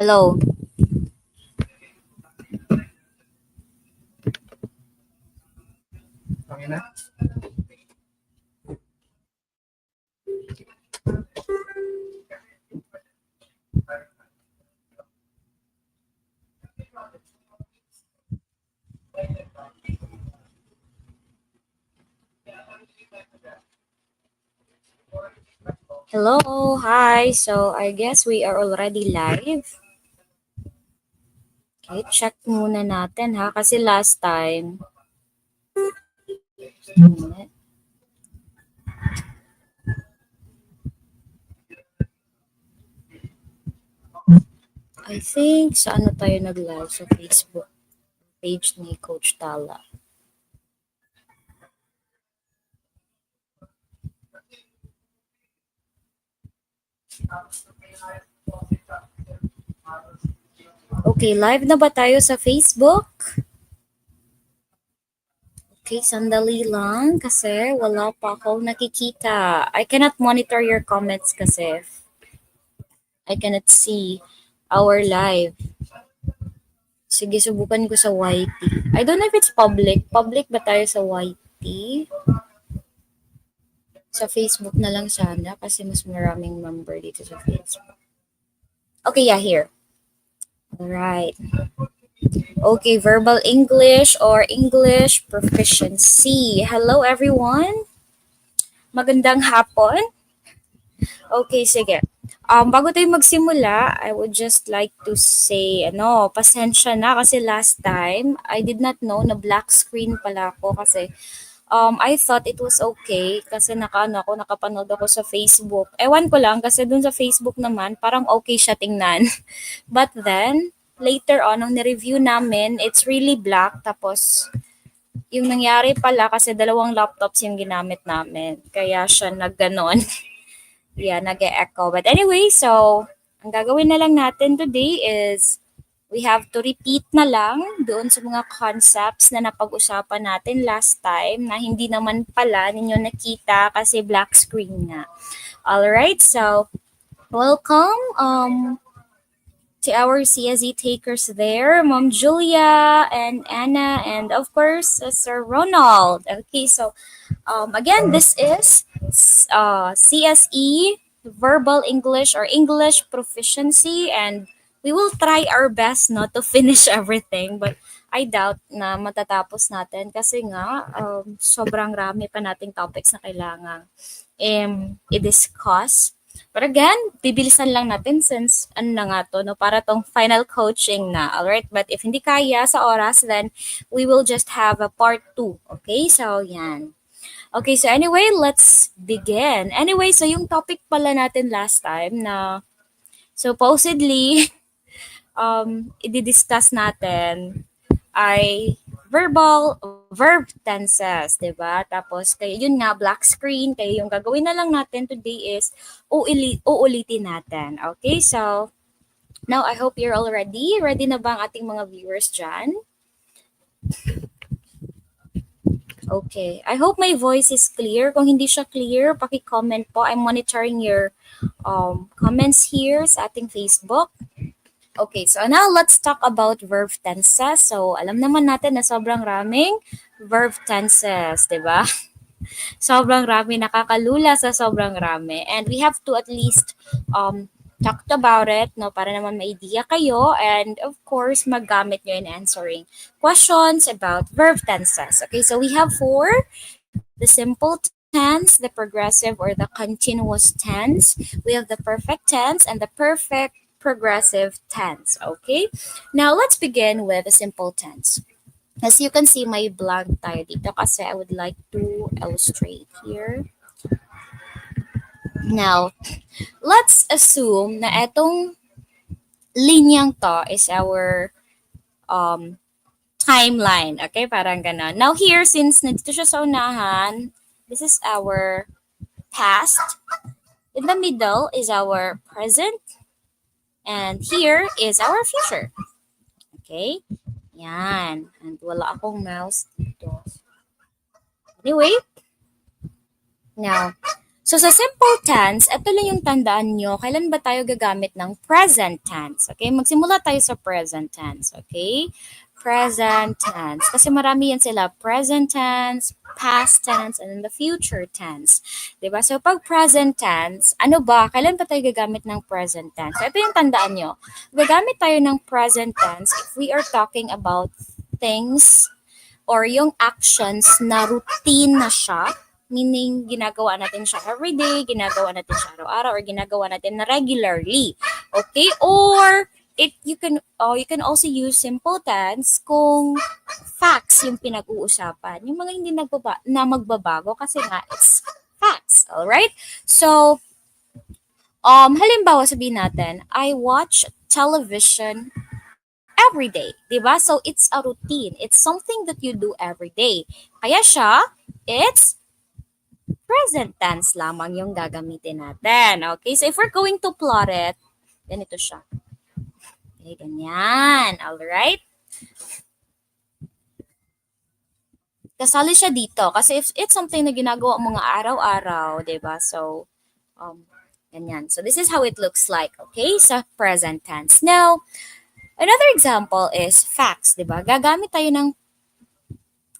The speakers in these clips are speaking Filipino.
Hello. Okay na? Hello. Hi. So, I guess we are already live. Okay, check muna natin ha. Kasi last time, I think sa ano tayo nag-live sa Facebook page ni Coach Tala. Okay, live na ba tayo sa Facebook? Okay, sandali lang kasi wala pa ako nakikita. I cannot monitor your comments kasi I cannot see our live. Sige, subukan ko sa YT. I don't know if it's public. Public ba tayo sa YT? Sa Facebook na lang sana kasi mas maraming member dito sa Facebook. Okay, yeah, here. Alright. Okay, verbal English or English proficiency. Hello, everyone. Magandang hapon. Okay, sige. Bago tayo magsimula, I would just like to say, pasensya na kasi last time, I did not know na black screen pala ako kasi I thought it was okay kasi nakapanood ako sa Facebook. Ewan ko lang kasi dun sa Facebook naman, parang okay siya tingnan. But then, later on, nung ni-review namin, it's really black. Tapos, yung nangyari pala kasi dalawang laptops yung ginamit namin. Kaya siya nagganon. Yeah, nag-echo. But anyway, so, ang gagawin na lang natin today is we have to repeat na lang doon sa mga concepts na napag-usapan natin last time na hindi naman pala ninyo nakita kasi black screen nga. Alright, so welcome to our CSE takers there, Mom Julia and Anna, and of course, Sir Ronald. Okay, so again, this is CSE Verbal English or English Proficiency, and we will try our best not to finish everything, but I doubt na matatapos natin kasi nga sobrang rami pa nating topics na kailangan i-discuss. But again, bibilisan lang natin since ano na nga to, no, para tong final coaching na. Alright, but if hindi kaya sa oras, then we will just have a part 2. Okay, so yan. Okay, so anyway, let's begin. Anyway, so yung topic pala natin last time na supposedly i-discuss natin ay verb tenses, 'di ba? Tapos kaya yun nga black screen, kaya yung gagawin na lang natin today is uulitin natin. Okay? So now I hope you're all ready. Ready na ba ang ating mga viewers diyan? Okay. I hope my voice is clear. Kung hindi siya clear, paki-comment po. I'm monitoring your comments here sa ating Facebook. Okay, so now let's talk about verb tenses. So, alam naman natin na sobrang raming verb tenses, di ba? Sobrang rami, nakakalula sa sobrang rami. And we have to at least talked about it, no, para naman may idea kayo. And of course, maggamit nyo in answering questions about verb tenses. Okay, so we have four: the simple tense, the progressive or the continuous tense. We have the perfect tense and the perfect progressive tense. Okay, now let's begin with the simple tense. As you can see, may blank tayo dito kasi I would like to illustrate here. Now, let's assume na etong linyang to is our timeline. Okay, parang ganon. Now here, since nandito siya sa unahan, this is our past. In the middle is our present. And here is our future. Okay? Yan. And wala akong mouse dito. Anyway, now, So sa simple tense, ito lang yung tandaan nyo, kailan ba tayo gagamit ng present tense? Okay, magsimula tayo sa present tense, okay? Present tense. Kasi marami yan sila, present tense, past tense, and then the future tense. Diba? So pag present tense, ano ba? Kailan ba tayo gagamit ng present tense? So ito yung tandaan nyo. Gagamit tayo ng present tense if we are talking about things or yung actions na routine na siya, meaning ginagawa natin siya everyday, ginagawa natin siya araw-araw, or ginagawa natin na regularly. Okay? Or you can also use simple tense kung facts yung pinag-uusapan. Yung mga hindi na magbabago kasi nga it's facts. Alright? So, halimbawa sabihin natin, I watch television every day, 'di ba? So it's a routine. It's something that you do every day. Kaya siya, it's present tense lamang yung gagamitin natin. Okay? So if we're going to plot it, ganito siya. Okay, ganyan. All right? Kasali siya dito kasi if it's something na ginagawa mo nga araw-araw, 'di ba? So ganyan. So this is how it looks like, okay? Sa present tense. Now, another example is facts, 'di ba? Gagamit tayo ng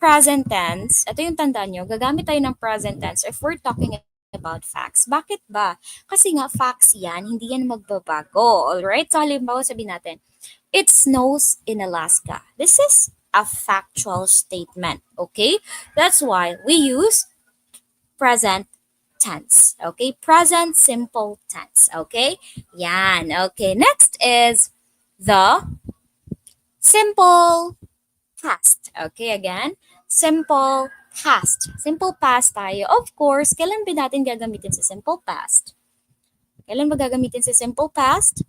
present tense. Ito yung tandaan nyo, gagamit tayo ng present tense if we're talking about facts. Bakit ba? Kasi nga facts yan, hindi yan magbabago. Alright? So halimbawa sabihin natin, it snows in Alaska. This is a factual statement. Okay? That's why we use present tense. Okay? Present simple tense. Okay? Yan. Okay. Next is the simple past. Okay, again, simple past. Simple past tayo. Of course, kailan ba natin gagamitin sa simple past? Kailan ba gagamitin sa simple past?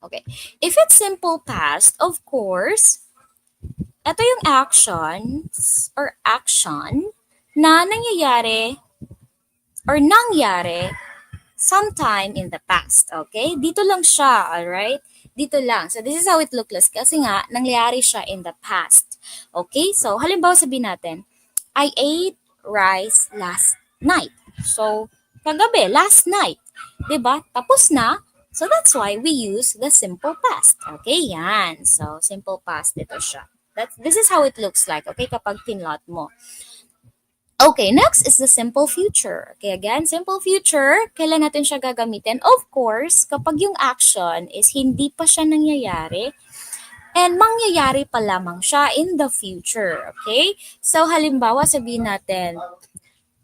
Okay. If it's simple past, of course, ito yung actions or action na nangyayari or nangyari sometime in the past. Okay? Dito lang siya, alright? Dito lang. So, this is how it looks kasi nga, nangyari siya in the past. Okay? So, halimbawa sabihin natin, I ate rice last night. So, kagabi, last night. 'Di ba? Tapos na. So, that's why we use the simple past. Okay? Yan. So, simple past dito siya. This is how it looks like. Okay? Kapag pinlot mo. Okay, next is the simple future. Okay, again, simple future, kailan natin siya gagamitin? Of course, kapag yung action is hindi pa siya nangyayari and mangyayari pa lamang siya in the future. Okay? So, halimbawa, sabihin natin,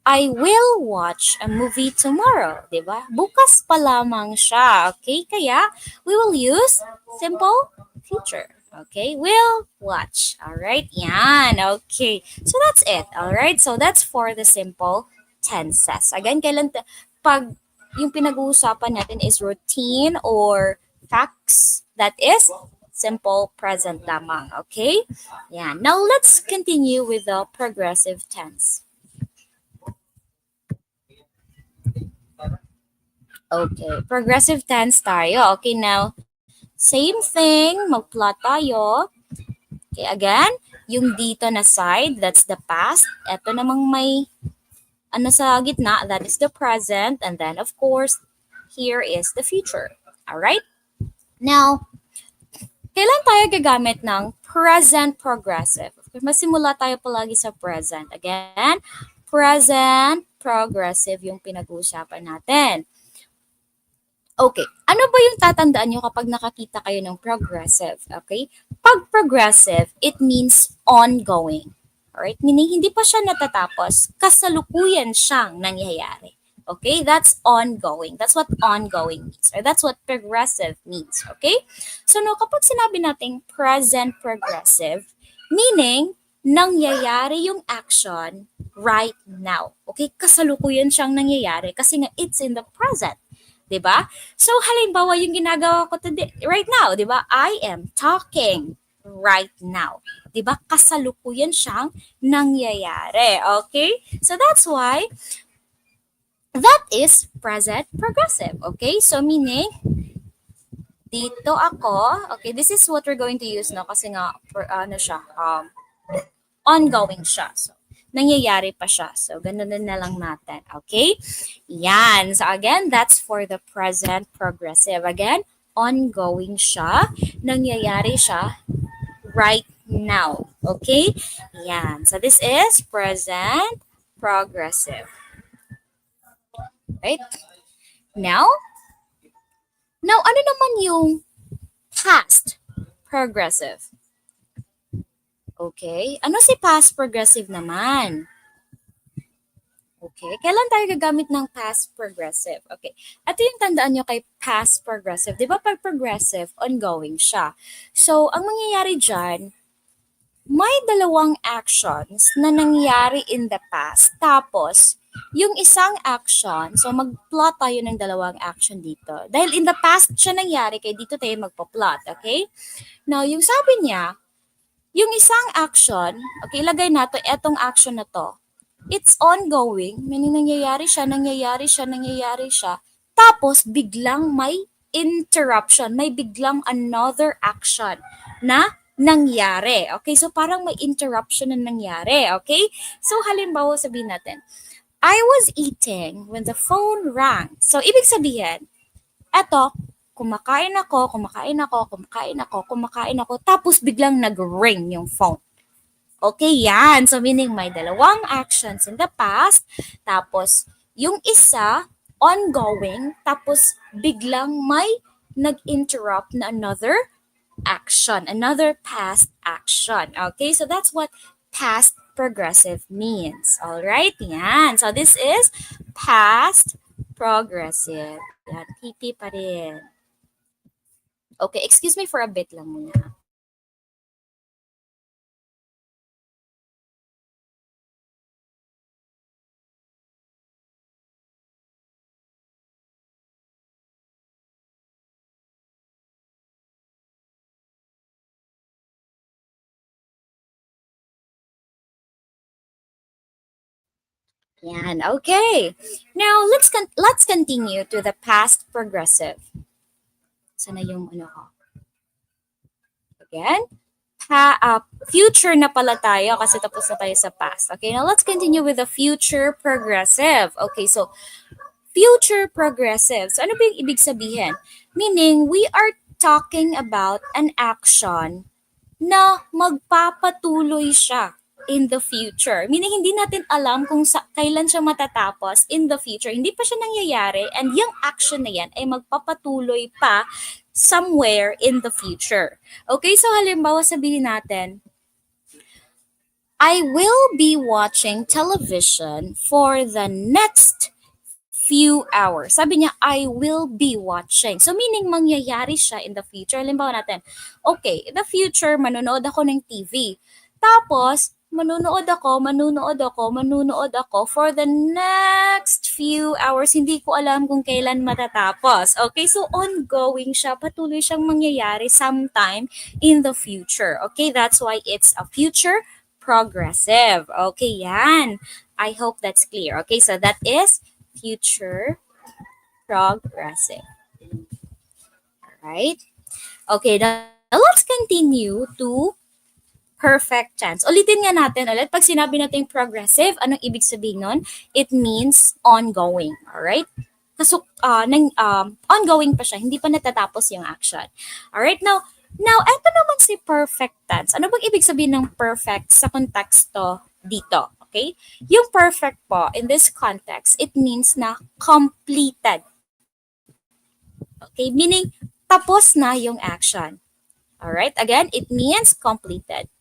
I will watch a movie tomorrow. Diba? Bukas pa lamang siya. Okay? Kaya, we will use simple future. Okay, we'll watch. All right, yan. Okay, so that's it. All right, so that's for the simple tenses. Again, pag yung pinag-uusapan natin is routine or facts, that is simple present lamang. Okay, yan. Now let's continue with the progressive tense. Okay, progressive tense tayo. Okay, now same thing, mag-plot tayo. Okay, again, yung dito na side, that's the past. Ito namang may ano sa gitna, that is the present. And then, of course, here is the future. Alright? Now, kailan tayo gagamit ng present progressive? Masimula tayo palagi sa present. Again, present progressive yung pinag-uusapan natin. Okay, ano ba yung tatandaan nyo kapag nakakita kayo ng progressive? Okay? Pag progressive, it means ongoing. Alright? Meaning, hindi pa siya natatapos, kasalukuyan siyang nangyayari. Okay? That's ongoing. That's what ongoing means. Or that's what progressive means. Okay? So, no, kapag sinabi nating present progressive, meaning, nangyayari yung action right now. Okay? Kasalukuyan siyang nangyayari kasi nga it's in the present. 'Di ba? So halimbawa yung ginagawa ko today, right now, 'di ba? I am talking right now. 'Di ba? Kasalukuyan siyang nangyayari. Okay? So that's why that is present progressive. Okay? So meaning dito ako, okay, this is what we're going to use no kasi nga ano siya, ongoing siya. So nangyayari pa siya. So, ganun na lang natin. Okay? Yan. So, again, that's for the present progressive. Again, ongoing siya. Nangyayari siya right now. Okay? Yan. So, this is present progressive. Right? Now, ano naman yung past progressive? Okay. Ano si past progressive naman? Okay. Kailan tayo gagamit ng past progressive? Okay. Ito yung tandaan nyo kay past progressive. Di ba pag progressive, ongoing siya. So, ang mangyayari dyan, may dalawang actions na nangyari in the past. Tapos, yung isang action, so mag-plot tayo ng dalawang action dito. Dahil in the past siya nangyari, kaya dito tayo magpa-plot. Okay? Now, yung sabi niya, yung isang action, okay, ilagay nato etong action na to. It's ongoing, meaning nangyayari siya, nangyayari siya, nangyayari siya. Tapos, biglang may interruption, may biglang another action na nangyari. Okay, so parang may interruption na nangyari. Okay, so halimbawa sabihin natin, I was eating when the phone rang. So, ibig sabihin, eto, kumakain ako, kumakain ako, kumakain ako, kumakain ako, tapos biglang nag-ring yung phone. Okay, yan. So, meaning may dalawang actions in the past, tapos yung isa, ongoing, tapos biglang may nag-interrupt na another action, another past action. Okay, so that's what past progressive means. All right, yan. So, this is past progressive. Yan, PP pa rin. Okay, excuse me for a bit lang muna. Yan, okay. Now, let's continue to the past progressive. Sana yung ano ko. Again, future na pala tayo kasi tapos na tayo sa past. Okay, now let's continue with the future progressive. Okay, so future progressive. So ano ba yung ibig sabihin? Meaning, we are talking about an action na magpapatuloy siya in the future. Meaning, hindi natin alam kung kailan siya matatapos in the future. Hindi pa siya nangyayari and yung action na yan ay magpapatuloy pa somewhere in the future. Okay, so halimbawa sabihin natin, I will be watching television for the next few hours. Sabi niya, I will be watching. So, meaning, mangyayari siya in the future. Halimbawa natin, okay, in the future, manonood ako ng TV. Tapos, manonood ako for the next few hours. Hindi ko alam kung kailan matatapos. Okay, so ongoing siya. Patuloy siyang mangyayari sometime in the future. Okay, that's why it's a future progressive. Okay, yan. I hope that's clear. Okay, so that is future progressive. Alright? Okay, now let's continue to perfect tense. Ulitin nga natin ulit. Pag sinabi natin progressive, anong ibig sabihin nun? It means ongoing. Alright? Kaso, ongoing pa siya. Hindi pa natatapos yung action. Alright? Now, eto naman si perfect tense. Ano bang ibig sabihin ng perfect sa konteksto dito? Okay? Yung perfect po, in this context, it means na completed. Okay? Meaning, tapos na yung action. Alright? Again, it means completed.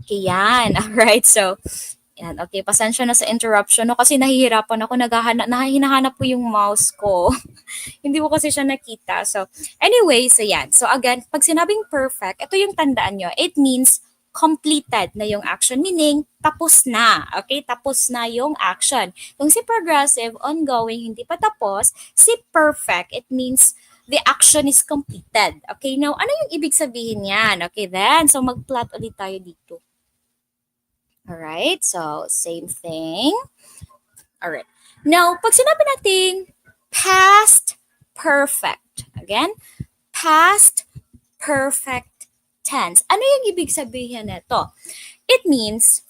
Okay, yan. Alright, so, yan. Okay, pasensya na sa interruption, no? Kasi nahihirapan ako, hinahanap ko yung mouse ko. Hindi ko kasi siya nakita. So, anyway, so yan. So, again, pag sinabing perfect, ito yung tandaan nyo. It means completed na yung action, meaning tapos na. Okay? Tapos na yung action. Kung si progressive, ongoing, hindi pa tapos, si perfect, it means the action is completed. Okay? Now, ano yung ibig sabihin yan? Okay, then, so mag-plot ulit tayo dito. Alright, so same thing. Alright. Now, pag sinabi nating past perfect, again, past perfect tense. Ano yung ibig sabihin nito? It means,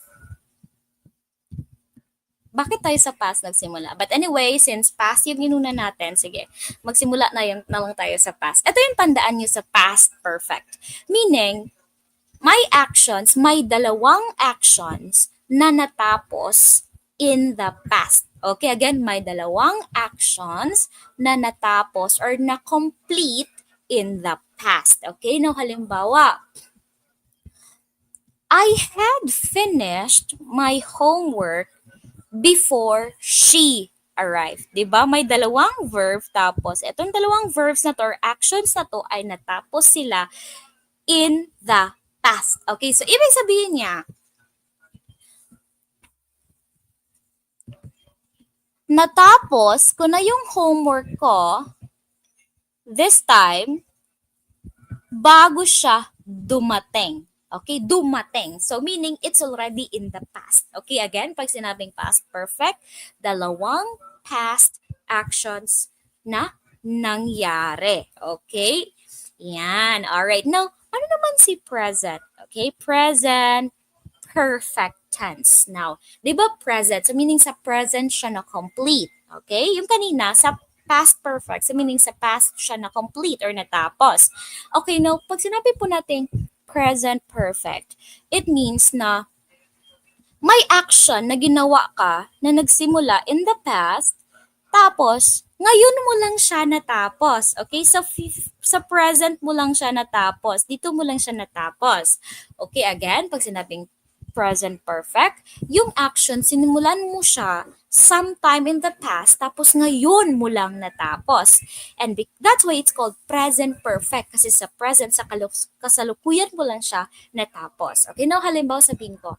bakit tayo sa past nagsimula? But anyway, since past yung inuna natin, sige, magsimula na lang tayo sa past. Ito yung tandaan nyo sa past perfect. Meaning, may dalawang actions na natapos in the past. Okay, again, may dalawang actions na natapos or na-complete in the past. Okay, now halimbawa, I had finished my homework before she arrived. 'Di ba? May dalawang verb tapos itong dalawang verbs na to or actions na to ay natapos sila in the past. Okay, so ibig sabihin niya, natapos ko na yung homework ko this time bago siya dumating. Okay, dumating. So, meaning it's already in the past. Okay, again, pag sinabing past perfect, dalawang past actions na nangyari. Okay? Yan. Alright. Now, ano naman si present? Okay, present perfect tense. Now, di ba present? So, meaning sa present siya na complete. Okay? Yung kanina, sa past perfect, so meaning sa past siya na complete or natapos. Okay, now, pag sinabi po natin present perfect, it means na may action na ginawa ka na nagsimula in the past, tapos, ngayon mo lang siya natapos. Okay? Sa present mo lang siya natapos. Dito mo lang siya natapos. Okay, again, pag sinabing present perfect, yung action, sinimulan mo siya sometime in the past, tapos ngayon mo lang natapos. And that's why it's called present perfect, kasi sa present, sa kasalukuyan mo lang siya natapos. Okay, now halimbawa sabihin ko,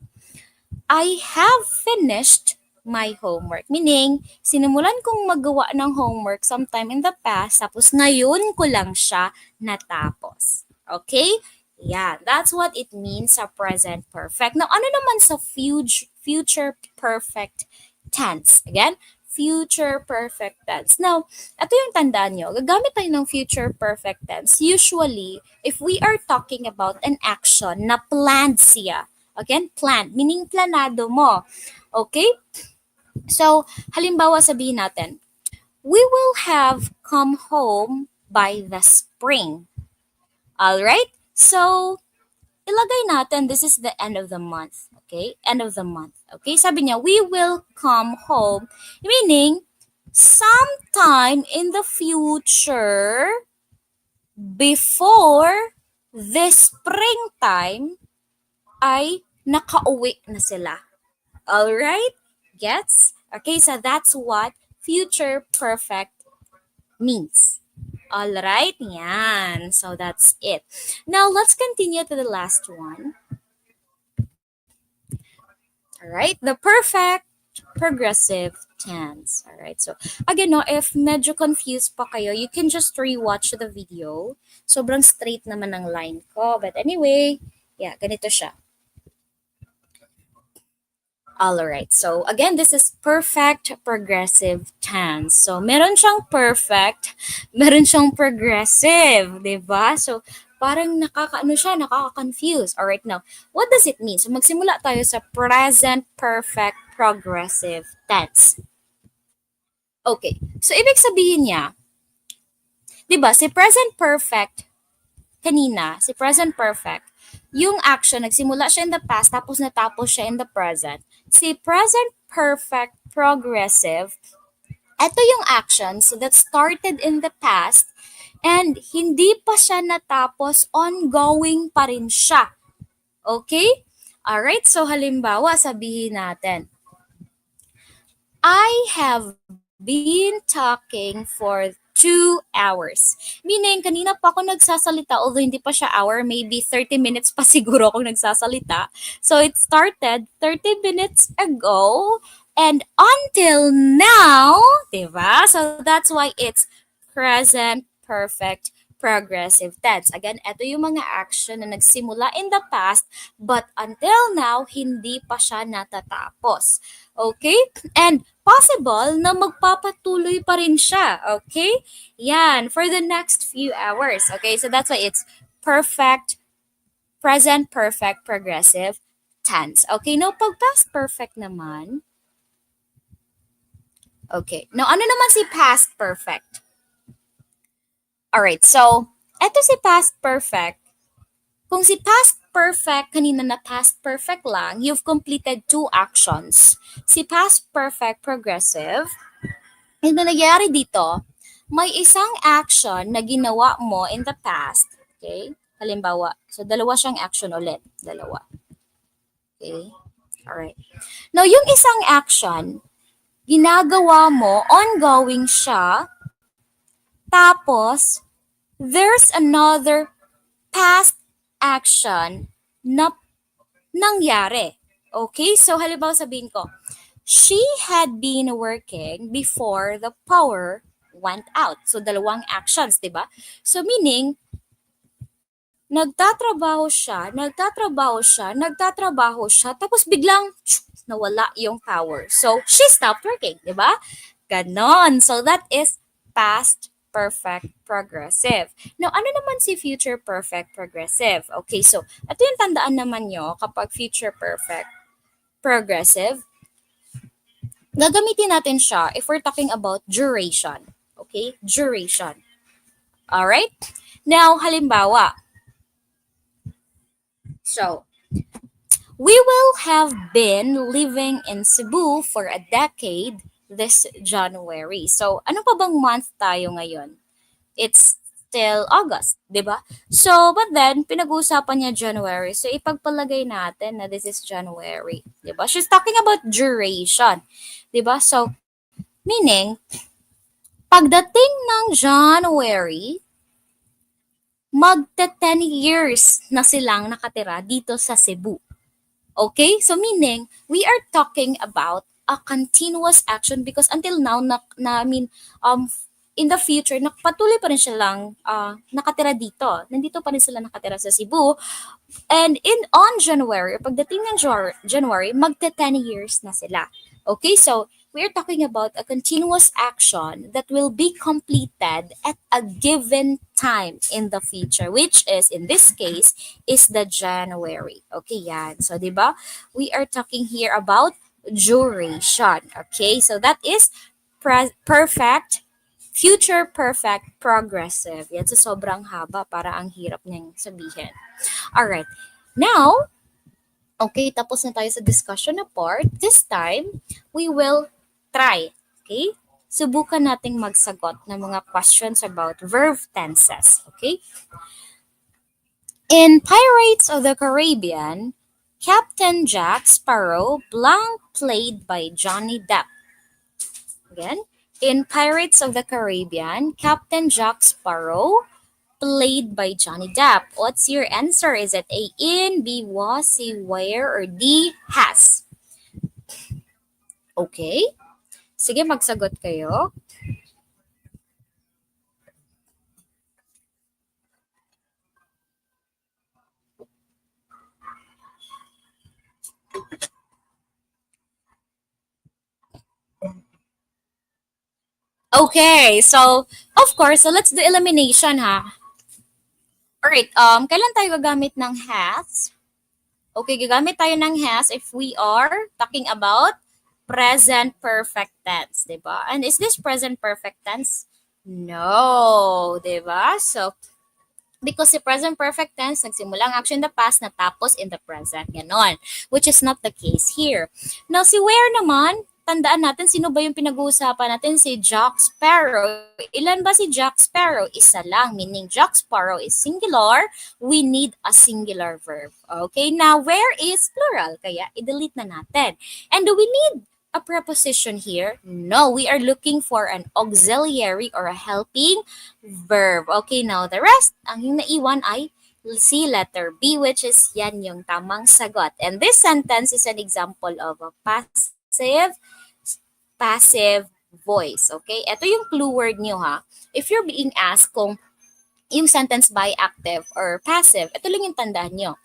I have finished my homework. Meaning, sinimulan kong magawa ng homework sometime in the past, tapos ngayon ko lang siya natapos. Okay? Yeah, that's what it means sa present perfect. Now, ano naman sa future perfect tense? Again, future perfect tense. Now, ito yung tandaan nyo. Gagamit tayo ng future perfect tense. Usually, if we are talking about an action na planned siya, again, planned, meaning planado mo. Okay? So, halimbawa sabihin natin, we will have come home by the spring. Alright? So, ilagay natin, this is the end of the month. Okay? End of the month. Okay? Sabi niya, we will come home. Meaning, sometime in the future, before this springtime, ay nakauwi na sila. Alright? Gets? Okay, so that's what future perfect means. Alright? Yan. So that's it. Now, let's continue to the last one. Alright? The perfect progressive tense. Alright? So, again, no, if medyo confused pa kayo, you can just rewatch the video. Sobrang straight naman ang line ko. But anyway, yeah, ganito siya. Alright, so again, this is perfect progressive tense. So, meron siyang perfect, meron siyang progressive, di ba? So, parang nakaka-confuse. Alright, now, what does it mean? So, magsimula tayo sa present perfect progressive tense. Okay, so ibig sabihin niya, di ba, si present perfect, kanina, si present perfect, yung action, nagsimula siya in the past, tapos natapos siya in the present. Si present perfect progressive, ito yung actions that started in the past and hindi pa siya natapos, ongoing pa rin siya. Okay? Alright, so halimbawa, sabihin natin, I have been talking for 2 hours. Meaning, kanina pa ako nagsasalita, although hindi pa siya hour, maybe 30 minutes pa siguro akong nagsasalita. So, it started 30 minutes ago and until now, diba? So, that's why it's present perfect progressive tense. Again, ito yung mga action na nagsimula in the past but until now, hindi pa siya natatapos. Okay? And possible na magpapatuloy pa rin siya. Okay? Yan, for the next few hours. Okay? So that's why it's perfect, present perfect, progressive tense. Okay? Now, pag past perfect naman, okay. Now, ano naman si past perfect? Alright, so, eto si past perfect. Kung si past perfect, kanina na past perfect lang, you've completed 2 actions. Si past perfect progressive, yung na nangyayari dito, may isang action na ginawa mo in the past. Okay? Halimbawa, so dalawa siyang action ulit. Dalawa. Okay? Alright. Now, yung isang action, ginagawa mo, ongoing siya, tapos, there's another past action na nangyari. Okay? So, halimbawa sabihin ko, she had been working before the power went out. So, dalawang actions, di ba? So, meaning, nagtatrabaho siya, tapos biglang nawala yung power. So, she stopped working, di ba? Ganon. So, that is past perfect progressive. Now, ano naman si future perfect progressive? Okay, so, ito yung tandaan naman nyo kapag future perfect progressive, gagamitin natin siya if we're talking about duration. Okay? Duration. Alright? Now, halimbawa. So, we will have been living in Cebu for a decade this January. So, ano pa bang month tayo ngayon? It's still August, di ba? So, but then, pinag-uusapan niya January. So, ipagpalagay natin na this is January. Di ba? She's talking about duration. Di ba? So, meaning, pagdating ng January, magta 10 years na silang nakatira dito sa Cebu. Okay? So meaning, we are talking about a continuous action because until now, in the future, patuloy pa rin silang nakatira dito. Nandito pa rin sila nakatira sa Cebu. And on January, pagdating ng January, magta 10 years na sila. Okay, so we're talking about a continuous action that will be completed at a given time in the future, which is, in this case, is the January. Okay, yan. So, di ba? We are talking here about duration. Okay, so that is perfect, future perfect, progressive. Yan, so sobrang haba para ang hirap niyang sabihin. Alright, now, okay, tapos na tayo sa discussion na part. This time, we will try, okay? Subukan nating magsagot ng mga questions about verb tenses, okay? In Pirates of the Caribbean, Captain Jack Sparrow, blank played by Johnny Depp. Again, in Pirates of the Caribbean, Captain Jack Sparrow, played by Johnny Depp. What's your answer? Is it A, in, B, was, C, where, or D, has? Okay. Sige, magsagot kayo. Okay, so, of course, so let's do elimination, ha? Alright, kailan tayo gagamit ng has? Okay, gagamit tayo ng has if we are talking about present perfect tense, di ba? And is this present perfect tense? No, di ba? So, because the present perfect tense, nagsimula ang action in the past, natapos in the present. Ganon. Which is not the case here. Now, si where naman, tandaan natin sino ba yung pinag-uusapan natin, si Jack Sparrow. Ilan ba si Jack Sparrow? Isa lang, meaning Jack Sparrow is singular. We need a singular verb. Okay, now where is plural? Kaya i-delete na natin. And do we need a preposition here? No, we are looking for an auxiliary or a helping verb. Okay, now the rest, ang yung naiwan ay C, letter B, which is yan yung tamang sagot. And this sentence is an example of a passive voice. Okay? Ito yung clue word nyo ha. If you're being asked kung yung sentence by active or passive, ito lang yung tandaan nyo.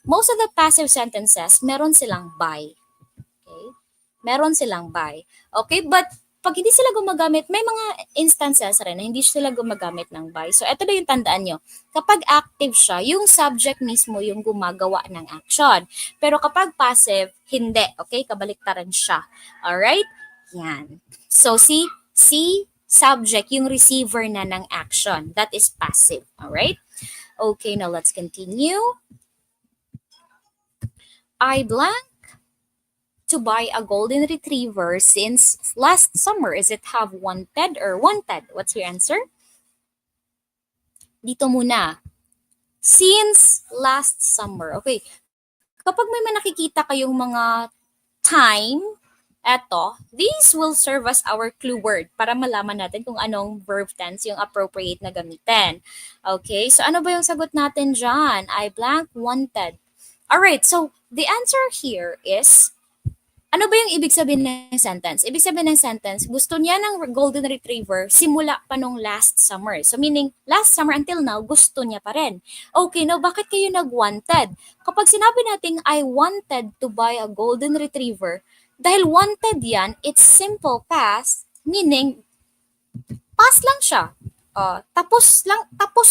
Most of the passive sentences, meron silang by. Okay? Meron silang by. Okay? But pag hindi sila gumagamit, may mga instances rin na hindi sila gumagamit ng by. So, ito na yung tandaan nyo. Kapag active siya, yung subject mismo yung gumagawa ng action. Pero kapag passive, hindi. Okay? Kabaliktaran siya. Alright? Yan. So, si subject, yung receiver na ng action. That is passive. Alright? Okay, now let's continue. I blank to buy a golden retriever since last summer. Is it have wanted or wanted? What's your answer? Dito muna. Since last summer. Okay. Kapag may nakikita kayong mga time, eto, these will serve as our clue word para malaman natin kung anong verb tense yung appropriate na gamitin. Okay, so ano ba yung sagot natin dyan? I blank wanted. Alright, so the answer here is, ano ba yung ibig sabihin ng sentence? Ibig sabihin ng sentence, gusto niya ng golden retriever simula pa nung last summer. So meaning, last summer until now, gusto niya pa rin. Okay, now bakit kayo nag-wanted? Kapag sinabi natin, I wanted to buy a golden retriever, dahil wanted yan, it's simple past, meaning, past lang siya. Tapos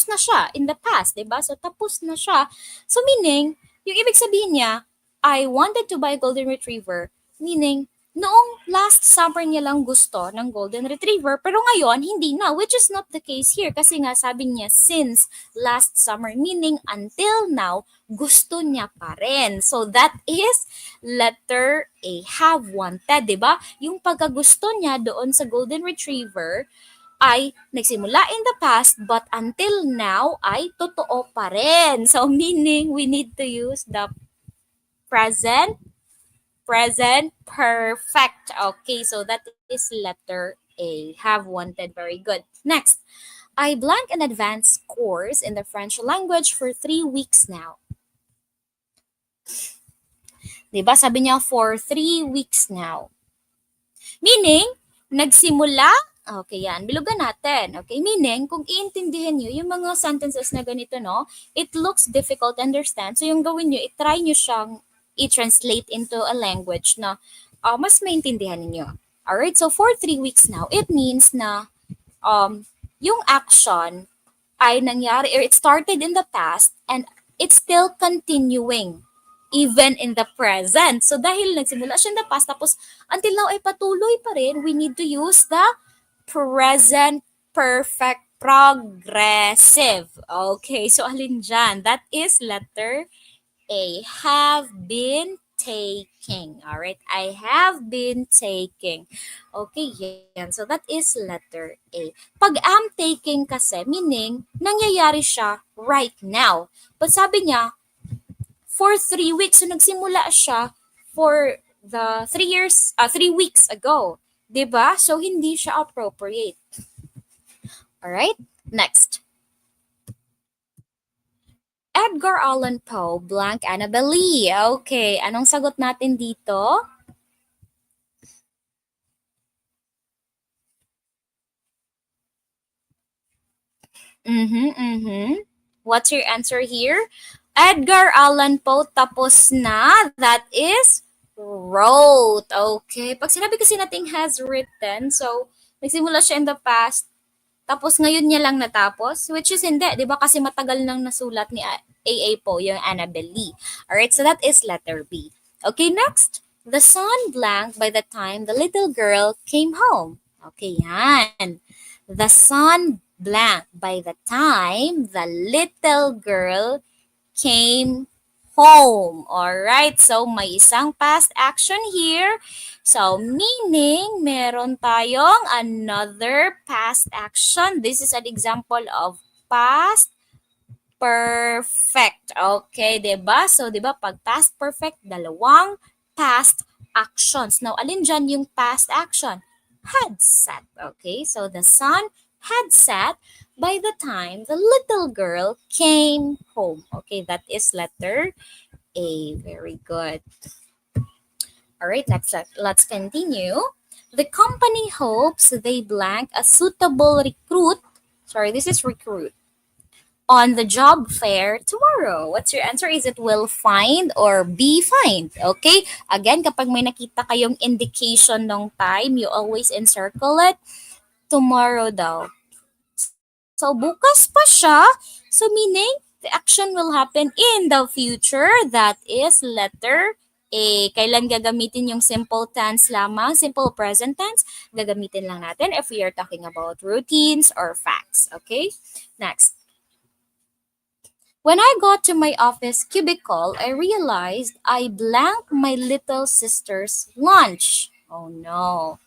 na siya in the past, diba? So tapos na siya. So meaning, yung ibig sabihin niya, I wanted to buy a golden retriever, meaning, noong last summer niya lang gusto ng golden retriever, pero ngayon, hindi na, which is not the case here. Kasi nga, sabi niya, since last summer, meaning until now, gusto niya pa rin. So, that is letter A, have wanted, di ba? Yung pagkagusto niya doon sa golden retriever, ay nagsimula in the past, but until now, ay totoo pa rin. So, meaning, we need to use the present perfect. Okay, so that is letter A. Have wanted. Very good. Next, I blank an advanced course in the French language for 3 weeks now. Diba? Sabi niya for 3 weeks now. Meaning, nagsimula. Okay, yan. Bilugan natin. Okay, meaning, kung iintindihan nyo, yung mga sentences na ganito, no, it looks difficult to understand. So, yung gawin nyo, i-try nyo siyang i-translate into a language na mas maintindihan ninyo. Alright, so for 3 weeks now, it means na yung action ay nangyari, or it started in the past and it's still continuing even in the present. So dahil nagsimula siya in the past, tapos until now ay patuloy pa rin, we need to use the present perfect progressive. Okay, so alin dyan? That is letter A, have been taking. All right, I have been taking. Okay, yan. So that is letter A. Pag am taking kasi, meaning, nangyayari siya right now. But sabi niya, for 3 weeks, so nagsimula siya for the 3 weeks ago. Diba? So hindi siya appropriate. All right, next. Edgar Allan Poe, blank Annabel Lee. Okay, anong sagot natin dito? What's your answer here? Edgar Allan Poe, tapos na. That is wrote. Okay, pag sinabi kasi natin has written, so nagsimula siya in the past, tapos ngayon niya lang natapos, which is hindi, di ba? Kasi matagal nang nasulat ni A.A. Poe, yung Annabel Lee. Alright, so that is letter B. Okay, next. The sun blank by the time the little girl came home. Okay, yan. The sun blank by the time the little girl came home. Alright, so may isang past action here. So, meaning, meron tayong another past action. This is an example of past perfect. Okay, 'di ba? So, 'di ba pag past perfect, dalawang past actions. Now, alin dyan yung past action? Had sat. Okay, so the sun had set by the time the little girl came home. Okay, that is letter A. Very good. All right, let's continue. The company hopes they blank a suitable recruit. Sorry, this is recruit on the job fair tomorrow. What's your answer? Is it will find or be find? Okay? Again, kapag may nakita kayong indication ng time, you always encircle it. Tomorrow daw. So, bukas pa siya. So, meaning, the action will happen in the future. That is letter A. Kailan gagamitin yung simple tense lamang? Simple present tense, gagamitin lang natin if we are talking about routines or facts. Okay? Next. When I got to my office cubicle, I realized I blanked my little sister's lunch. Oh no.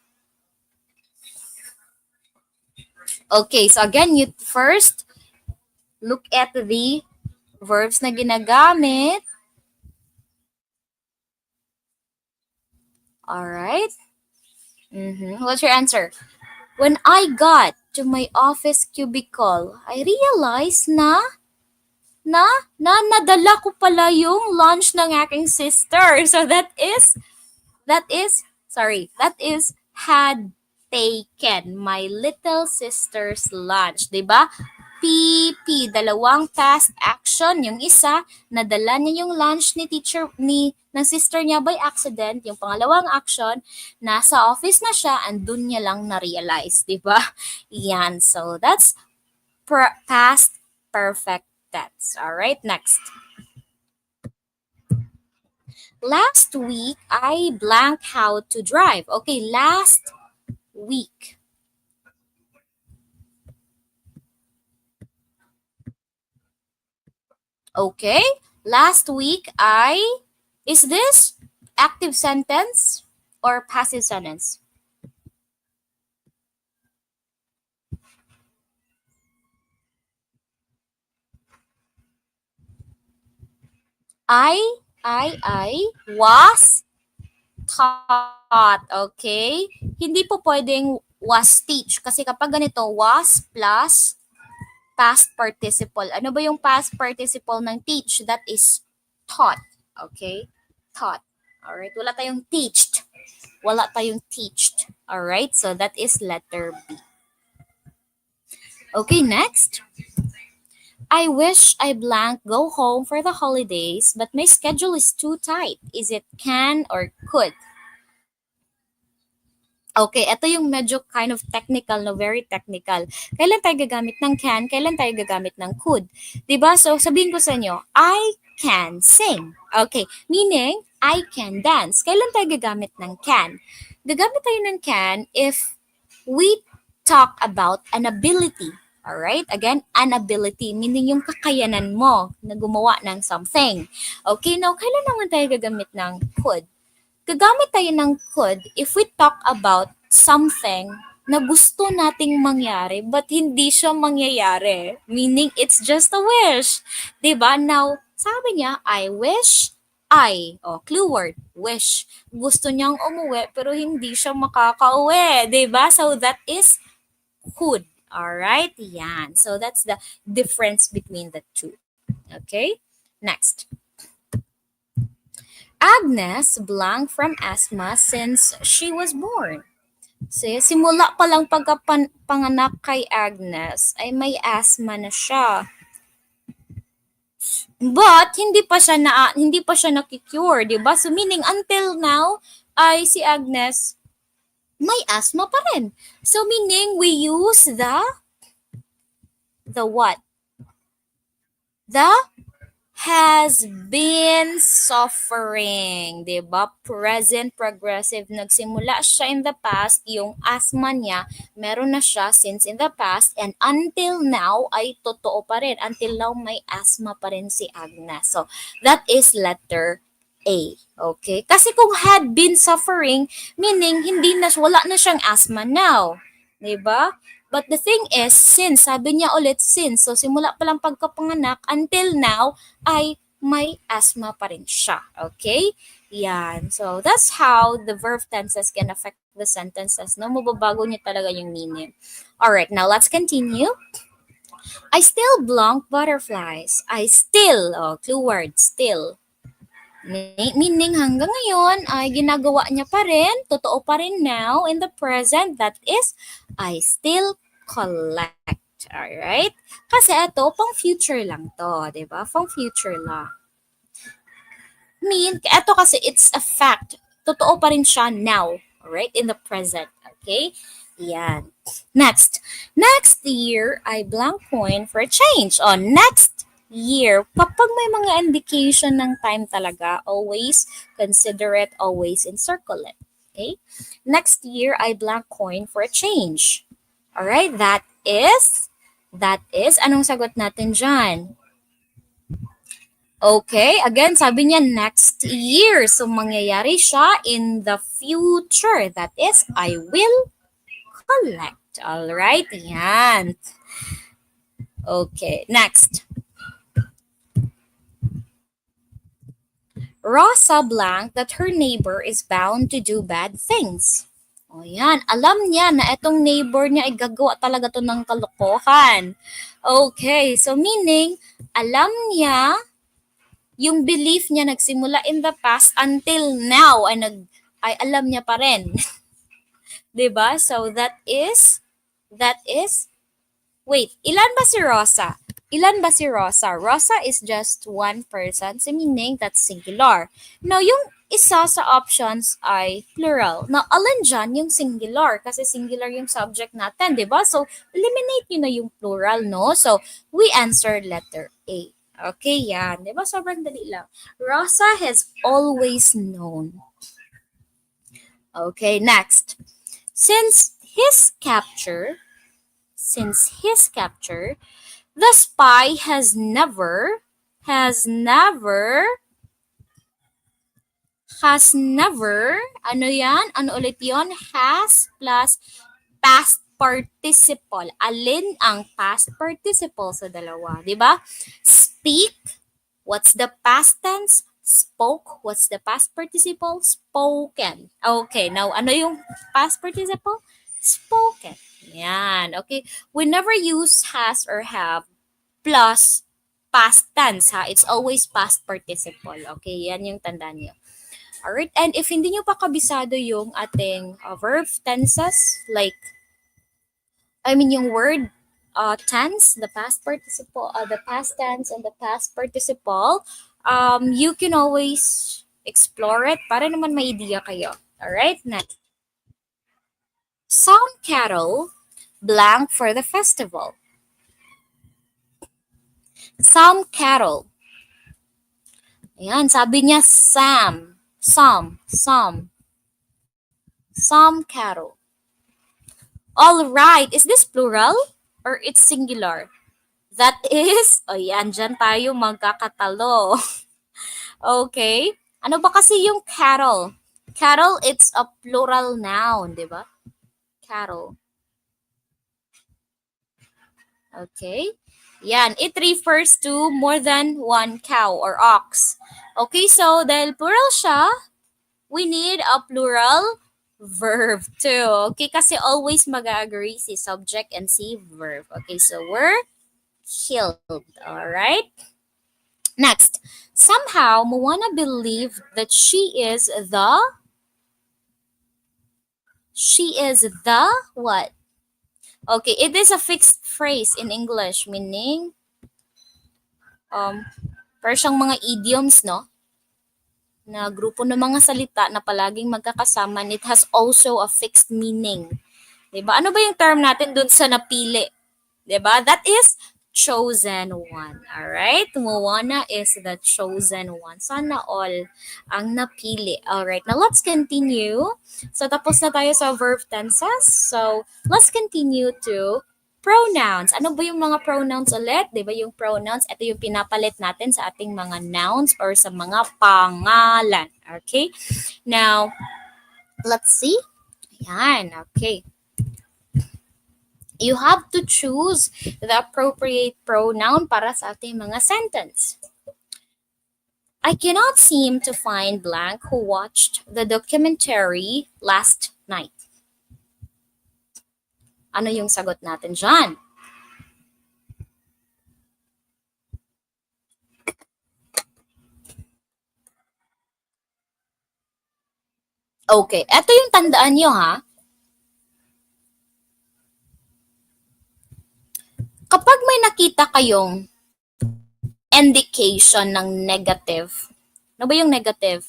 Okay, so again, you first look at the verbs na ginagamit. Alright. What's your answer? When I got to my office cubicle, I realized na nadala ko pala yung lunch ng aking sister. So that is had taken my little sister's lunch, 'di ba? PP, dalawang past action. Yung isa, nadala niya yung lunch ng sister niya by accident. Yung pangalawang action, nasa office na siya and dun niya lang na-realize, 'di ba? Yan. So that's past perfect tense. All right, next. Last week, I blank how to drive. Okay, last week. Okay, last week, is this active sentence or passive sentence? I was taught. Okay? Hindi po pwedeng was teach. Kasi kapag ganito, was plus past participle. Ano ba yung past participle ng teach? That is taught. Okay? Taught. Alright? Wala tayong teached. Wala tayong teached. Alright? So that is letter B. Okay, next. I wish I blank go home for the holidays, but my schedule is too tight. Is it can or could? Okay, ito yung medyo kind of technical, no, very technical. Kailan tayo gagamit ng can? Kailan tayo gagamit ng could? Diba? So, sabihin ko sa inyo, I can sing. Okay, meaning, I can dance. Kailan tayo gagamit ng can? Gagamit tayo ng can if we talk about an ability. Alright? Again, an ability, meaning yung kakayanan mo na gumawa ng something. Okay, now, kailan naman tayo gagamit ng could? Gagamit tayo ng could if we talk about something na gusto nating mangyari but hindi siya mangyayari. Meaning, it's just a wish. Diba? Now, sabi niya, I wish clue word, wish. Gusto niyang umuwi pero hindi siya makakauwi. Diba? So, that is could. Alright? Yan. So, that's the difference between the two. Okay? Next. Agnes blank from asthma since she was born. So, simula pa lang pagkapanganak kay Agnes ay may asthma na siya. But hindi pa siya na-cure, 'di ba? So meaning until now ay si Agnes may asthma pa rin. So meaning we use the what? The has been suffering. Diba? Present progressive. Nagsimula siya in the past. Yung asthma niya, meron na siya since in the past. And until now, ay totoo pa rin. Until now, may asthma pa rin si Agnes. So, that is letter A. Okay? Kasi kung had been suffering, meaning wala na siyang asthma now. Diba? But the thing is, since, sabi niya ulit, since, so simula pa lang pagkapanganak, until now, ay may asthma pa rin siya. Okay? Yan. So, that's how the verb tenses can affect the sentences. No? Mababago niya talaga yung meaning. Alright, now let's continue. I still blank butterflies. I still, clue word, still. Meaning hanggang ngayon ay ginagawa niya pa rin, totoo pa rin now in the present, that is, I still collect. Alright? Kasi ito, pang future lang to, di ba? Pang future lang. Ito kasi it's a fact. Totoo pa rin siya now. Alright? In the present. Okay? Yan. Next. Next year, I blank coin for a change. Next year, kapag may mga indication ng time talaga, always consider it, always encircle it. Okay? Next year, I blank coin for a change. Alright? That is, anong sagot natin dyan? Okay, again, sabi niya next year. So, mangyayari siya in the future. That is, I will collect. Alright, yan. Okay, next. Rosa blank that her neighbor is bound to do bad things. O yan, alam niya na itong neighbor niya ay gagawa talaga to ng kalokohan. Okay, so meaning, alam niya, yung belief niya nagsimula in the past until now ay alam niya pa rin. 'Di ba? So that is, wait, ilan ba si Rosa? Ilan ba si Rosa? Rosa is just one person, so meaning that's singular. Now, yung isa sa options ay plural. Now, alin dyan yung singular? Kasi singular yung subject natin, di ba? So, eliminate nyo na yung plural, no? So, we answered letter A. Okay, yan. Di ba? Sobrang dali lang. Rosa has always known. Okay, next. Since his capture, the spy has never, ano yan? Ano ulit yon? Has plus past participle. Alin ang past participle sa dalawa? Diba? Speak, what's the past tense? Spoke, what's the past participle? Spoken. Okay, now ano yung past participle? Spoken. Yan, okay. We never use has or have plus past tense, ha? It's always past participle. Okay, yan yung tandaan nyo. Alright, and if hindi nyo pa kabisado yung ating verb tenses, like, yung word tense, the past participle, the past tense and the past participle, you can always explore it para naman may idea kayo. Alright, next. Some cattle blank for the festival. Some cattle. Ayan, sabi niya some cattle. All right, is this plural or it's singular? That is, ayan, dyan tayo magkakatalo. Okay, ano ba kasi yung cattle? Cattle, it's a plural noun, di ba? Cattle. Okay. Yan, it refers to more than one cow or ox. Okay, so dahil plural siya, we need a plural verb too. Okay, kasi always mag-agree si subject and si verb. Okay, so we're killed. Alright? Next, somehow Moana believed that she is the what? Okay, it is a fixed phrase in English, meaning para siyang mga idioms, no? Na grupo ng mga salita na palaging magkakasama, and it has also a fixed meaning. 'Di ba? Ano ba yung term natin dun sa napili? 'Di ba? That is chosen one. Alright? Moana is the chosen one. Sana all ang napili. Alright, now let's continue. So, tapos na tayo sa verb tenses. So, let's continue to pronouns. Ano ba yung mga pronouns ulit? Di ba yung pronouns? Ito yung pinapalit natin sa ating mga nouns or sa mga pangalan. Okay? Now, let's see. Ayan, okay. You have to choose the appropriate pronoun para sa ating mga sentence. I cannot seem to find blank who watched the documentary last night. Ano yung sagot natin dyan? Okay, eto yung tandaan nyo ha. Kapag may nakita kayong indication ng negative, ano ba yung negative?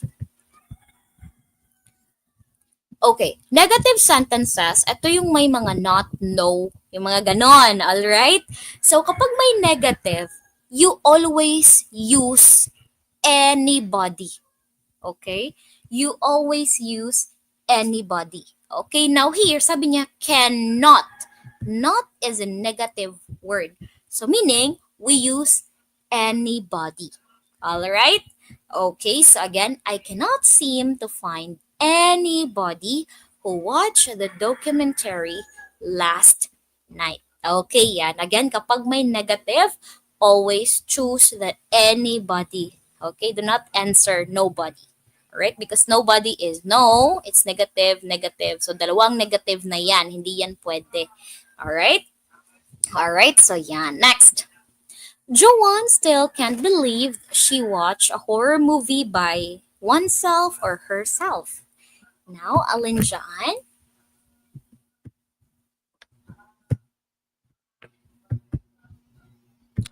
Okay, negative sentences, ito yung may mga not, no, yung mga ganon, alright? So, kapag may negative, you always use anybody. Okay? You always use anybody. Okay, now here, sabi niya, cannot. Not is a negative word. So, meaning, we use anybody. Alright? Okay, so again, I cannot seem to find anybody who watched the documentary last night. Okay, yan. Again, kapag may negative, always choose the anybody. Okay, do not answer nobody. Alright? Because nobody is no, it's negative, negative. So, dalawang negative na yan. Hindi yan pwede. Alright? Alright, so yan. Next. Joanne still can't believe she watched a horror movie by oneself or herself. Now, alin dyan?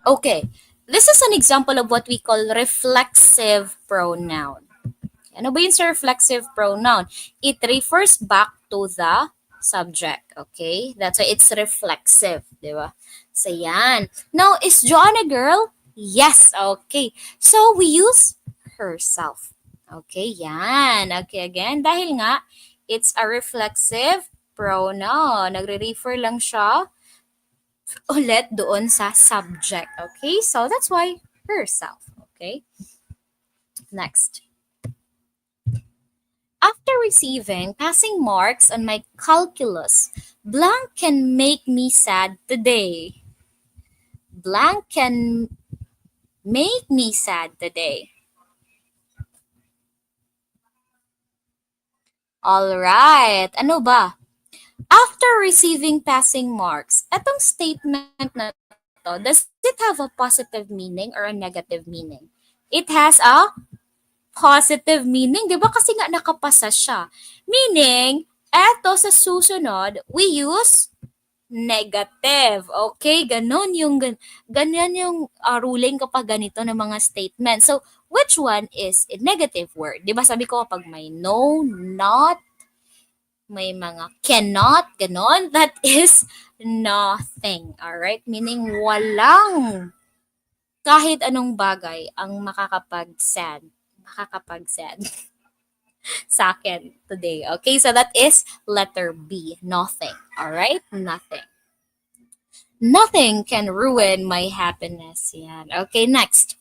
Okay, this is an example of what we call reflexive pronoun. Ano ba yun sa reflexive pronoun? It refers back to the subject, okay? That's why it's reflexive, di ba? So, yan. Now, is Joanne a girl? Yes, okay. So, we use herself. Okay, yan. Okay, again, dahil nga, it's a reflexive pronoun. Nagre-refer lang siya ulit doon sa subject. Okay, so that's why herself. Okay, next. After receiving passing marks on my calculus, blank can make me sad today. Blank can make me sad today. Alright, ano ba? After receiving passing marks, etong statement na to, does it have a positive meaning or a negative meaning? It has a positive meaning, di ba? Kasi nga nakapasa siya. Meaning, eto sa susunod, we use negative. Okay? Ganon yung, ganyan yung ruling kapag ganito ng mga statement. So, which one is a negative word? Di ba sabi ko kapag may no, not, may mga cannot, ganon, that is nothing. Alright? Meaning, walang kahit anong bagay ang makakapag-sad sa akin today. Okay, so that is letter B, nothing. All right, nothing. Nothing can ruin my happiness. Yan. Okay, next.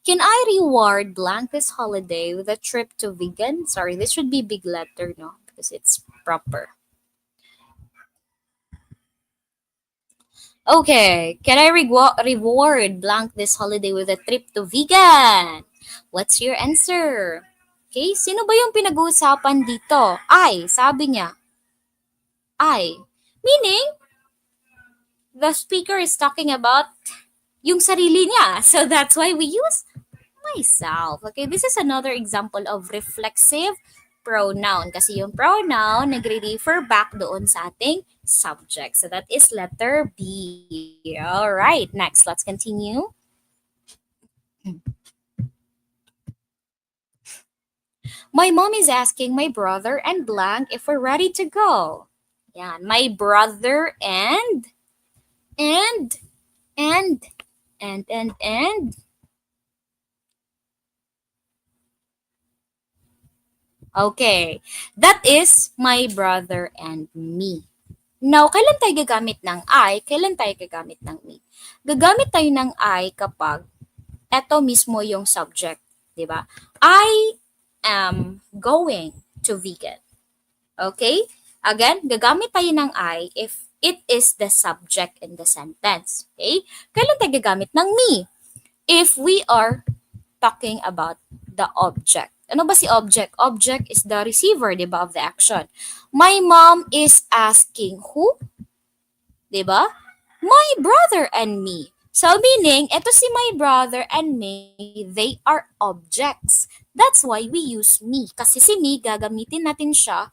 Can I reward blank this holiday with a trip to vegan? Sorry, this should be big letter, no? Because it's proper. Okay, can I reward blank this holiday with a trip to vegan? What's your answer? Okay, sino ba yung pinag-uusapan dito? I, sabi niya. I. Meaning, the speaker is talking about yung sarili niya. So that's why we use myself. Okay, this is another example of reflexive pronoun. Kasi yung pronoun nagre-refer back doon sa ating subject. So that is letter B. All right, next, let's continue. My mom is asking my brother and blank if we're ready to go. Yeah, my brother and And. Okay. That is my brother and me. Now, kailan tayo gagamit ng I? Kailan tayo gagamit ng me? Gagamit tayo ng I kapag eto mismo yung subject, 'di ba? I am going to vegan. Okay? Again, gagamit tayo ng I if it is the subject in the sentence. Okay? Kailan tayo gagamit ng me? If we are talking about the object. Ano ba si object? Object is the receiver, di ba, of the action. My mom is asking who? Di ba? My brother and me. So meaning, eto si my brother and me, they are objects. That's why we use me. Kasi si me, gagamitin natin siya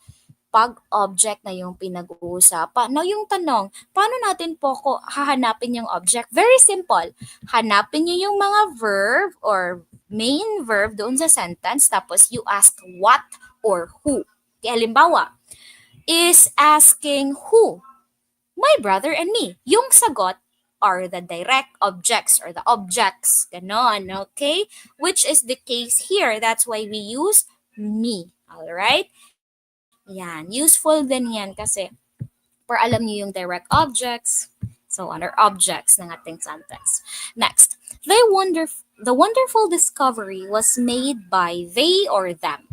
pag object na yung pinag-uusapan. Now, yung tanong, paano natin po ko hahanapin yung object? Very simple. Hanapin niyo yung mga verb or main verb doon sa sentence, tapos you ask what or who. Kaya halimbawa, is asking who? My brother and me. Yung sagot are the direct objects or the objects. Ganon, okay? Which is the case here. That's why we use me. Alright? Yan. Useful din yan kasi para alam niyo yung direct objects, so other objects ng ating sentence. Next, the wonderful discovery was made by they or them.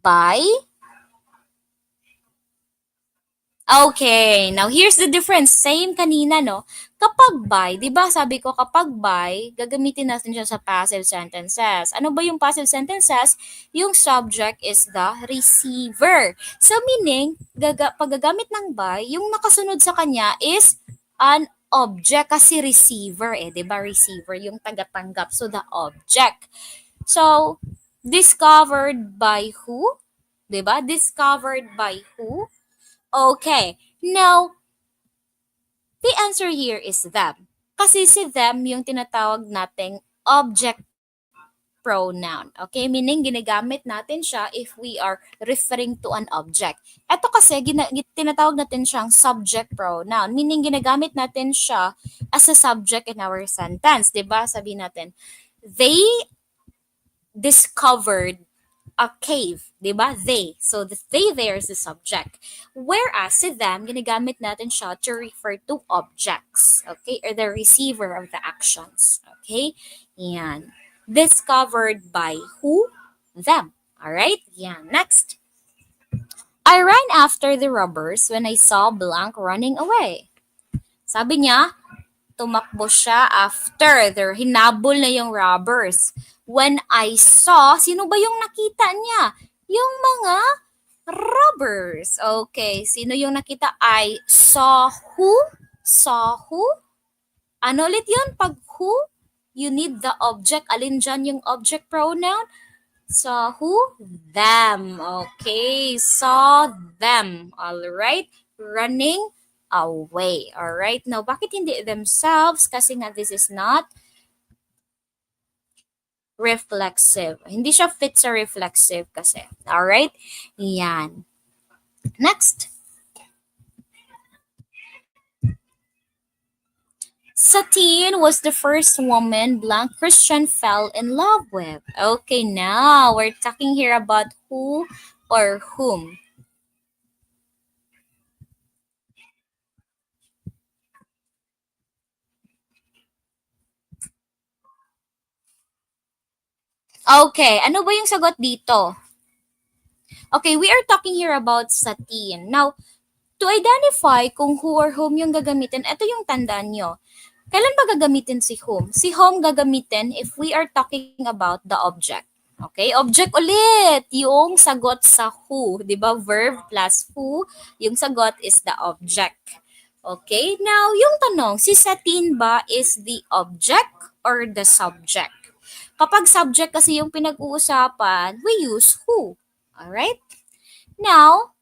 By. Okay, now here's the difference. Same kanina, no? Kapag by, di ba sabi ko kapag by, gagamitin natin siya sa passive sentences. Ano ba yung passive sentences? Yung subject is the receiver. So meaning, pag gagamit ng by, yung nakasunod sa kanya is an object kasi receiver eh, di ba? Receiver, yung tagatanggap. So the object. So, discovered by who? Di ba? Discovered by who? Okay. Now, the answer here is them. Kasi si them yung tinatawag nating object pronoun. Okay? Meaning, ginagamit natin siya if we are referring to an object. Ito kasi, tinatawag natin siyang subject pronoun. Meaning, ginagamit natin siya as a subject in our sentence. Diba? Sabi natin, they discovered a cave, di ba? They. So, the they there is the subject. Whereas, si them, ginagamit natin siya to refer to objects, okay? Or the receiver of the actions, okay? Yan. Discovered by who? Them. Alright? Yan. Next. I ran after the robbers when I saw Blank running away. Sabi niya, tumakbo siya after. Hinabol na yung robbers. When I saw, sino ba yung nakita niya? Yung mga robbers. Okay, sino yung nakita? I saw who? Saw who? Ano ulit yun? Pag who, you need the object. Alin dyan yung object pronoun? Saw who? Them. Okay, saw them. Alright, running away. Alright, now bakit hindi themselves? Kasi nga this is not reflexive. Hindi siya fit sa reflexive kasi. Alright? Yan. Next. Satine was the first woman Blank Christian fell in love with. Okay, now we're talking here about who or whom. Okay, ano ba yung sagot dito? Okay, we are talking here about Satine. Now, to identify kung who or whom yung gagamitin, ito yung tandaan nyo. Kailan ba gagamitin si whom? Si whom gagamitin if we are talking about the object. Okay, object ulit. Yung sagot sa who, di ba? Verb plus who, yung sagot is the object. Okay, now yung tanong, si Satine ba is the object or the subject? Kapag subject kasi yung pinag-uusapan, we use who. Alright? Now,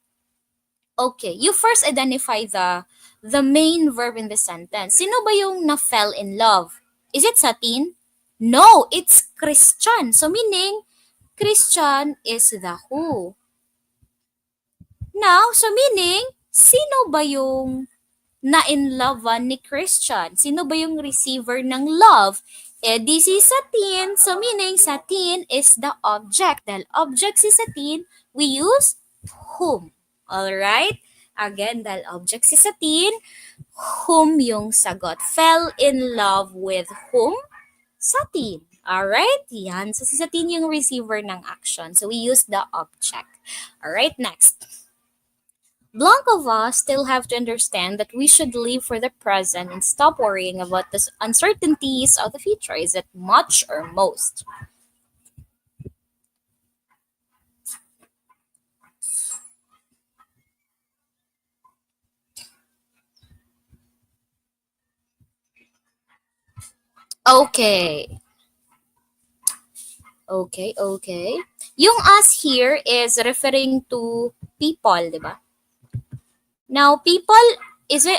okay, you first identify the main verb in the sentence. Sino ba yung na-fell in love? Is it Satine? No, it's Christian. So meaning, Christian is the who. Now, so meaning, sino ba yung na in lovean ni Christian. Sino ba yung receiver ng love? Eh, di si Satin. So, meaning, Satin is the object. Dahil object si Satin, we use whom. Alright? Again, dahil object si Satin, whom yung sagot. Fell in love with whom? Satin. Alright? Yan. So, si Satin yung receiver ng action. So, we use the object. Alright, next. Blank of us still have to understand that we should live for the present and stop worrying about the uncertainties of the future. Is it much or most? Okay. Okay. Yung us here is referring to people, di ba? Now, people,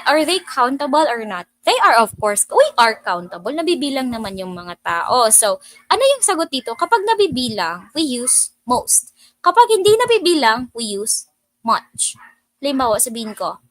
are they countable or not? They are, of course. We are countable. Nabibilang naman yung mga tao. So, ano yung sagot dito? Kapag nabibilang, we use most. Kapag hindi nabibilang, we use much. Halimbawa, sabihin ko,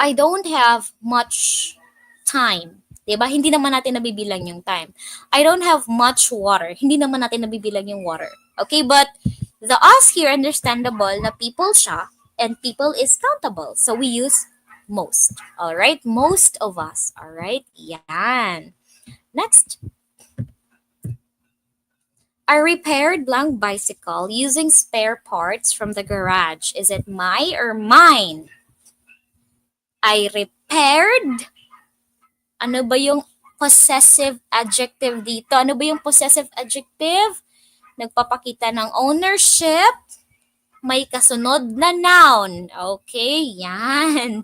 I don't have much time. Diba? Hindi naman natin nabibilang yung time. I don't have much water. Hindi naman natin nabibilang yung water. Okay, but the us here, understandable na people siya, and people is countable. So we use most. Alright? Most of us. Alright? Yan. Next. I repaired blank bicycle using spare parts from the garage. Is it my or mine? I repaired. Ano ba yung possessive adjective dito? Ano ba yung possessive adjective? Nagpapakita ng ownership. May kasunod na noun. Okay, yan.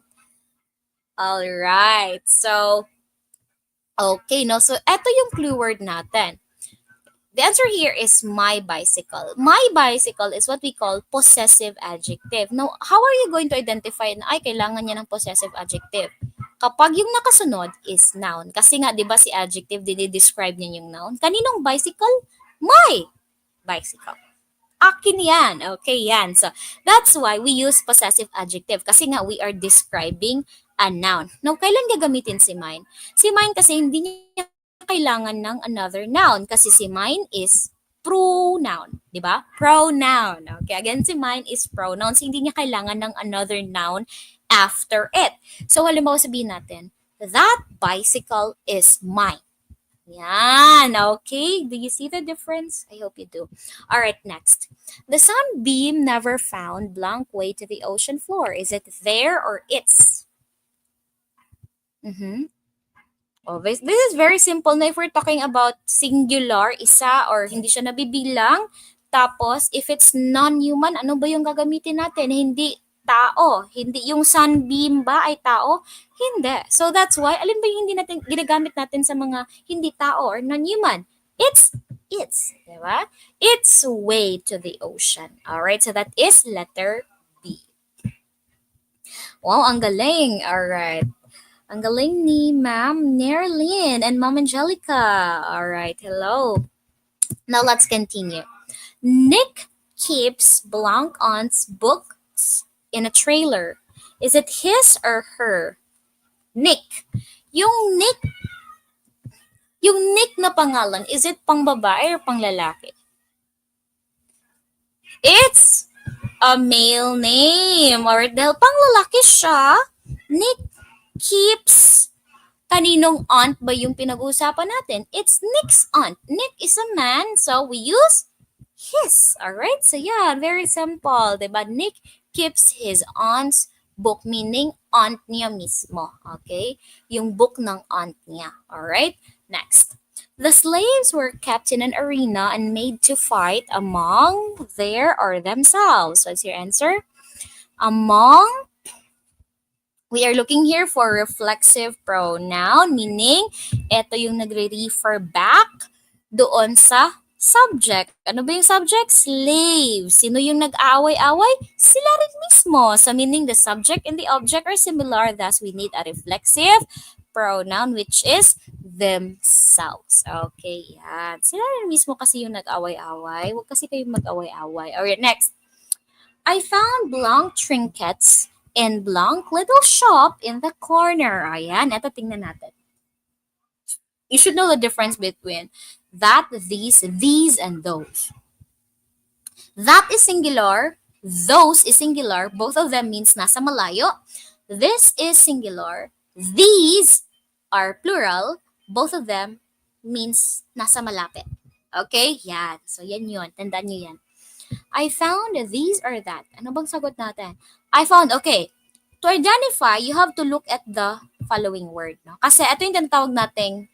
Alright. So, okay, no? So, eto yung clue word natin. The answer here is my bicycle. My bicycle is what we call possessive adjective. Now, how are you going to identify na, ay, kailangan niya ng possessive adjective? Kapag yung nakasunod is noun. Kasi nga, di ba si adjective, dinidescribe niya yung noun. Kaninong bicycle? My bicycle. Akin yan. Okay, yan. So, that's why we use possessive adjective. Kasi nga, we are describing a noun. Now, kailan gagamitin si mine? Si mine kasi hindi niya kailangan ng another noun. Kasi si mine is pronoun. Di ba? Pronoun. Okay, again, si mine is pronouns. Hindi niya kailangan ng another noun after it. So, halimbawa sabihin natin, that bicycle is mine. Yan. Okay. Do you see the difference? I hope you do. All right, next. The sunbeam never found blank way to the ocean floor. Is it there or it's? Oh, this is very simple na if we're talking about singular, isa, or hindi siya nabibilang. Tapos, if it's non-human, ano ba yung gagamitin natin? Hindi tao. Hindi yung sunbeam ba ay tao? Hindi. So that's why, alin ba yung hindi natin ginagamit natin sa mga hindi tao or non-human? It's. Diba? It's way to the ocean. Alright, so that is letter B. Wow, ang galing. Alright. Ang galing ni Ma'am Nerlyn and Ma'am Angelica. Alright, hello. Now let's continue. Nick keeps blank aunt's books in a trailer. Is it his or her? Nick. Yung Nick na pangalan, is it pang babae or pang lalaki? It's a male name. Or dahil pang lalaki siya, Nick keeps. Kaninong aunt ba yung pinag-uusapan natin? It's Nick's aunt. Nick is a man, so we use his. Alright? So yeah, very simple. Diba? Nick keeps his aunt's book, meaning aunt niya mismo. Okay? Yung book ng aunt niya. Alright? Next. The slaves were kept in an arena and made to fight among their or themselves. What's your answer? Among. We are looking here for reflexive pronoun, meaning ito yung nagre-refer back doon sa subject. Ano ba yung subject? Slave. Sino yung nag-aaway-away? Sila rin mismo. So meaning the subject and the object are similar, thus we need a reflexive pronoun which is themselves. Okay, yan. Sila rin mismo kasi yung nag-away-away. Huwag kasi kayong mag-away-away. Alright, next. I found blank trinkets in blank little shop in the corner. Ayan, ito tingnan natin. You should know the difference between that, these, and those. That is singular. Those is singular. Both of them means nasa malayo. This is singular. These are plural. Both of them means nasa malapit. Okay? Yan. So, yan yun. Tandaan nyo yan. I found these or that. Ano bang sagot natin? I found, okay. To identify, you have to look at the following word. No? Kasi ito yung tinatawag nating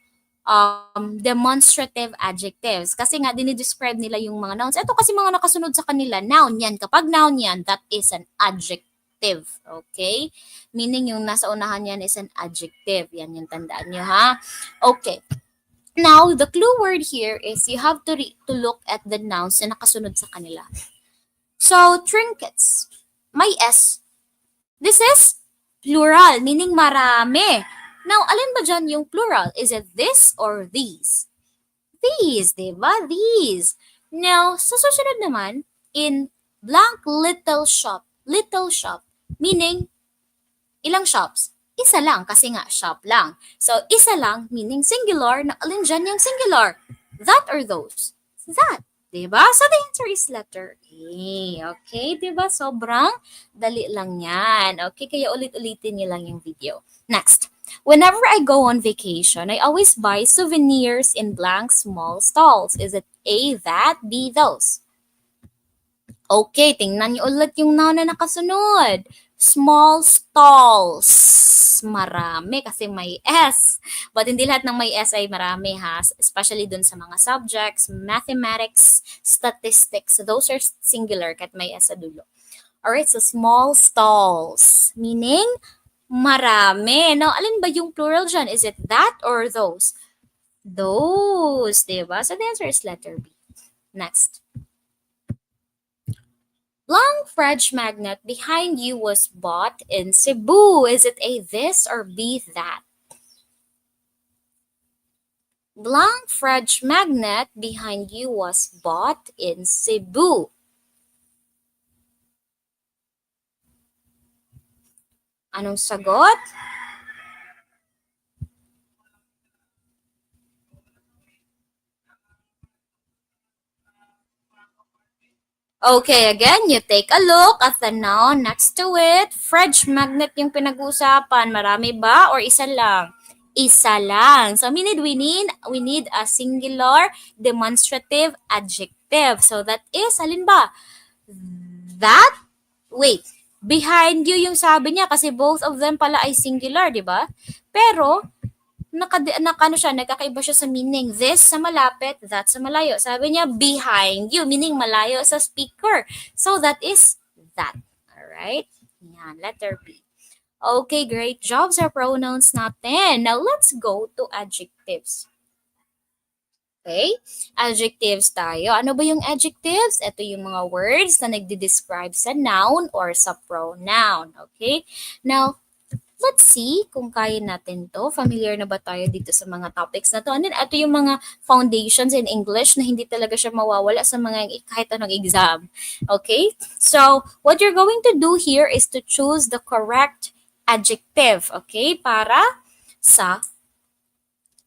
demonstrative adjectives. Kasi nga, dinidescribe nila yung mga nouns. Ito kasi mga nakasunod sa kanila, noun yan. Kapag noun yan, that is an adjective. Okay? Meaning yung nasa unahan yan is an adjective. Yan yung tandaan nyo, ha? Okay. Now, the clue word here is you have to look at the nouns na nakasunod sa kanila. So, trinkets. May S. This is plural, meaning marami. Now, alin ba dyan yung plural? Is it this or these? These, diba? These. Now, sa susunod naman, in blank little shop, meaning ilang shops? Isa lang, kasi nga shop lang. So, isa lang, meaning singular, na alin dyan yung singular? That or those? That. Diba? So, the answer is letter A. Okay? Diba? Sobrang dali lang yan. Okay? Kaya ulit-ulitin nyo lang yung video. Next. Whenever I go on vacation, I always buy souvenirs in blank small stalls. Is it A, that, B, those? Okay, tingnan niyo ulit yung noun na nakasunod. Small stalls. Marami kasi may S. But hindi lahat ng may S ay marami ha. Especially dun sa mga subjects, mathematics, statistics. Those are singular kahit may S sa dulo. Alright, so small stalls. Meaning, marami. Now, alin ba yung plural dyan? Is it that or those? Those, diba? So the answer is letter B. Next. Blank fridge magnet behind you was bought in Cebu. Is it A, this or B, that? Blank fridge magnet behind you was bought in Cebu. Anong sagot? Okay, again, you take a look at the noun next to it. Fridge magnet yung pinag-uusapan. Marami ba or isa lang? Isa lang. So, we need a singular demonstrative adjective. So, that is, alin ba? That? Wait. Behind you yung sabi niya kasi both of them pala ay singular, di ba? Pero, nagkakaiba siya sa meaning. This sa malapit, that sa malayo. Sabi niya, behind you, meaning malayo sa speaker. So, that is that. Alright? Yan, letter B. Okay, great job sa pronouns natin. Now, let's go to adjectives. Okay? Adjectives tayo. Ano ba yung adjectives? Ito yung mga words na nagde-describe sa noun or sa pronoun. Okay? Now, let's see kung kaya natin to. Familiar na ba tayo dito sa mga topics na to? And then, ito yung mga foundations in English na hindi talaga siya mawawala sa mga kahit anong exam. Okay? So, what you're going to do here is to choose the correct adjective. Okay? Para sa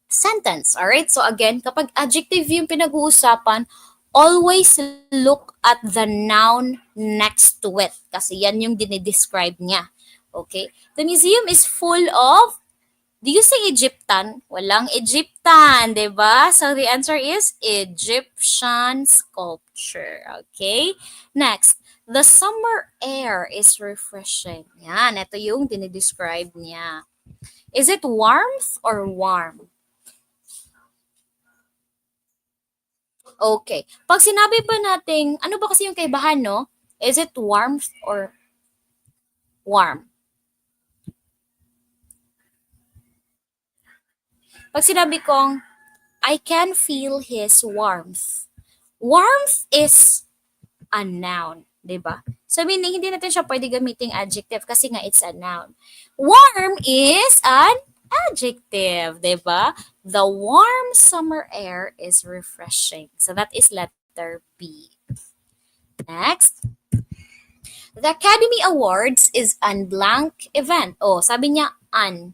sentence. Alright? So, again, kapag adjective yung pinag-uusapan, always look at the noun next to it. Kasi yan yung dinidescribe niya. Okay? The museum is full of, do you say Egyptian? Walang Egyptian, diba? So the answer is Egyptian sculpture. Okay? Next, the summer air is refreshing. Yan, ito yung dinidescribe niya. Is it warmth or warm? Okay. Pag sinabi pa nating, ano ba kasi yung kaibahan, no? Is it warmth or warm? Pag sinabi kong, I can feel his warmth. Warmth is a noun, diba? So, meaning, hindi natin siya pwede gamiting adjective kasi nga it's a noun. Warm is an adjective, diba? The warm summer air is refreshing. So, that is letter B. Next. The Academy Awards is an blank event. Oh, sabi niya an,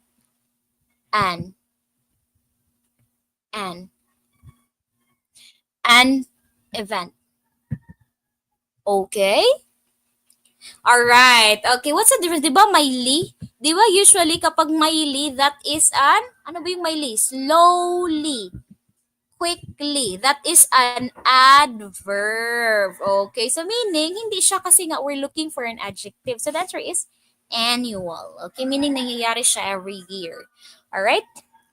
an, an event. Okay? Alright. Okay, what's the difference? Di ba Miley? Di ba usually kapag Miley, that is ano ba yung Miley? Slowly. Quickly. That is an adverb. Okay, so meaning, hindi siya kasi nga we're looking for an adjective. So the answer is annual. Okay, meaning nangyayari siya every year. Alright?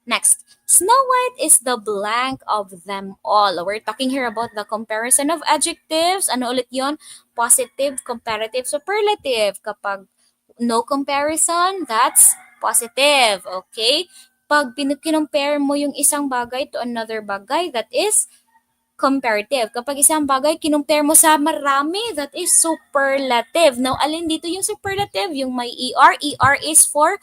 Next, Snow White is the blank of them all. We're talking here about the comparison of adjectives. Ano ulit yon? Positive, comparative, superlative. Kapag no comparison, that's positive. Okay? Pag kinumpare mo yung isang bagay to another bagay, that is comparative. Kapag isang bagay kinumpare mo sa marami, that is superlative. Now, alin dito yung superlative? Yung may ER. ER is for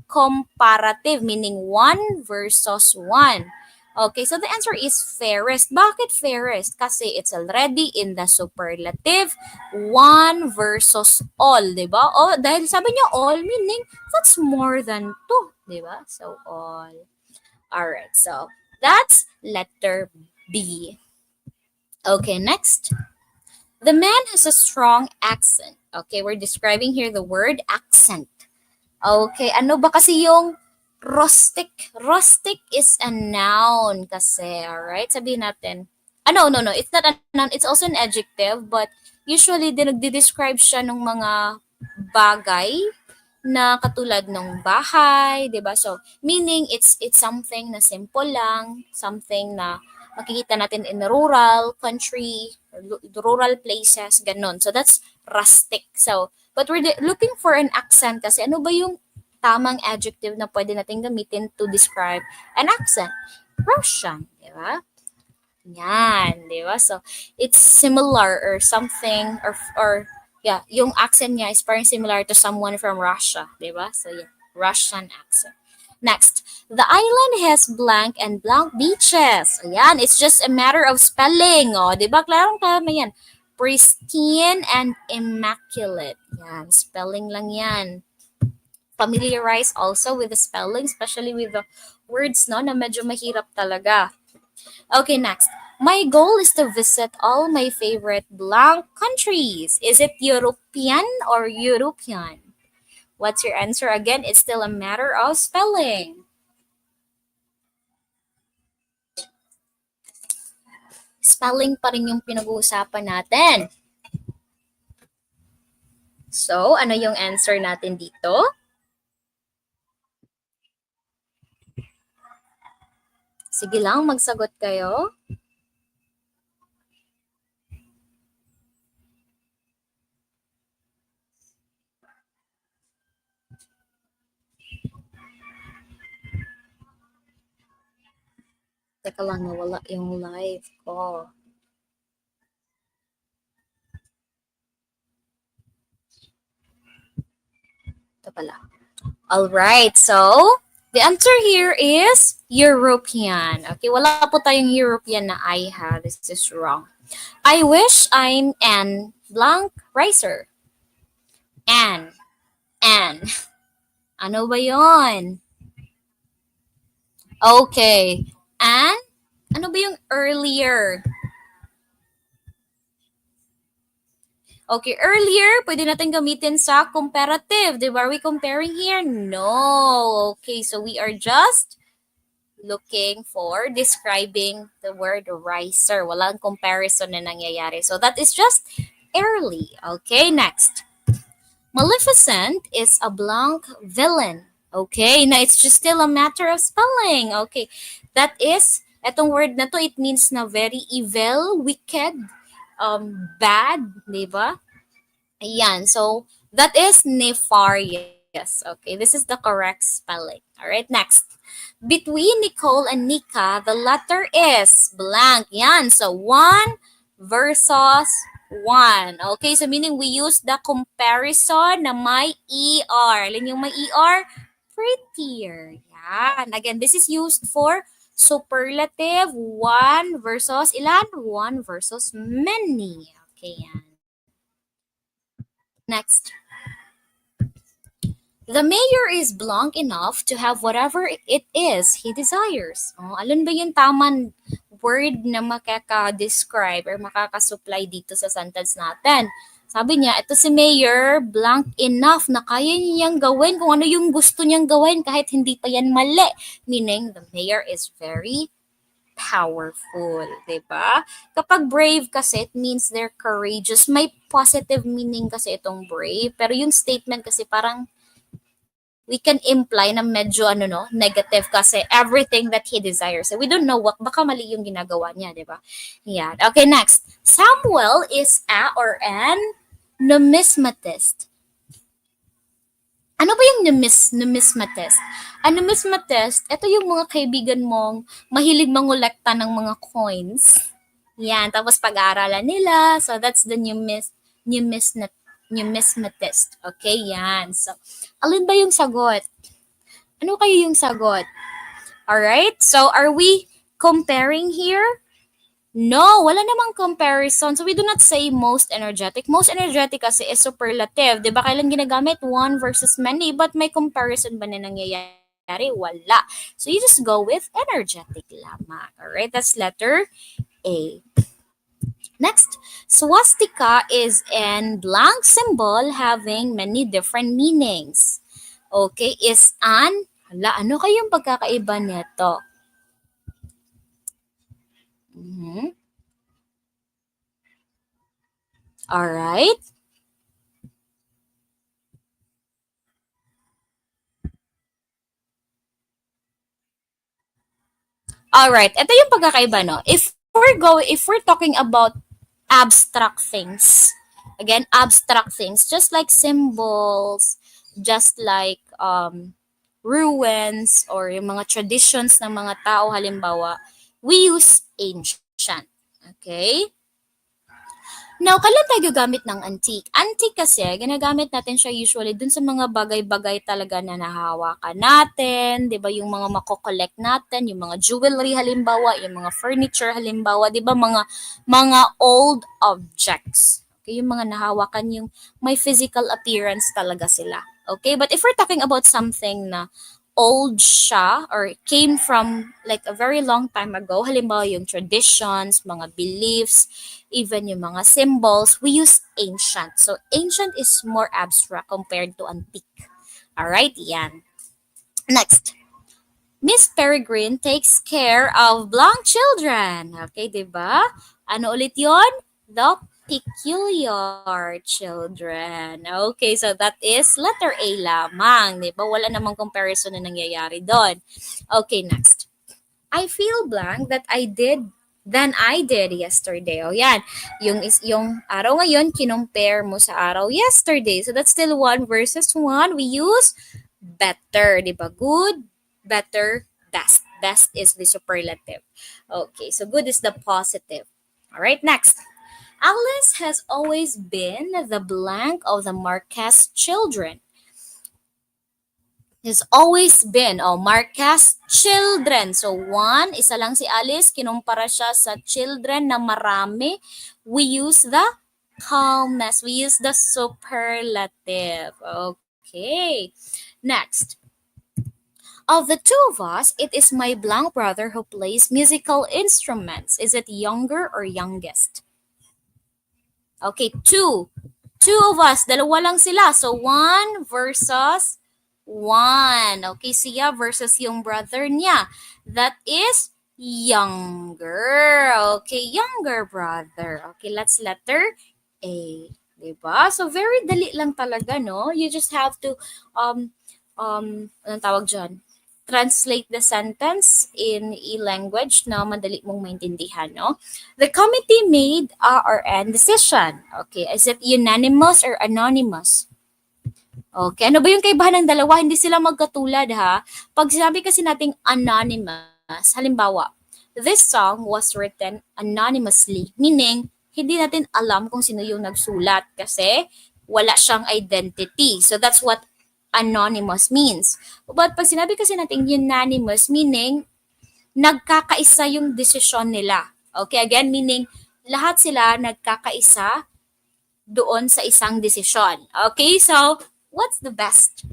comparative, meaning 1 versus 1. Okay, so the answer is fairest. Bakit fairest? Kasi it's already in the superlative 1 versus all, di ba? Oh, dahil sabi niya all, meaning that's more than 2, di ba? So, all. Alright, so that's letter B. Okay, next. The man has a strong accent. Okay, we're describing here the word accent. Okay, ano ba kasi yung rustic? Rustic is a noun kasi, alright? Sabihin natin. No. It's not a noun. It's also an adjective, but usually, nagde-describe siya ng mga bagay na katulad ng bahay, 'di ba? So, meaning it's something na simple lang, something na makikita natin in rural country, rural places, ganun. So, that's rustic. So, but we're looking for an accent kasi ano ba yung tamang adjective na pwede natin gamitin to describe an accent? Russian, di ba? Yan, di ba? So, it's similar or something or yeah, yung accent niya is parang similar to someone from Russia, di ba? So, yeah, Russian accent. Next, the island has blank and blank beaches. Ayan, it's just a matter of spelling. O, di ba? Klarong-klaro yan. Pristine and immaculate. Yan, spelling lang yan. Familiarize also with the spelling, especially with the words, no, na medyo mahirap talaga. Okay, next. My goal is to visit all my favorite blank countries. Is it European or European? What's your answer? Again, it's still a matter of spelling. Spelling pa rin yung pinag-uusapan natin. So, ano yung answer natin dito? Sige lang, magsagot kayo. Teka lang, nawala yung live ko. Ito pala. Alright, so the answer here is European. Okay, wala po tayong European na I have. This is wrong. I wish I'm an blank racer. An. Ano ba yon? Okay. An? Ano ba yung earlier? Okay, earlier, pwede natin gamitin sa comparative. Di ba? Are we comparing here? No. Okay, so we are just looking for describing the word riser. Walang comparison na nangyayari. So that is just early. Okay, next. Maleficent is a blank villain. Okay, now it's just still a matter of spelling. Okay, that is, etong word na to, it means na very evil, wicked, bad, di ba? Ayan, so that is nefarious. Okay, this is the correct spelling. All right, next. Between Nicole and Nika, the letter is blank. Yan, so 1 versus 1. Okay, so meaning we use the comparison na may ER. Alin yung may ER? Prettier. Yan. Again, this is used for superlative 1 versus ilan? 1 versus many. Okay, yan. Next. The mayor is blank enough to have whatever it is he desires. Oh, alin ba yung tamang word na makaka-describe or makaka-supply dito sa sentence natin? Sabi niya, ito si Mayor, blank enough na kaya niyang gawin kung ano yung gusto niyang gawin kahit hindi pa yan mali. Meaning, the Mayor is very powerful, 'di ba? Kapag brave kasi, it means they're courageous. May positive meaning kasi itong brave, pero yung statement kasi parang we can imply na medyo negative kasi everything that he desires. So we don't know what, baka mali yung ginagawa niya, di ba? Yeah. Okay, next. Samuel is a or an numismatist. Ano ba yung numismatist? Ang numismatist, ito yung mga kaibigan mong mahilig mangolekta ng mga coins. Yan, tapos pag-aaralan nila. So that's the numismatist. Okay, yan. So, alin ba yung sagot? Ano kayo yung sagot? Alright, so are we comparing here? No, wala namang comparison. So we do not say most energetic. Most energetic kasi is superlative. Di ba kailan ginagamit? One versus many. But may comparison ba na nangyayari? Wala. So you just go with energetic lamang. Alright, that's letter A. Next, swastika is an blank symbol having many different meanings. Okay, is an, ano kayong pagkakaiba nito? Mm-hmm. Alright. Alright, ito yung pagkakaiba, no? If we're talking about abstract things, again, abstract things, just like symbols, just like ruins, or yung mga traditions ng mga tao, halimbawa, we use ancient. Okay? Now, kailan tayo gagamit ng antique? Antique kasi, ginagamit natin siya usually dun sa mga bagay-bagay talaga na nahawakan natin, di ba? Yung mga makokollect natin, yung mga jewelry halimbawa, yung mga furniture halimbawa, di ba? Mga old objects. Okay, yung mga nahawakan, yung may physical appearance talaga sila. Okay, but if we're talking about something na old siya or came from like a very long time ago, halimbawa yung traditions, mga beliefs, even yung mga symbols, we use ancient. So ancient is more abstract compared to antique. Alright, yan. Next. Miss Peregrine takes care of blank children. Okay, diba? Ano ulit yon? The peculiar children. Okay, so that is letter A lamang. Diba? Wala namang comparison na nangyayari doon. Okay, next. I feel blank that I did than I did yesterday. O yan, yung araw ngayon, kinumpare mo sa araw yesterday. So that's still 1 versus 1. We use better, di ba? Good, better, best. Best is the superlative. Okay, so good is the positive. All right, next. Alice has always been the blank of the Marquez children. Has always been, Marquez children. So, one, isa lang si Alice, kinumpara siya sa children na marami. We use the calmness. We use the superlative. Okay. Next. Of the two of us, it is my blank brother who plays musical instruments. Is it younger or youngest? Okay, two. Two of us. Dalawa lang sila. So, 1 versus 1. Okay, siya versus yung brother niya. That is younger. Okay, younger brother. Okay, let's letter A. Diba? So, very dali lang talaga, no? You just have to, anong tawag dyan? Translate the sentence in a language na madali mong maintindihan, no? The committee made a or an decision. Okay, is it unanimous or anonymous? Okay, ano ba yung kaibahan ng dalawa? Hindi sila magkatulad, ha? Pag sinabi kasi nating anonymous, halimbawa, this song was written anonymously, meaning, hindi natin alam kung sino yung nagsulat kasi wala siyang identity. So that's what anonymous means. But pag sinabi kasi natin unanimous, meaning nagkakaisa yung desisyon nila. Okay, again, meaning lahat sila nagkakaisa doon sa isang desisyon. Okay, so what's the best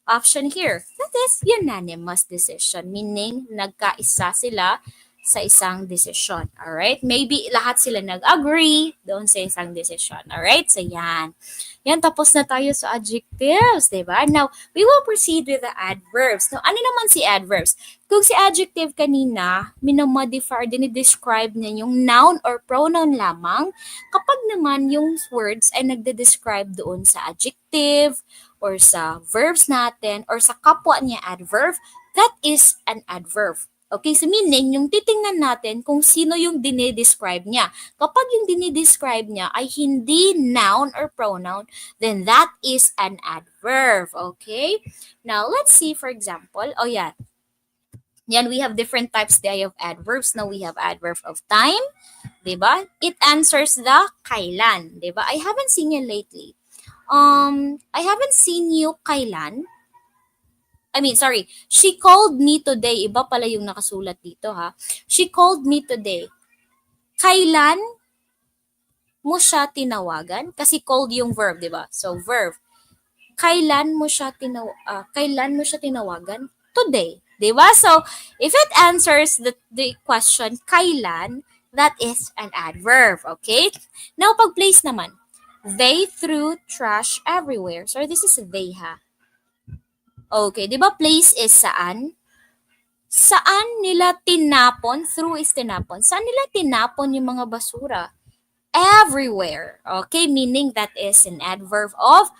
option here? That is unanimous decision, meaning nagkaisa sila sa isang desisyon. Alright? Maybe lahat sila nag-agree doon sa isang desisyon. Alright? So yan. Yan, tapos na tayo sa adjectives, di ba? Now, we will proceed with the adverbs. Now, ano naman si adverbs? Kung si adjective kanina, minamodify, dinidescribe niya yung noun or pronoun lamang. Kapag naman yung words ay nagde-describe doon sa adjective or sa verbs natin or sa kapwa niya adverb, that is an adverb. Okay, so meaning, yung titingnan natin kung sino yung dinidescribe niya. Kapag yung dinidescribe niya ay hindi noun or pronoun, then that is an adverb. Okay? Now, let's see, for example, Yan, we have different types of adverbs. Now, we have adverb of time. Diba? It answers the kailan. Diba? I haven't seen you lately. I haven't seen you kailan. She called me today. Iba pala yung nakasulat dito, ha? She called me today. Kailan mo siya tinawagan? Kasi called yung verb, di ba? So, verb. Kailan mo siya tinawagan? Today. Di ba? So, if it answers the question, kailan, that is an adverb. Okay? Now, pag place naman, they threw trash everywhere. So, this is they, ha? Okay, di ba place is saan? Saan nila tinapon? Through is tinapon. Saan nila tinapon yung mga basura? Everywhere. Okay, meaning that is an adverb of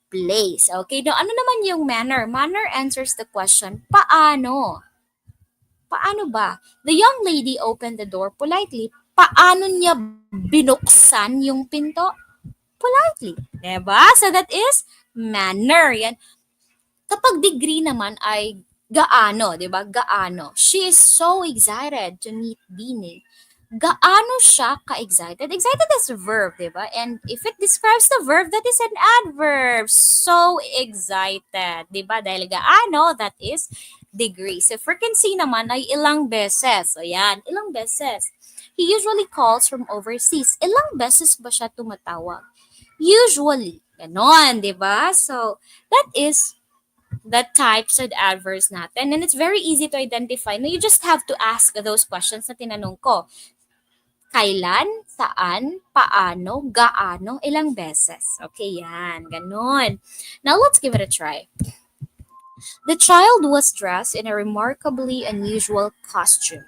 place. Okay, now ano naman yung manner? Manner answers the question, paano? Paano ba? The young lady opened the door politely. Paano niya binuksan yung pinto? Politely. Diba? So that is manner. Yan. Kapag degree naman ay gaano, di ba? Gaano. She is so excited to meet Bining. Gaano siya ka-excited? Excited is a verb, di ba? And if it describes the verb, that is an adverb. So excited, di ba? Dahil gaano, that is degree. So frequency naman ay ilang beses. So yan, ilang beses. He usually calls from overseas. Ilang beses ba siya tumatawag? Usually. Ganon, di ba? So that is the types of adverbs natin. And it's very easy to identify. No, you just have to ask those questions na tinanong ko. Kailan, saan, paano, gaano, ilang beses. Okay, yan. Ganon. Now, let's give it a try. The child was dressed in a remarkably unusual costume.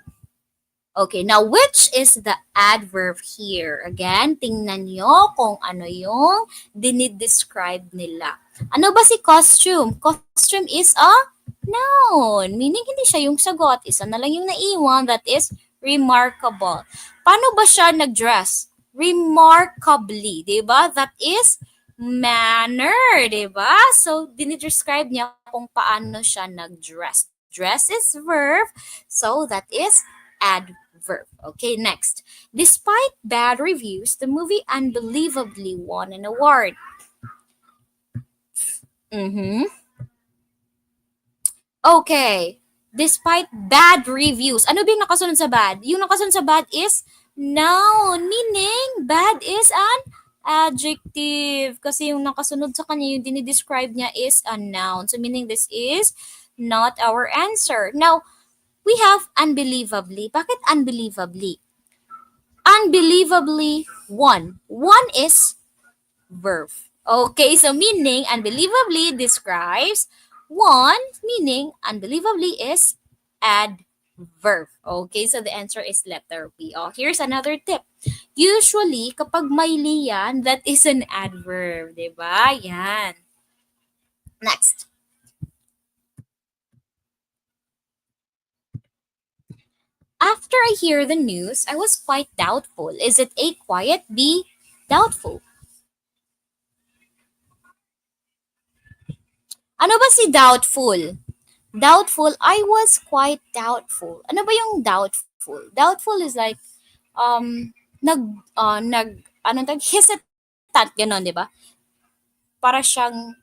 Okay, now which is the adverb here? Again, tingnan nyo kung ano yung dinidescribe nila. Ano ba si costume? Costume is a noun. Meaning, hindi siya yung sagot. Isa na lang yung naiwan. That is remarkable. Paano ba siya nag-dress? Remarkably. Diba? That is manner. Diba? So, dinidescribe niya kung paano siya nag-dress. Dress is verb. So, that is adverb. Okay, next. Despite bad reviews, the movie unbelievably won an award. Okay. Despite bad reviews. Ano ba yung nakasunod sa bad? Yung nakasunod sa bad is noun. Meaning, bad is an adjective. Kasi yung nakasunod sa kanya, yung dinidescribe niya is a noun. So, meaning this is not our answer. Now, we have unbelievably. Bakit unbelievably? Unbelievably won. Won is verb. Okay, so meaning unbelievably describes one, meaning unbelievably is adverb. Okay, so the answer is letter B. Oh, here's another tip. Usually, kapag may liyan, that is an adverb. Diba? Yan. Next. After I hear the news, I was quite doubtful. Is it A, quiet, B, doubtful? Ano ba si doubtful? Doubtful, I was quite doubtful. Ano ba yung doubtful? Doubtful is like, hesitant, ganon, di ba? Para siyang,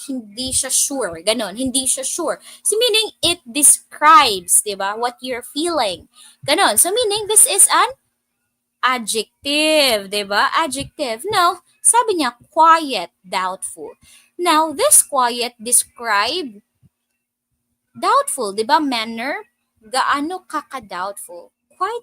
hindi siya sure, ganon, hindi siya sure. So meaning, it describes, di ba, what you're feeling. Ganon. So meaning, this is an adjective, di ba? Adjective. Now, sabi niya, quiet, doubtful. Now, this quiet describe doubtful, di ba? Manner, gaano ka ka-doubtful?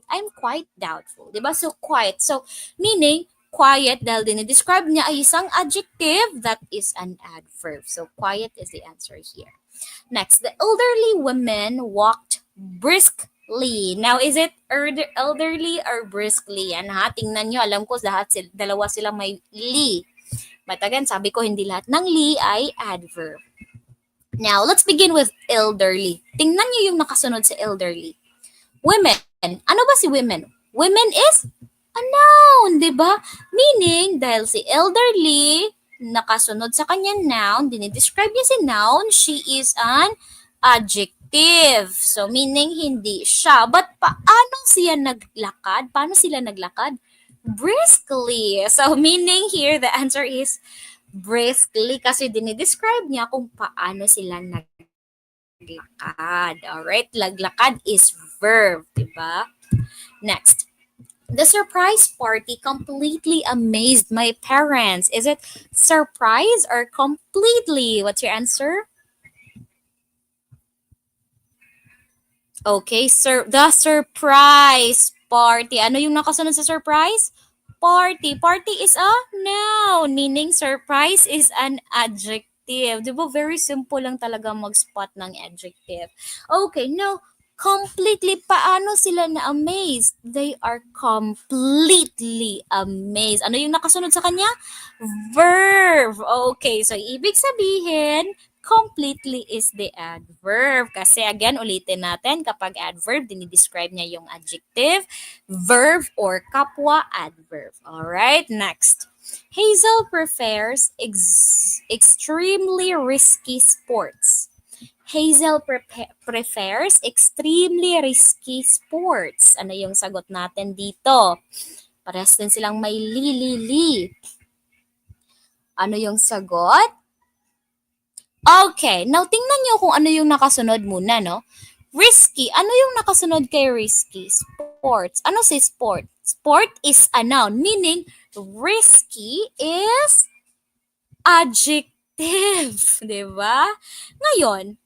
I'm quite doubtful, di ba? So, quiet. So, meaning, quiet dahil dinidescribe niya ay isang adjective that is an adverb. So, quiet is the answer here. Next, the elderly women walked briskly. Now, is it elderly or briskly? Yan ha, tingnan nyo. Alam ko dalawa silang may li. But again, sabi ko hindi lahat ng li ay adverb. Now, let's begin with elderly. Tingnan nyo yung nakasunod sa elderly. Women. Ano ba si women? Women is a noun, di ba? Meaning, dahil si elderly, nakasunod sa kanya noun, dinidescribe niya si noun, she is an adjective. So, meaning, hindi siya. But paano siya naglakad? Paano sila naglakad? Briskly. So, meaning here, the answer is briskly kasi dinidescribe niya kung paano sila naglakad. Alright? Laglakad is verb, diba? Next. The surprise party completely amazed my parents. Is it surprise or completely? What's your answer? Okay, the surprise party. Ano yung nakasunod sa surprise? Party. Party is a noun, meaning surprise is an adjective. Di ba? Very simple lang talaga mag-spot ng adjective. Okay, now, completely, paano sila na-amazed? They are completely amazed. Ano yung nakasunod sa kanya? Verb. Okay, so ibig sabihin, completely is the adverb. Kasi again, ulitin natin, kapag adverb, dinidescribe niya yung adjective, verb, or kapwa adverb. Alright, next. Hazel prefers extremely risky sports. Hazel prefers extremely risky sports. Ano yung sagot natin dito? Parehas din silang may li. Ano yung sagot? Okay, now tingnan nyo kung ano yung nakasunod muna, no? Risky. Ano yung nakasunod kay risky? Sports. Ano si sport? Sport is a noun, meaning risky is adjective. Diba? Ngayon,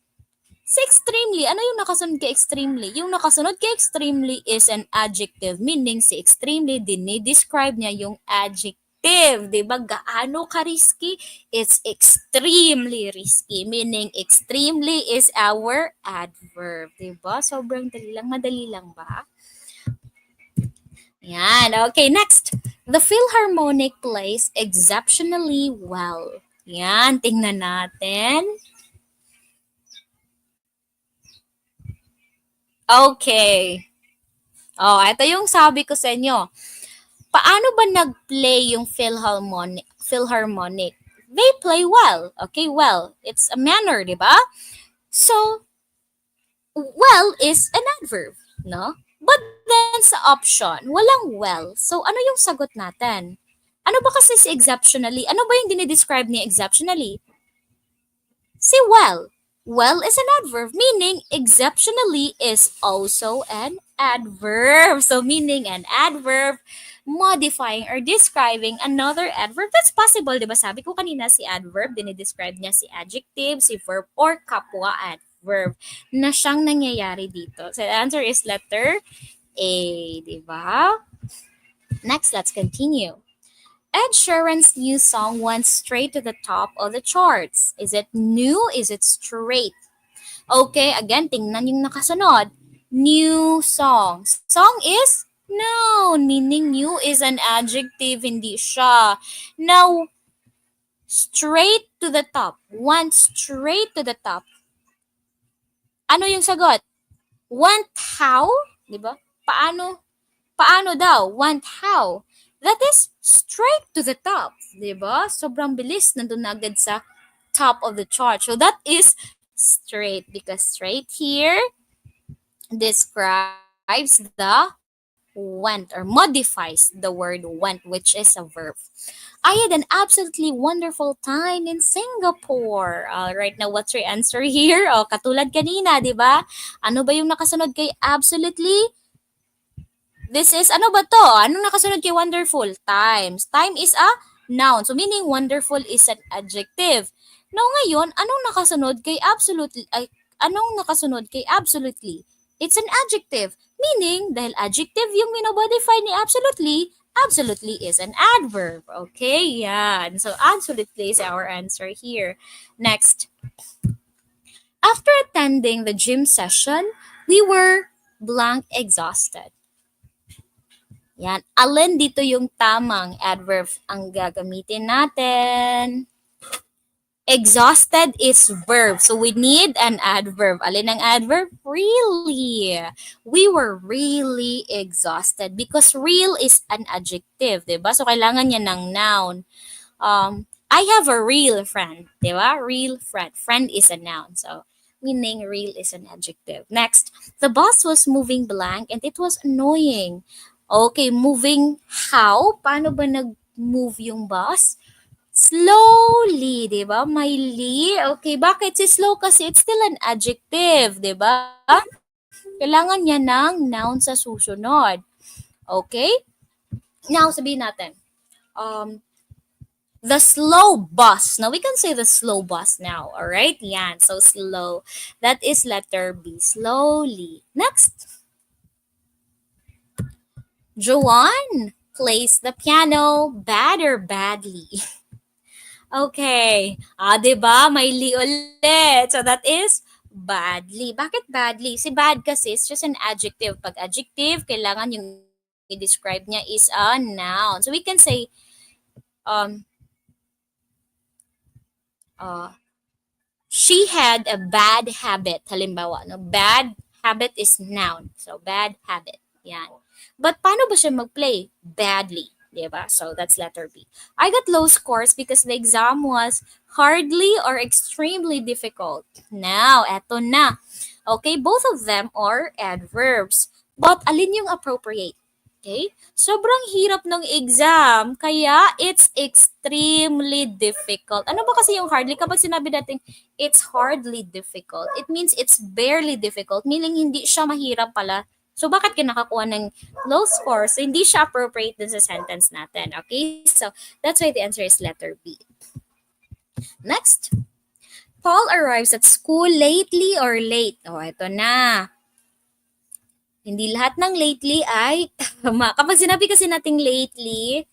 si extremely, ano yung nakasunod kay extremely? Yung nakasunod kay extremely is an adjective, meaning si extremely, dinidescribe niya yung adjective. Diba? Gaano ka-risky? It's extremely risky, meaning extremely is our adverb. Diba? Sobrang madali lang ba? Yan. Okay, next. The Philharmonic plays exceptionally well. Yan, tingnan natin. Okay. Oh, ito yung sabi ko sa inyo. Paano ba nag-play yung Philharmonic? They play well. Okay, well. It's a manner, di ba? So, well is an adverb, no? But then sa option, walang well. So, ano yung sagot natin? Ano ba kasi si exceptionally? Ano ba yung dinidescribe ni exceptionally? Si well. Well is an adverb, meaning exceptionally is also an adverb. So, meaning an adverb modifying or describing another adverb. That's possible, di ba? Sabi ko kanina si adverb, dinidescribe niya si adjective, si verb, or kapwa adverb na siyang nangyayari dito. So, the answer is letter A, di ba? Next, let's continue. Ed Sheeran's new song went straight to the top of the charts. Is it new? Is it straight? Okay, again, tingnan yung nakasunod. New song. Song is noun, meaning new is an adjective, hindi siya. Now, straight to the top. Went straight to the top. Ano yung sagot? Went how? Diba? Paano daw? Went how? That is straight to the top. Diba? Sobrang bilis. Nandun na agad sa top of the chart. So that is straight because straight here describes the went or modifies the word went, which is a verb. I had an absolutely wonderful time in Singapore. All right, now what's your answer here? O, katulad kanina, di ba? Ano ba yung nakasunod kay absolutely? This is, ano ba to? Anong nakasunod kay wonderful? Times. Time is a noun. So, meaning wonderful is an adjective. Now, ngayon, anong nakasunod kay absolutely? Anong nakasunod kay absolutely? It's an adjective. Meaning, dahil adjective yung minobodify ni absolutely, absolutely is an adverb. Okay, yan. So, absolutely is our answer here. Next. After attending the gym session, we were blank exhausted. Yan. Alin dito yung tamang adverb ang gagamitin natin? Exhausted is verb. So we need an adverb. Alin ang adverb? Really. We were really exhausted because real is an adjective, 'di ba? So kailangan niya ng noun. I have a real friend, 'di ba? Real friend. Friend is a noun. So meaning real is an adjective. Next, the bus was moving blank and it was annoying. Okay, moving how? Paano ba nag-move yung bus? Slowly, 'di ba? May li. Okay, bakit si slow? Kasi it's still an adjective, 'di ba? Kailangan niya ng noun sa susunod. Okay? Now, sabihin natin. The slow bus. Now, we can say the slow bus now. Alright? Yan. So, slow. That is letter B. Slowly. Next. Joanne plays the piano bad or badly. Okay. 'Di ba? May li ulit. So that is badly. Bakit badly? Si bad kasi is just an adjective. Pag adjective, kailangan yung i-describe niya is a noun. So we can say um she had a bad habit. Halimbawa, no? Bad habit is noun. So bad habit. Yan. But paano ba siya mag-play? Badly. Diba? So that's letter B. I got low scores because the exam was hardly or extremely difficult. Now, eto na. Okay, both of them are adverbs. But alin yung appropriate? Okay? Sobrang hirap ng exam, kaya it's extremely difficult. Ano ba kasi yung hardly? Kapag sinabi natin it's hardly difficult, it means it's barely difficult, meaning hindi siya mahirap pala. So, bakit ka nakakuha ng low scores? So, hindi siya appropriate dun sa sentence natin. Okay? So, that's why the answer is letter B. Next. Paul arrives at school lately or late. Oh, ito na. Hindi lahat ng lately ay tama. Kapag sinabi kasi nating lately,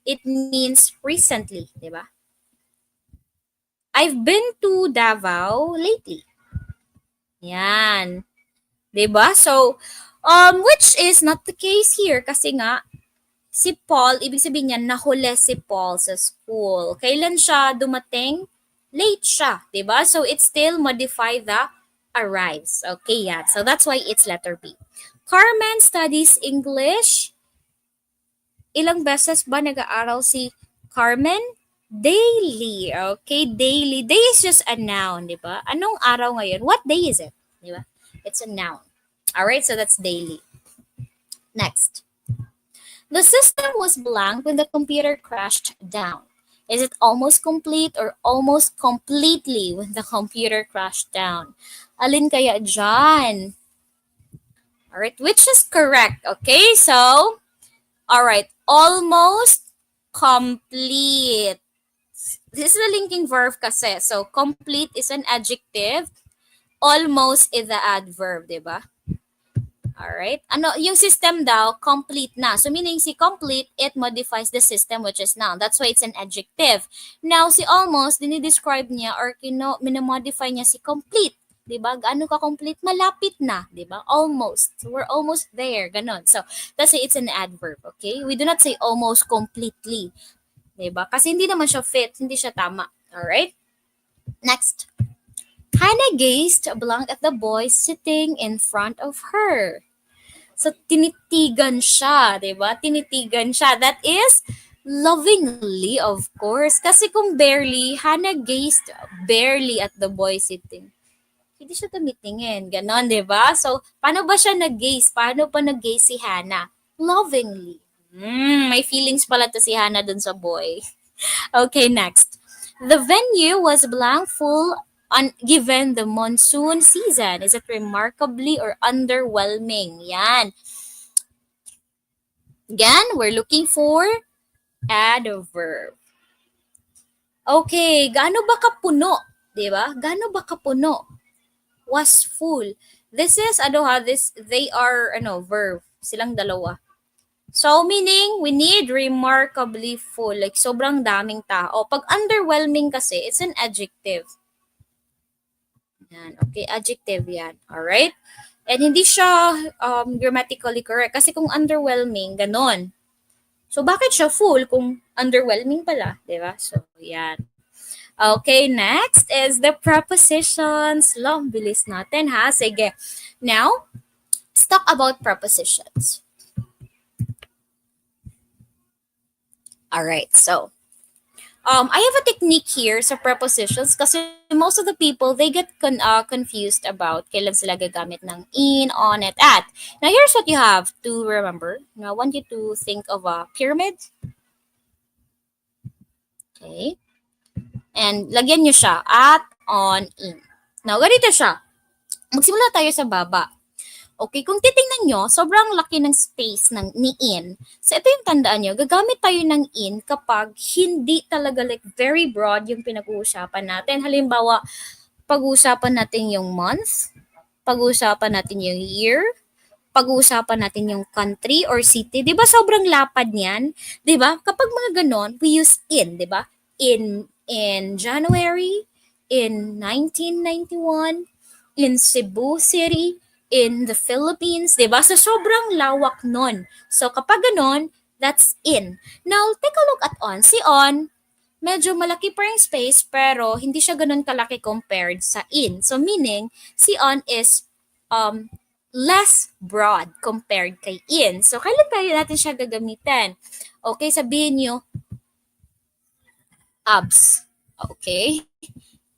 it means recently. Diba? I've been to Davao lately. Yan. Diba? So, which is not the case here kasi nga, si Paul, ibig sabihin niya, nahuli si Paul sa school. Kailan siya dumating? Late siya, diba? So, it still modify the arrives. Okay, yeah. So, that's why it's letter B. Carmen studies English. Ilang beses ba nag-aaral si Carmen? Daily. Okay, daily. Day is just a noun, diba? Anong araw ngayon? What day is it? Diba? It's a noun. Alright, so that's daily. Next. The system was blank when the computer crashed down. Is it almost complete or almost completely when the computer crashed down? Alin kaya dyan? Alright, which is correct? Okay, so, alright, almost complete. This is a linking verb kasi. So, complete is an adjective. Almost is the adverb, diba? Alright? Ano, yung system daw, complete na. So, meaning si complete, it modifies the system which is noun. That's why it's an adjective. Now, si almost, dinidescribe niya or minamodify niya si complete. Diba? Gaano ka-complete? Malapit na. Diba? Almost. So, we're almost there. Ganon. So, that's why it's an adverb. Okay? We do not say almost completely. Diba? Kasi hindi naman siya fit. Hindi siya tama. Alright? Next. Hannah gazed blank at the boy sitting in front of her. So, tinitigan siya, di ba? Tinitigan siya. That is lovingly, of course. Kasi kung barely, Hannah gazed barely at the boy sitting. Hindi siya tumitingin. Ganon, di ba? So, paano ba siya nag-gaze? Paano pa nag-gaze si Hannah? Lovingly. May feelings pala to si Hannah dun sa boy. Okay, next. The venue was blank full given the monsoon season. Is it remarkably or underwhelming? Yan. Again, we're looking for adverb. Okay, gaano ba kapuno? 'Di ba? Gaano ba kapuno? Was full. This is they are verb. Silang dalawa. So meaning we need remarkably full, like sobrang daming tao. Pag underwhelming kasi, it's an adjective. Yan, okay, adjective yan. All right? And hindi siya grammatically correct kasi kung underwhelming, ganon. So bakit siya full kung underwhelming pala, 'di ba? So yan. Okay, next is the prepositions. Long bilis natin ha. Sige. Now, let's talk about prepositions. All right, so I have a technique here sa prepositions kasi most of the people, they get confused about kailan sila gagamit ng in, on, at. Now, here's what you have to remember. Now, I want you to think of a pyramid. Okay. And lagyan nyo siya at, on, in. Now, ganito siya. Magsimula tayo sa baba. Okay, kung titingnan nyo, sobrang laki ng space ni in. So, ito yung tandaan nyo, gagamit tayo ng in kapag hindi talaga like very broad yung pinag-uusapan natin. Halimbawa, pag-uusapan natin yung month, pag-uusapan natin yung year, pag-uusapan natin yung country or city. Di ba sobrang lapad niyan? Di ba? Kapag mga ganon, we use in, di ba? In January, in 1991, in Cebu City, in the Philippines, di ba? So, sobrang lawak nun. So, kapag ganon, that's in. Now, take a look at on. Si on, medyo malaki pa yung space, pero hindi siya ganon kalaki compared sa in. So, meaning, si on is less broad compared kay in. So, kailan tayo natin siya gagamitin? Okay, sabihin nyo, abs. Okay?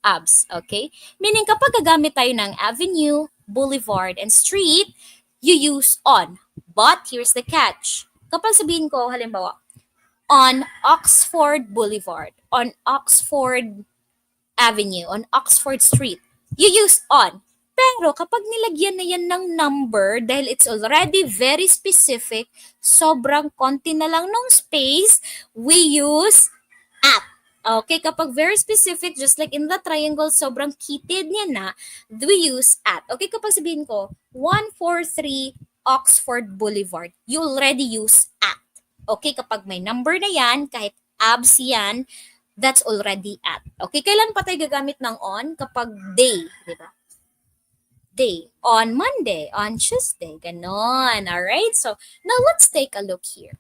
Abs. Okay? Meaning, kapag gagamit tayo ng avenue, boulevard, and street, you use on. But, here's the catch. Kapag sabihin ko, halimbawa, on Oxford Boulevard, on Oxford Avenue, on Oxford Street, you use on. Pero kapag nilagyan na yan ng number, dahil it's already very specific, sobrang konti na lang ng space, we use at. Okay, kapag very specific, just like in the triangle, sobrang kitid niya na, we use at. Okay, kapag sabihin ko, 143 Oxford Boulevard, you already use at. Okay, kapag may number na yan, kahit abs yan, that's already at. Okay, kailan pa tayo gagamit ng on? Kapag day, di ba? Day. On Monday, on Tuesday, ganon. Alright, so now let's take a look here.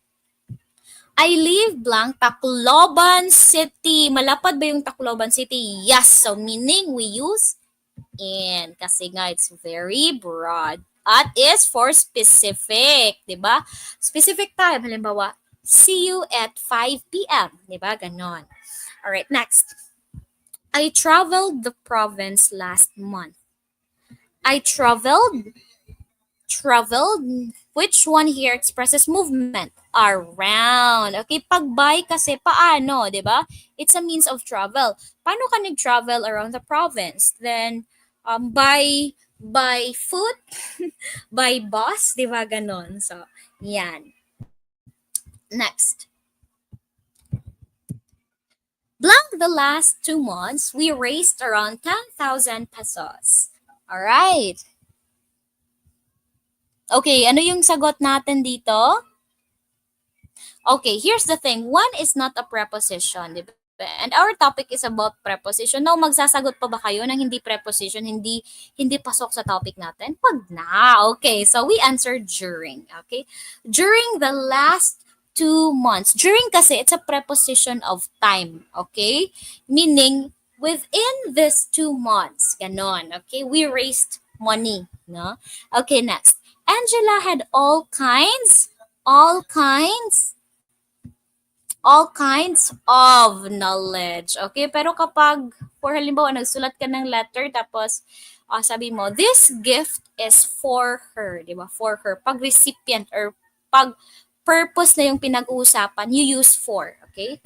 I live blank Tacloban City. Malapad ba yung Tacloban City? Yes. So, meaning we use in. Kasi nga, it's very broad. At is for specific. Diba? Specific time. Halimbawa, see you at 5 p.m. Diba? Ganon. Alright, next. I traveled the province last month. I traveled. Which one here expresses movement? Around. Okay, pag by kasi paano, 'di ba? It's a means of travel. Paano ka nag-travel around the province? Then by foot, by bus, 'di ba ganon? So, yan. Next. Blank the last 2 months, we raised around 10,000 pesos. All right. Okay, ano yung sagot natin dito? Okay, here's the thing. One is not a preposition, di ba? And our topic is about preposition. Now, magsasagot pa ba kayo ng hindi preposition, hindi pasok sa topic natin? Pag na. Okay, so we answered during. Okay? During the last 2 months. During kasi, it's a preposition of time. Okay? Meaning, within these 2 months. Ganon. Okay? We raised money. No? Okay, next. Angela had all kinds of knowledge. Okay? Pero kapag, for halimbawa, nagsulat ka ng letter, tapos, sabi mo, this gift is for her. Diba? For her. Pag recipient or pag purpose na yung pinag-uusapan, you use for. Okay?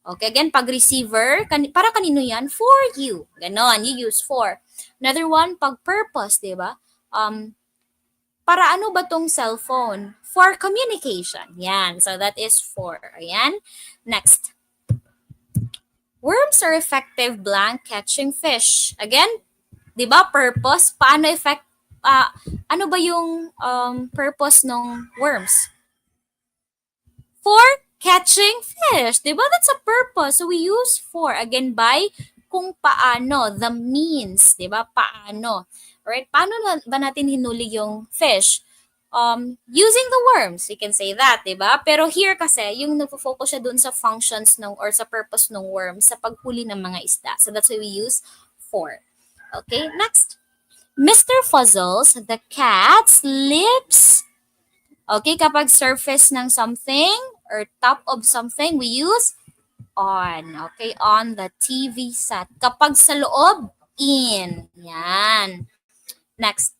Okay, again, pag receiver, para kanino yan? For you. Ganon, you use for. Another one, pag purpose, diba? Para ano ba tong cellphone? For communication. Yan. So that is for. Ayan. Next. Worms are effective blank catching fish. Again, 'di ba purpose? Paano ah, ano ba yung purpose ng worms? For catching fish. 'Di ba? That's a purpose. So we use for again by kung paano, the means, 'di ba? Paano. Alright? Paano ba natin hinuli yung fish? Using the worms, we can say that, 'di ba? Pero here kasi, yung nagfo-focus siya dun sa functions ng or sa purpose ng worms sa paghuli ng mga isda. So that's why we use for. Okay, next. Mr. Fuzzles, the cat's lips. Okay, kapag surface ng something or top of something, we use on. Okay, on the TV set. Kapag sa loob, in. Yan. Next.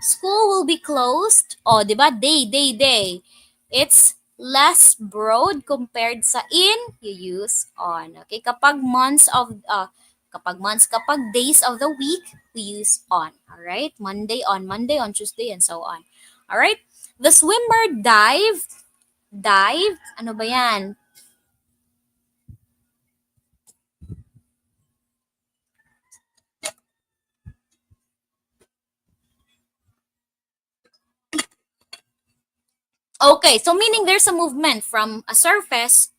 School will be closed. O, di ba? Day. It's less broad compared sa in, you use on. Okay, kapag kapag days of the week, we use on. Alright? Monday, on Tuesday, and so on. Alright? The swimmer dived. Ano ba yan? Okay, so meaning there's a movement from a surface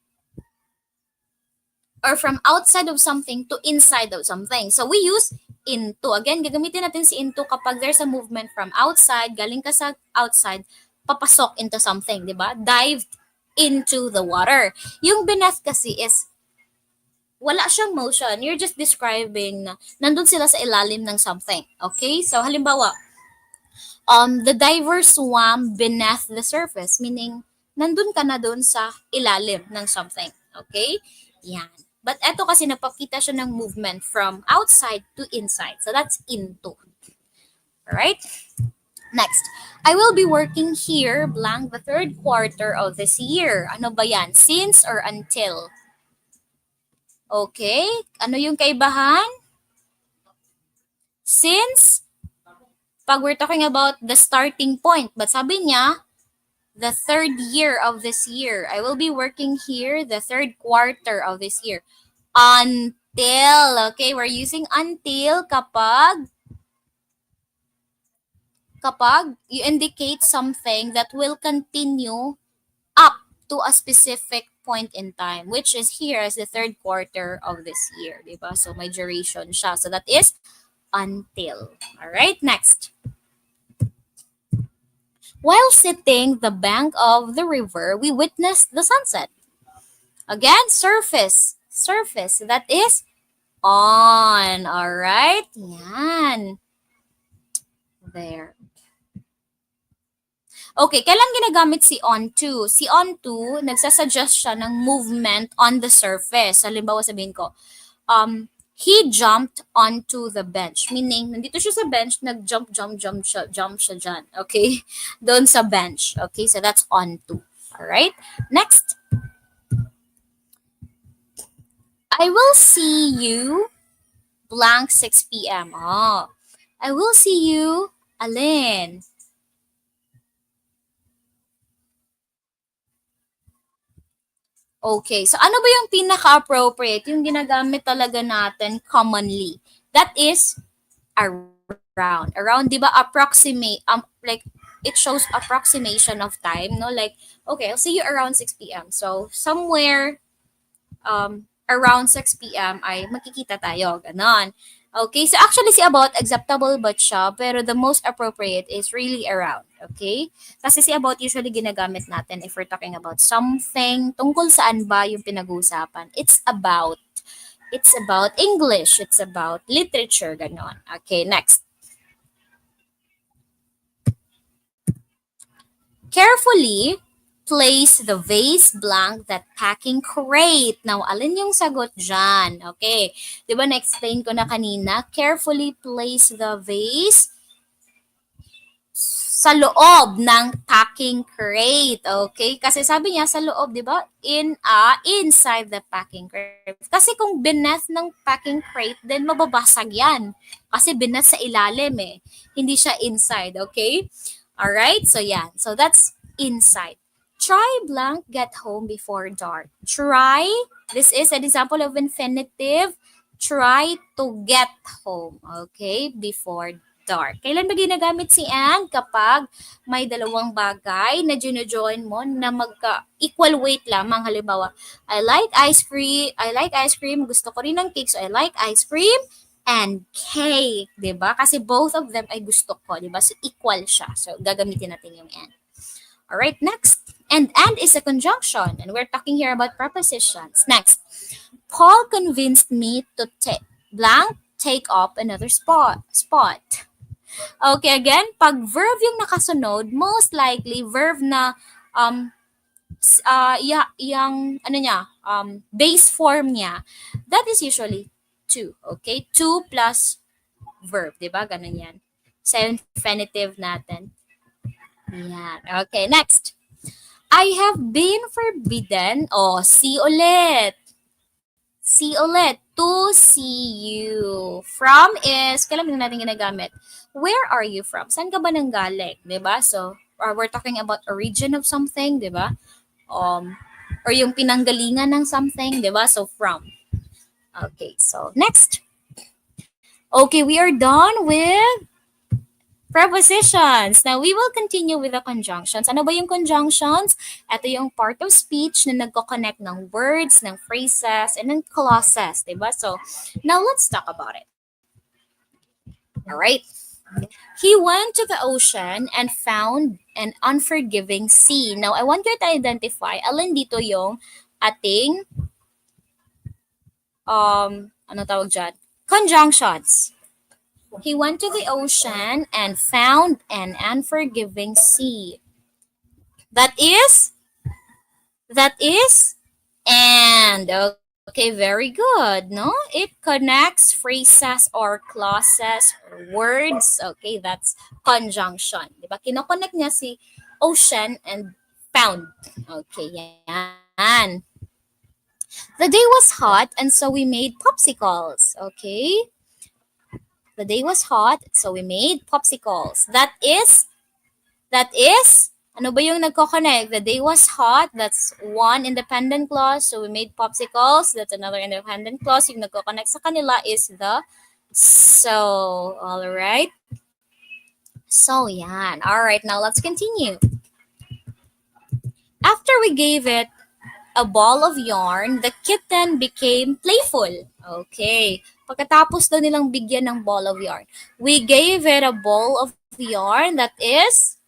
or from outside of something to inside of something. So we use into. Again, gagamitin natin si into kapag there's a movement from outside, galing ka sa outside, papasok into something, di ba? Dived into the water. Yung beneath kasi is wala siyang motion. You're just describing na nandun sila sa ilalim ng something. Okay? So halimbawa, the diver swam beneath the surface, meaning nandun ka na dun sa ilalim ng something. Okay? Yan. But eto kasi napakita siya ng movement from outside to inside. So that's into. Alright? Next. I will be working here blank the third quarter of this year. Ano ba yan? Since or until? Okay? Ano yung kaibahan? Since, pag we're talking about the starting point, but sabi niya, the third year of this year. I will be working here the third quarter of this year. Until, okay? We're using until kapag you indicate something that will continue up to a specific point in time, which is here as the third quarter of this year, diba? So may duration siya. So that is until. All right, next. While sitting the bank of the river, we witnessed the sunset. Again, surface. That is on. All right? Yan. There. Okay, kailan ginagamit si on to? Si on to, nagsasuggest siya ng movement on the surface. Halimbawa sabihin ko, he jumped onto the bench. Meaning, nandito siya sa bench, nag-jump siya dyan. Okay? Doon sa bench. Okay? So, that's on to. Alright? Next. I will see you blank 6 p.m. Oh. I will see you, alin? Okay. So, ano ba yung pinaka-appropriate? Yung ginagamit talaga natin commonly. That is around. Around, di ba, approximate, like, it shows approximation of time, no? Like, okay, I'll see you around 6 p.m. So, somewhere around 6 p.m. ay makikita tayo. Ganon. Okay, so actually si about acceptable but siya, pero the most appropriate is really around. Okay? Kasi si about usually ginagamit natin if we're talking about something, tungkol saan ba yung pinag-uusapan. It's about English, it's about literature, ganon. Okay, next. Carefully place the vase blank that packing crate. Now, alin yung sagot dyan? Okay. Di ba na-explain ko na kanina? Carefully place the vase sa loob ng packing crate. Okay? Kasi sabi niya sa loob, di ba? Inside the packing crate. Kasi kung beneath ng packing crate, then mababasag yan. Kasi beneath sa ilalim eh. Hindi siya inside. Okay? Alright? So yan. So that's inside. Try blank get home before dark. Try, this is an example of infinitive. Try to get home. Okay? Before dark. Kailan ba ginagamit si Anne? Kapag may dalawang bagay na gino-join mo na magka-equal weight lamang. Halimbawa, I like ice cream, gusto ko rin ng cake, so I like ice cream and cake, 'di ba? Kasi both of them ay gusto ko, 'di ba? So equal siya. So gagamitin natin yung and. All right, next. And is a conjunction, and we're talking here about prepositions. Next. Paul convinced me to take up another spot. Okay, again, pag verb yung nakasunod, most likely verb na yung ano niya, base form niya, that is usually to. Okay? To plus verb, 'di ba? Ganun 'yan. Sa infinitive natin. Yan. Okay, next. I have been forbidden. See ulit. See ulit. To see you. From is, kailan din natin ginagamit? Where are you from? Saan ka ba nanggaling? Diba? So, we're talking about origin of something, diba? Or yung pinanggalingan ng something, diba? So, from. Okay, so, next. Okay, we are done with prepositions. Now, we will continue with the conjunctions. Ano ba yung conjunctions? Ito yung part of speech na nagko-connect ng words, ng phrases, and ng clauses. Diba? So, now let's talk about it. All right. He went to the ocean and found an unforgiving sea. Now, I want you to identify alin dito yung ating ano tawag dyan? Conjunctions. He went to the ocean and found an unforgiving sea. That is, and. Okay, very good, no? It connects phrases or clauses or words. Okay, that's conjunction. Diba? Kinoconnect niya si ocean and found. Okay, yan. The day was hot and so we made popsicles. Okay? The day was hot, so we made popsicles. That is, ano ba yung nagko-connect? The day was hot, that's one independent clause, so we made popsicles. That's another independent clause. Yung nagko-connect sa kanila is the so. All right? So, yan. All right, now let's continue. After we gave it a ball of yarn, the kitten became playful. Okay. Pagkatapos daw nilang bigyan ng ball of yarn, we gave it a ball of yarn that is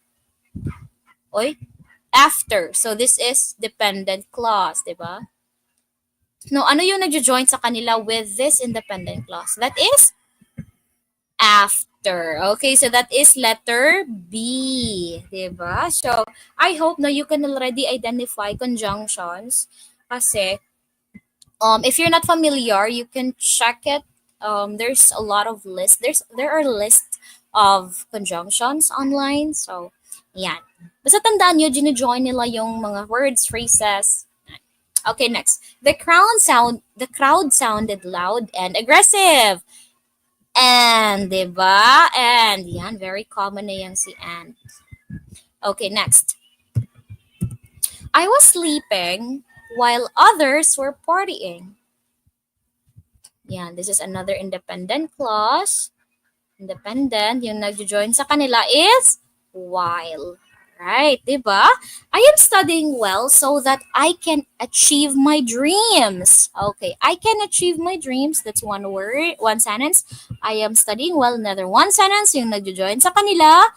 after. So this is dependent clause, di ba? No, ano yung nagjo-join sa kanila with this independent clause? That is after. Okay, so that is letter B, di ba? So I hope na you can already identify conjunctions kasi if you're not familiar, you can check it. There's a lot of lists. There are lists of conjunctions online. So, yan. Basta tandaan nyo, gino-join nila yung mga words, phrases. Okay, next. The crowd sounded loud and aggressive. And, diba? And, yan, very common na yan si and. Okay, next. I was sleeping while others were partying. Yan, this is another independent clause. Independent, yung nag-join sa kanila is while. Right, diba? I am studying well so that I can achieve my dreams. Okay, I can achieve my dreams. That's one word, one sentence. I am studying well, another one sentence, yung nag-join sa kanila.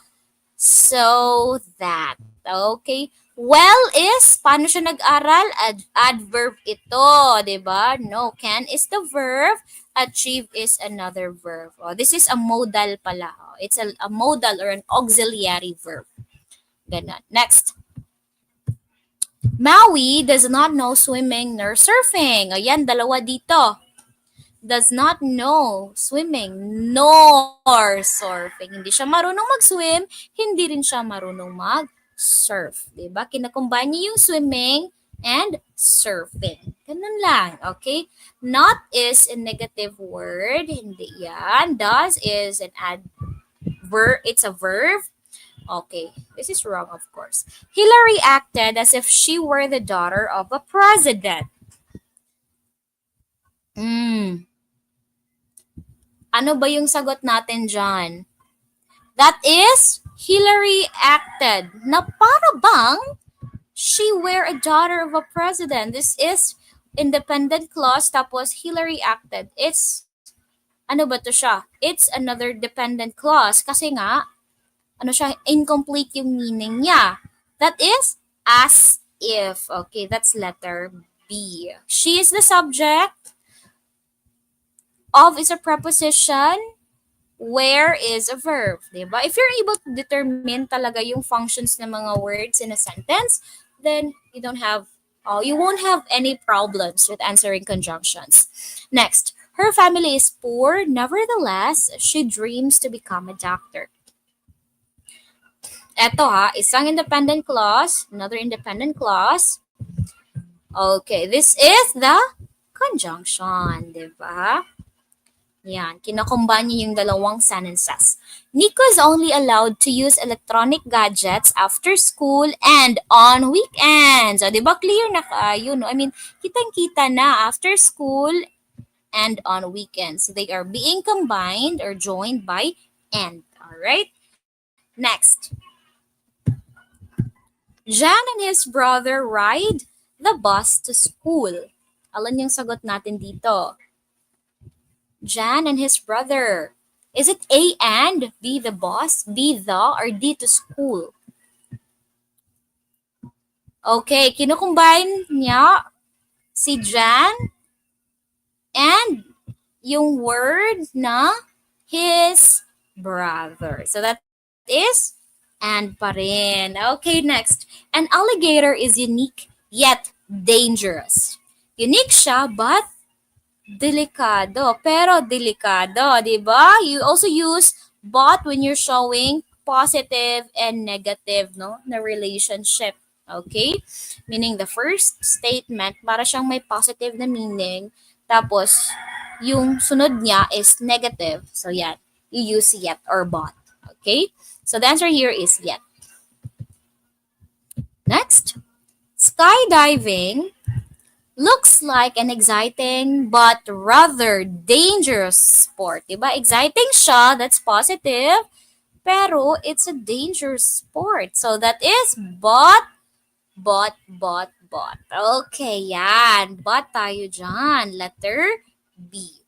So that. Okay. Well is, paano siya nag-aral? Adverb ito, di ba? No, can is the verb. Achieve is another verb. This is a modal pala. It's a modal or an auxiliary verb. Ganun. Next. Maui does not know swimming nor surfing. Ayan, dalawa dito. does not know swimming nor surfing. Hindi siya marunong mag-swim, hindi rin siya marunong mag-surf. Diba? Kinakombine niya yung swimming and surfing. Ganun lang, okay? Not is a negative word, hindi yan. Does is an adverb, it's a verb. Okay, this is wrong, of course. Hillary acted as if she were the daughter of a president. Ano ba yung sagot natin dyan? That is, Hillary acted na para bang she were a daughter of a president. This is independent clause tapos Hillary acted. It's, ano ba to siya? It's another dependent clause kasi nga, ano siya, incomplete yung meaning niya. That is, as if. Okay, that's letter B. She is the subject. Of is a preposition. Where is a verb. Diba? If you're able to determine talaga yung functions ng mga words in a sentence, then you won't have any problems with answering conjunctions. Next, her family is poor. Nevertheless, she dreams to become a doctor. Eto isang independent clause, another independent clause. Okay, this is the conjunction, diba? Yan, kinakombine niya yung dalawang sentences. Nico is only allowed to use electronic gadgets after school and on weekends. O, diba clear na kayo, no? I mean, kitang-kita na after school and on weekends. They are being combined or joined by and. Alright? Next. Jan and his brother ride the bus to school. Alam yung sagot natin dito. Jan and his brother. Is it A and, B the boss, B the, or D to school? Okay, kinukombine niya si Jan and yung word na his brother. So that is and pa rin. Okay, next. An alligator is unique yet dangerous. Unique siya but delikado, pero delikado, di ba? You also use but when you're showing positive and negative, no, na relationship. Okay? Meaning the first statement, para siyang may positive na meaning, tapos yung sunod niya is negative. So yan, you use yet or but. Okay? So the answer here is yet. Next, skydiving looks like an exciting but rather dangerous sport. Diba? Exciting siya, that's positive. Pero it's a dangerous sport. So that is but. Okay, yan. But tayo dyan. Letter B.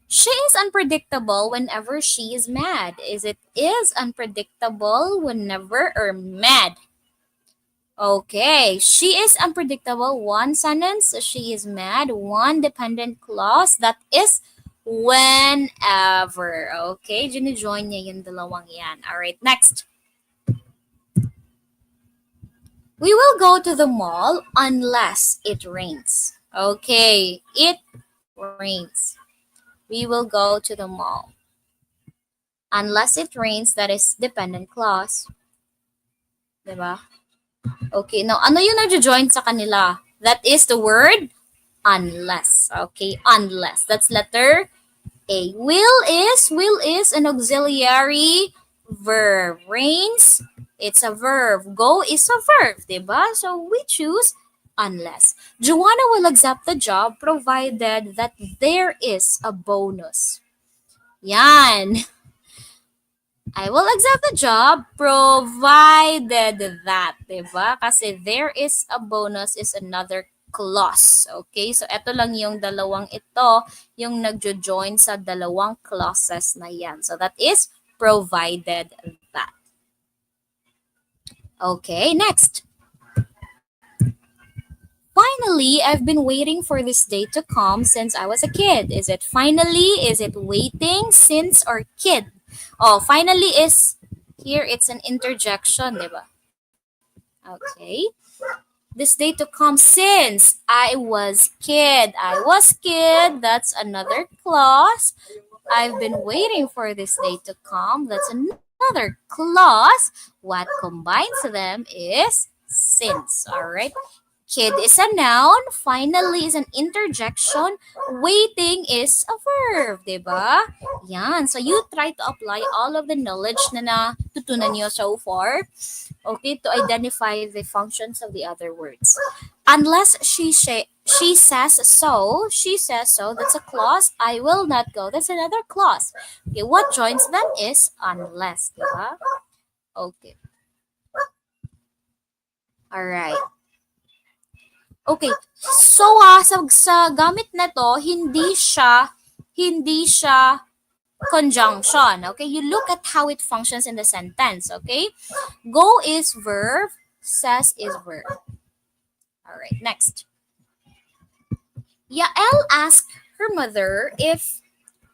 She is unpredictable whenever she is mad. Is it is unpredictable whenever or mad? Okay, she is unpredictable. One sentence, she is mad. One dependent clause, that is whenever. Okay, join niya yung dalawang yan. Alright, next. We will go to the mall unless it rains. Okay, it rains. We will go to the mall. Unless it rains, that is dependent clause. Diba? Okay, now ano yung nagjo-join sa kanila? That is the word unless. Okay, unless. That's letter A. Will is an auxiliary verb. Rains, it's a verb. Go is a verb, diba? So we choose unless. Joanna will accept the job provided that there is a bonus. Yan. I will accept the job provided that, diba? Kasi there is a bonus is another clause. Okay? So, ito lang yung dalawang ito, yung nagjo-join sa dalawang clauses na yan. So, that is provided that. Okay, next. Finally, I've been waiting for this day to come since I was a kid. Is it finally? Is it waiting? Since or kid? Oh, finally is, here it's an interjection, diba? Okay. this day to come since I was kid. I was kid. That's another clause. I've been waiting for this day to come. That's another clause. What combines them is since. All right. Kid is a noun. Finally is an interjection. Waiting is a verb, diba? Yan. So you try to apply all of the knowledge na natutunan nyo so far, okay, to identify the functions of the other words. Unless she says so, that's a clause. I will not go, that's another clause. Okay, what joins them is unless, diba? Okay. All right. Okay. So, sa gamit na to, hindi siya conjunction. Okay? You look at how it functions in the sentence. Okay? Go is verb, says is verb. All right, next. Yael asked her mother if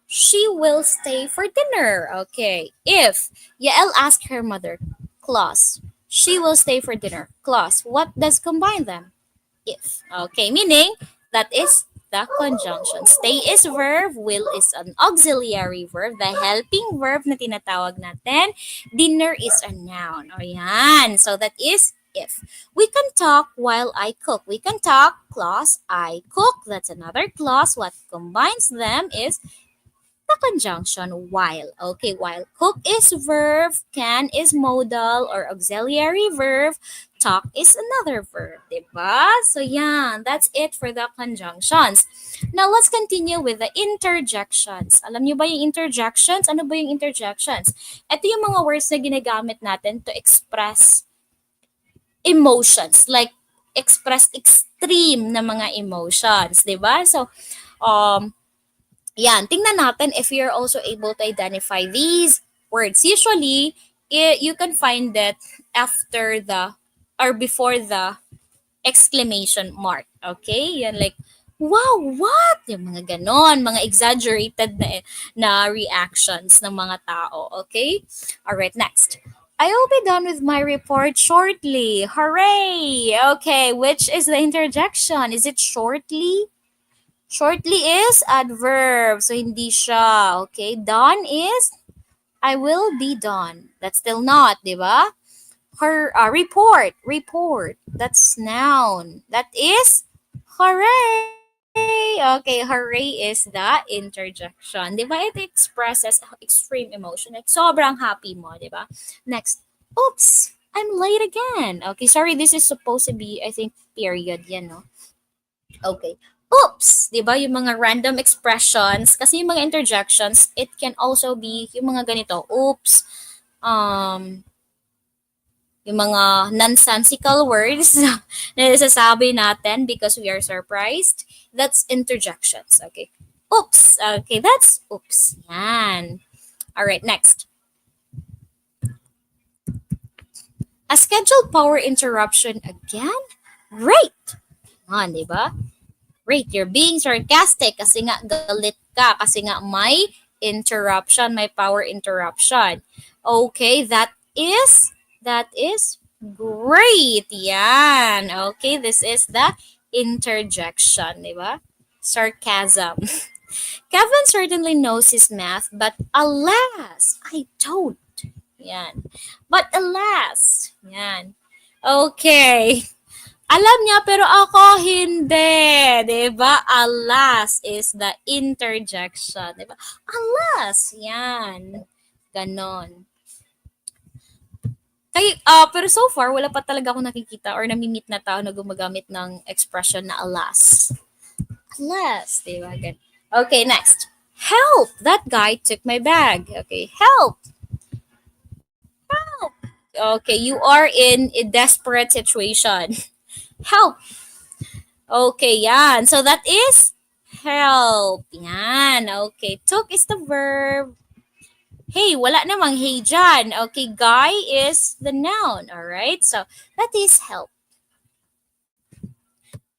she will stay for dinner. Okay. If Yael asked her mother, clause, she will stay for dinner. Clause, what does combine them? If. Okay, meaning that is the conjunction. Stay is verb, will is an auxiliary verb, the helping verb na tinatawag natin. Dinner is a noun. O yan. So that is if. We can talk while I cook. We can talk, clause, I cook. That's another clause. What combines them is the conjunction while. Okay, while. Cook is verb, can is modal or auxiliary verb, talk is another verb, diba? So yeah, that's it for the conjunctions. Now let's continue with the interjections. Alam niyo ba yung interjections? Ano ba yung interjections? Ito yung mga words na ginagamit natin to express emotions, like express extreme na mga emotions, diba? So, yan, tingnan natin if you're also able to identify these words. Usually, you can find it after the or before the exclamation mark. Okay? Yan, like, wow, what? Yung mga ganon, mga exaggerated na reactions ng mga tao. Okay? Alright, next. I will be done with my report shortly. Hooray! Okay, which is the interjection? Is it shortly? Shortly is adverb. So, hindi siya. Okay? Done is, I will be done. That's still not, di ba? Her, report. That's noun. That is, hooray! Okay, hooray is the interjection. Di ba? It expresses extreme emotion. Like, sobrang happy mo, di ba? Next. Oops! I'm late again. Okay, sorry. This is supposed to be, I think, period. Yan, no? Okay. Oops! Di ba? Yung mga random expressions. Kasi yung mga interjections, it can also be yung mga ganito. Oops. Yung mga nonsensical words na nasasabi natin because we are surprised. That's interjections. Okay. Oops. Okay, that's oops. Yan. All right, next. A scheduled power interruption again? Right. Yan, di ba? Great, you're being sarcastic kasi nga galit ka, kasi nga may interruption, may power interruption. Okay, that is great. Yan. Okay, this is the interjection, di ba? Sarcasm. Kevin certainly knows his math, but alas, I don't. Yan. But alas. Yan. Okay. Alam niya pero ako hindi, 'di ba? Alas is the interjection, 'di ba? Alas, 'yan. Ganon. Pero so far wala pa talaga ako nakikita or nami-meet na tao na gumagamit ng expression na alas. Alas, 'di ba? Okay, next. Help! That guy took my bag. Okay, help. Help. Okay, you are in a desperate situation. Help. Okay, yan. So that is help. Yan. Okay. Took is the verb. Hey, wala namang hey dyan. Okay, guy is the noun. Alright? So that is help.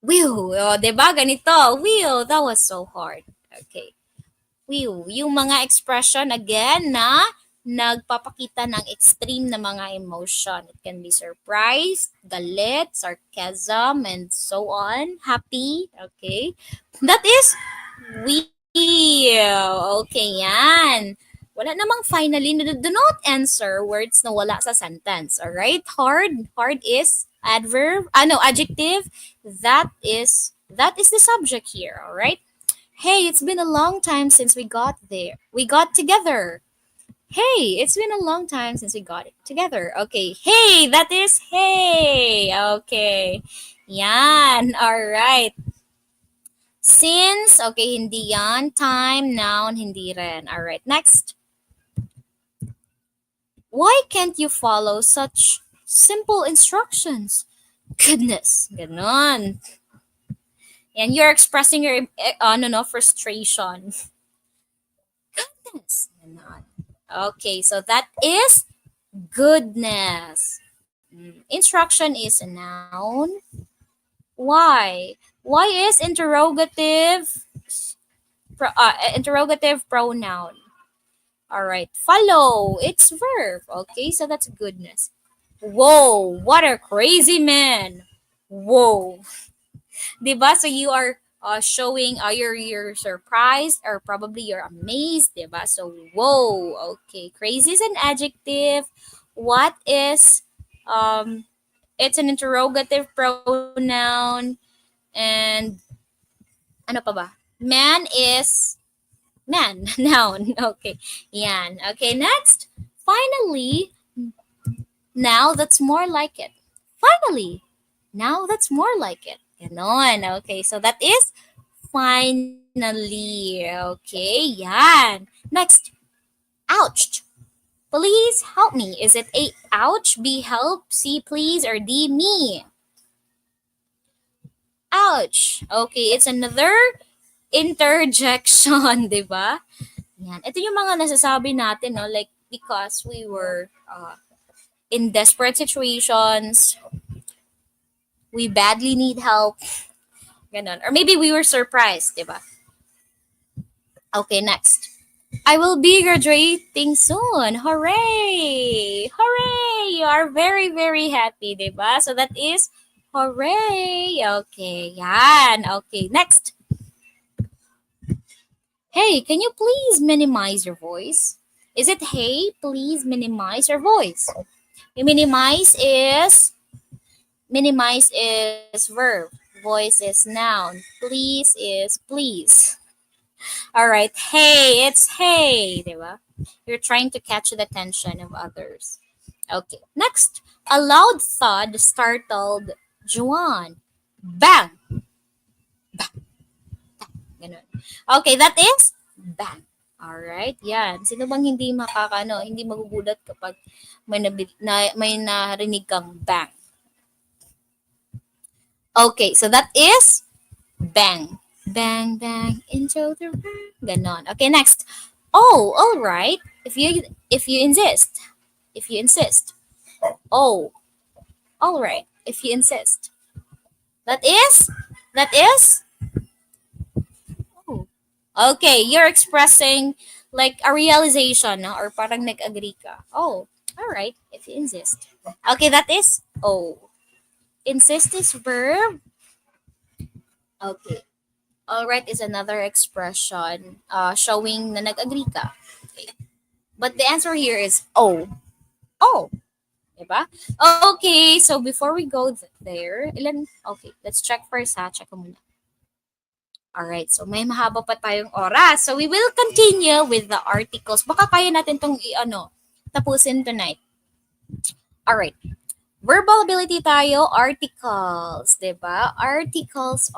Will. O, diba? Ganito. Will. That was so hard. Okay. Will. Yung mga expression again na nagpapakita ng extreme na mga emotion. It can be surprise, galit, sarcasm, and so on. Happy, okay? That is will. Okay, yan. Wala namang finally. Do not answer words na wala sa sentence. Alright? Hard. Hard is adverb. No, adjective. That is the subject here. Alright? Hey, it's been a long time since we got there. We got together. Hey, it's been a long time since we got it together. Okay. Hey, that is hey. Okay. Yan. All right. Since, okay, hindi yan. Time, noun, hindi rin. All right. Next. Why can't you follow such simple instructions? Goodness. Ganon. And you're expressing your frustration. Goodness. Ganon. Okay, so that is goodness. Instruction is a noun. Why? Why is interrogative pronoun? All right. Follow. It's verb. Okay, so that's goodness. Whoa, what a crazy man. Whoa. Diba? So you are showing you're surprised or probably you're amazed, diba? So whoa. Okay. Crazy is an adjective. What is it's an interrogative pronoun, and ano pa ba? Man is man, noun. Okay. Yan. Okay, next. Finally, now that's more like it. Finally, now that's more like it. Ganon. Okay, so that is finally. Okay, yan. Next. Ouch. Please help me. Is it A, ouch, B, help, C, please, or D, me? Ouch. Okay, it's another interjection, di ba? Yan. Ito yung mga nasasabi natin, no? Like, because we were in desperate situations, we badly need help, ganon. Or maybe we were surprised, di ba? Okay, next. I will be graduating soon. Hooray! Hooray! You are very, very happy, di ba? So that is hooray! Okay, yan. Okay, next. Hey, can you please minimize your voice? Is it hey, please minimize your voice? Minimize is verb. Voice is noun. Please is please. All right. Hey, it's hey, diba? You're trying to catch the attention of others. Okay. Next, a loud thud startled Juan. Bang. Ganun. Okay, that is bang. All right. Yan. Sino bang hindi hindi magugulat kapag may narinig kang bang? Okay, so that is bang. Bang, bang, into the room. Ganon. Okay, next. Oh, all right. If you insist. If you insist. Oh, all right. If you insist. That is? Oh. Okay, you're expressing like a realization, no? Or parang nag-agree ka. Oh, all right. If you insist. Okay, that is oh. Insist is verb. Okay. All right is another expression showing na nag-agree ka. Okay. But the answer here is oh. Oh. Diba? Okay, so before we go there, okay, let's check first ha. Check ko muna. Alright, so may mahaba pa tayong oras. So we will continue with the articles. Baka kaya natin itong tapusin tonight. Alright. Verbal ability tayo, articles, diba? Articles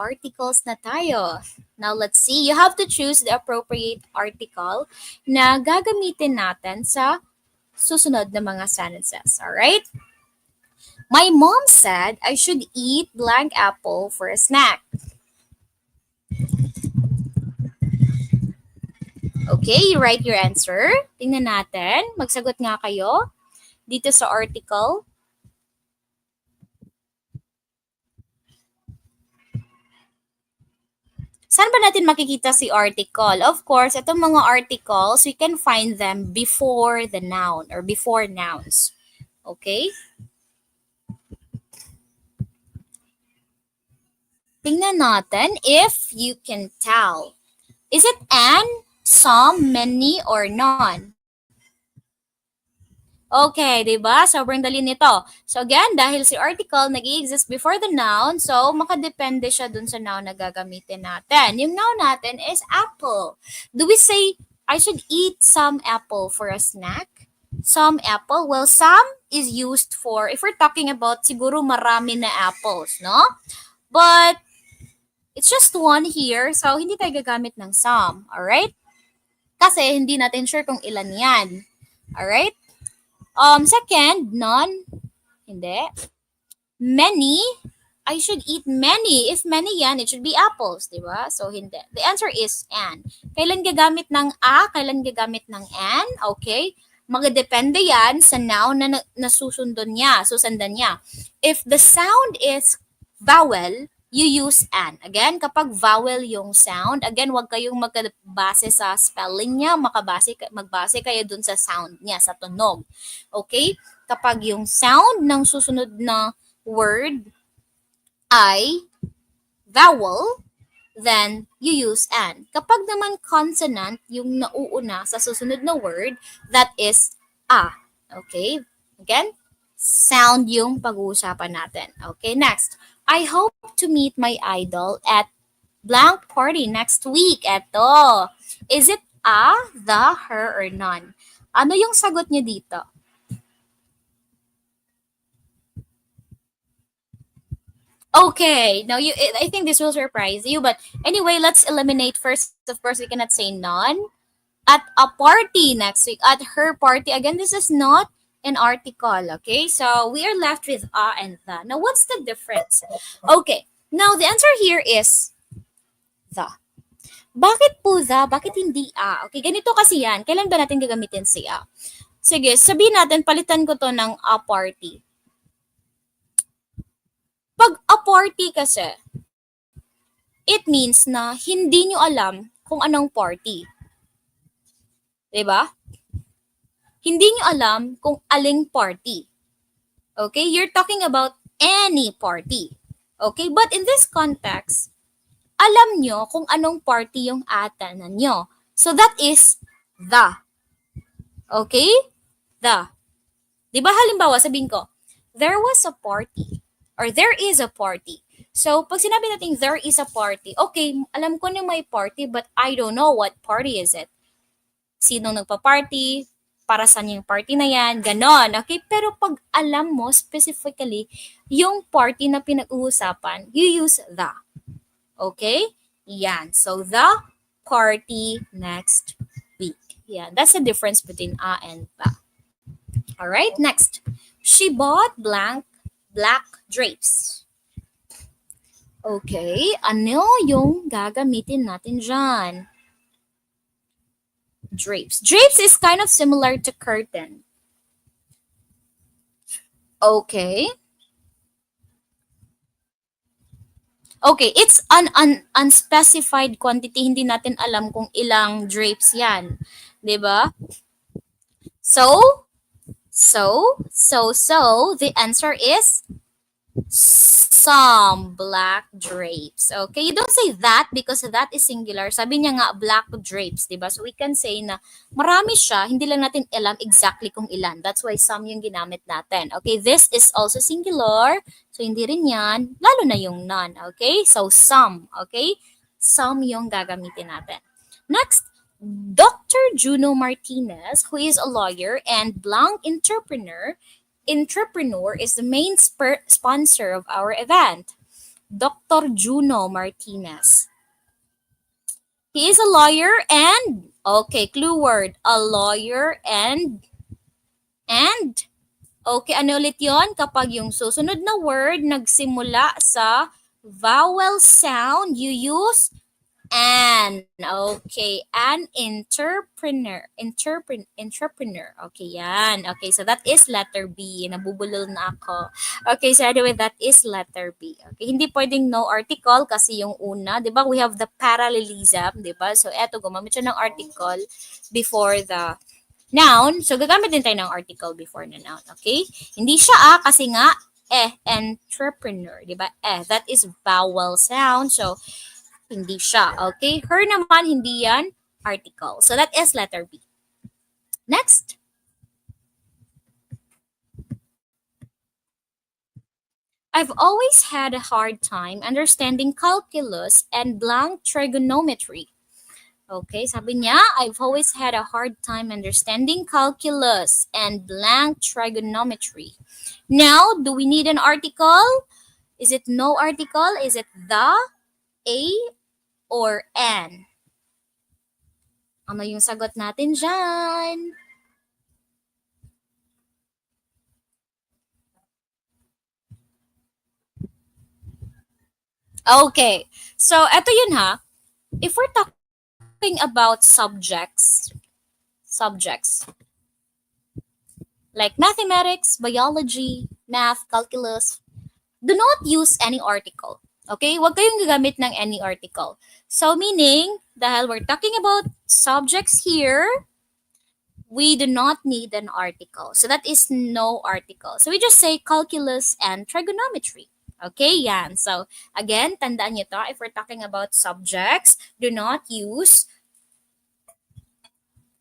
na tayo. Now, let's see. You have to choose the appropriate article na gagamitin natin sa susunod na mga sentences. Alright? My mom said I should eat blank apple for a snack. Okay, you write your answer. Tingnan natin. Magsagot nga kayo dito sa article. Saan ba natin makikita si article? Of course, itong mga articles, we can find them before the noun or before nouns. Okay? Tingnan natin if you can tell. Is it an, some, many, or none? Okay, di ba? Sobrang dali nito. So again, dahil si article nag-i-exist before the noun, so makadepende siya dun sa noun na gagamitin natin. Yung noun natin is apple. Do we say, I should eat some apple for a snack? Some apple? Well, some is used for, if we're talking about siguro marami na apples, no? But, it's just one here, so hindi tayo gagamit ng some, alright? Kasi hindi natin sure kung ilan yan. Alright? Second, none. Hindi. Many. I should eat many. If many yan, it should be apples, di ba? So, hindi. The answer is an. Kailan gagamit ng a? Kailan gagamit ng an? Okay. Magdepende yan sa noun na nasusundan niya. If the sound is vowel, you use an. Again, kapag vowel yung sound, again, wag kayong magbase sa spelling niya, magbase kayo dun sa sound niya, sa tunog. Okay? Kapag yung sound ng susunod na word ay vowel, then you use an. Kapag naman consonant yung nauuna sa susunod na word, that is a. Okay? Again, sound yung pag-uusapan natin. Okay, next. I hope to meet my idol at blank party next week. Eto. Is it a, the, her, or none? Ano yung sagot niyo dito? Okay, now I think this will surprise you, but anyway, let's eliminate first. Of course, we cannot say none. At a party next week, at her party. Again, this is not an article, okay? So we are left with a and the. Now, what's the difference? Okay, now the answer here is the. Bakit po the? Bakit hindi a? Okay, ganito kasi yan. Kailan ba natin gagamitin si a? Sige, sabihin natin, palitan ko to ng a party. Pag a party kasi, it means na hindi nyo alam kung anong party. Diba? Hindi nyo alam kung aling party. Okay? You're talking about any party. Okay? But in this context, alam nyo kung anong party yung atanan nyo. So that is the. Okay? The. Diba halimbawa, sabihin ko, there was a party. Or there is a party. So, pag sinabi natin there is a party, okay, alam ko na may party, but I don't know what party is it. Sinong nagpa-party, para saan yung party na yan, ganon. Okay? Pero pag alam mo specifically yung party na pinag-uusapan, you use the. Okay? Yan. So, the party next week. Yan. That's the difference between a and the. Alright? Next. She bought black drapes. Okay. Ano yung gagamitin natin dyan? Drapes. Drapes is kind of similar to curtain. Okay. Okay, it's an unspecified quantity. Hindi natin alam kung ilang drapes yan. 'Di ba? So, the answer is some black drapes. Okay, you don't say that because that is singular. Sabi niya nga black drapes, 'di ba? So we can say na marami siya, hindi lang natin alam exactly kung ilan. That's why some yung ginamit natin. Okay, this is also singular. So hindi rin 'yan, lalo na yung none. Okay? So some, okay? Some yung gagamitin natin. Next, Dr. Juno Martinez, who is a lawyer and blank entrepreneur is the main sponsor of our event. Dr. Juno Martinez. He is a lawyer and, okay, clue word, a lawyer and, okay, ano ulit yon? Kapag yung susunod na word nagsimula sa vowel sound, you use Okay, an entrepreneur. Okay, yan. Okay, so that is letter B. Nabubulol na ako. Okay, so anyway, that is letter B. Okay, hindi pwedeng no article kasi yung una, 'di ba? We have the parallelism, 'di ba? So eto, gumamit siya ng article before the noun. So gagamit din tayo ng article before the noun. Okay? Hindi siya kasi nga entrepreneur, 'di ba? That is vowel sound. So hindi siya. Okay? Her naman, hindi yan article. So that is letter B. Next. I've always had a hard time understanding calculus and blank trigonometry. Okay, sabi niya, I've always had a hard time understanding calculus and blank trigonometry. Now, do we need an article? Is it no article? Is it the, a, or an? Ano yung sagot natin dyan? Okay. So, eto yun ha. If we're talking about subjects like mathematics, biology, math, calculus, do not use any article. Okay? Huwag kayong gagamit ng any article. So, meaning, dahil we're talking about subjects here, we do not need an article. So, that is no article. So, we just say calculus and trigonometry. Okay, yan. So, again, tandaan nyo to. If we're talking about subjects, do not use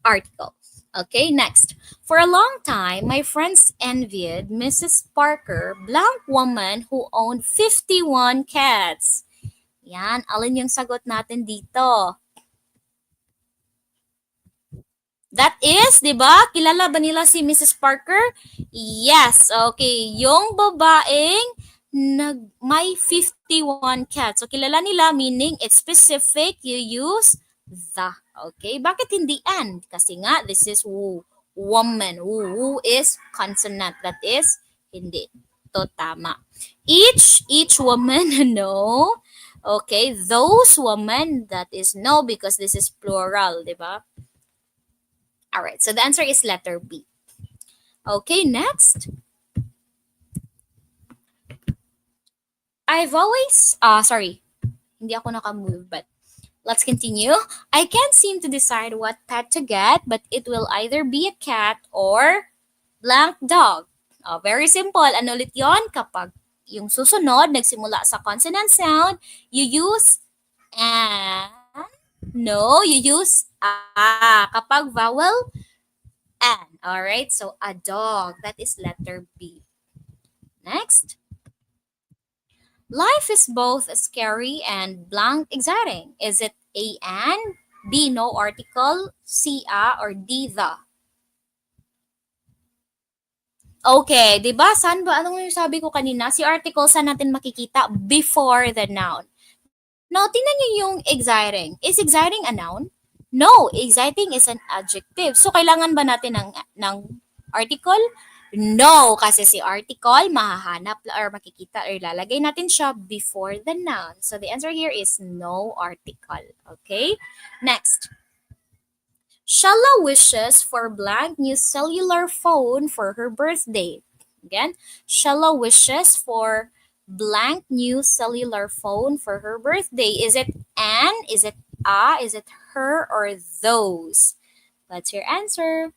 articles. Okay, next. For a long time, my friends envied Mrs. Parker, blank woman who owned 51 cats. Yan, alin yung sagot natin dito? That is, di ba? Kilala ba nila si Mrs. Parker? Yes, okay. Yung babaeng may 51 cats. So, kilala nila, meaning it's specific, you use the. Okay? Bakit hindi and? Kasi nga, this is woman. Who is consonant. That is, hindi. To tama. Each woman, no. Okay, those women, that is no because this is plural, di ba? Alright, so the answer is letter B. Okay, next. I've always, sorry, hindi ako naka-move, but let's continue. I can't seem to decide what pet to get, but it will either be a cat or blank dog. Very simple. Ano ulit yun? Kapag yung susunod, nagsimula sa consonant sound, you use and. No, you use a. Kapag vowel, an. Alright, so a dog. That is letter B. Next. Life is both scary and blank exciting. Is it A and, B no article, C a, or D the? Okay, 'di ba? Saan ba anong yung sabi ko kanina? Si article saan natin makikita before the noun. Now, tingnan niyo yung exciting. Is exciting a noun? No, exciting is an adjective. So kailangan ba natin ng article? No, kasi si article mahahanap or makikita or lalagay natin siya before the noun. So the answer here is no article. Okay? Next. Shala wishes for blank new cellular phone for her birthday. Again, Shala wishes for blank new cellular phone for her birthday. Is it an? Is it a? Is it her? Or those? What's your answer?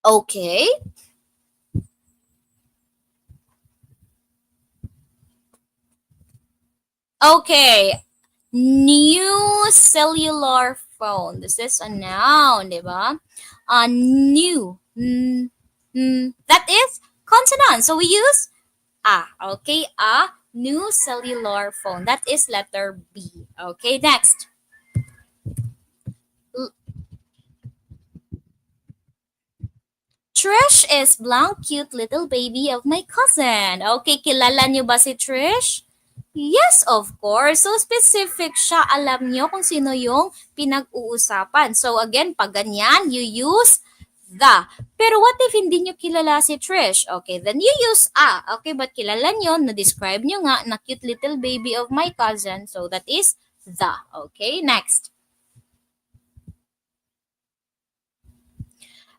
Okay. Okay. New cellular phone. This is a noun, di ba? New. That is consonant. So we use a. Okay, a new cellular phone. That is letter B. Okay, next. Trish is blank cute little baby of my cousin. Okay, kilala niyo ba si Trish? Yes, of course. So, specific siya. Alam niyo kung sino yung pinag-uusapan. So, again, pag ganyan, you use the. Pero what if hindi nyo kilala si Trish? Okay, then you use a. Okay, but kilala nyo, na-describe nyo nga na cute little baby of my cousin. So that is the. Okay, next.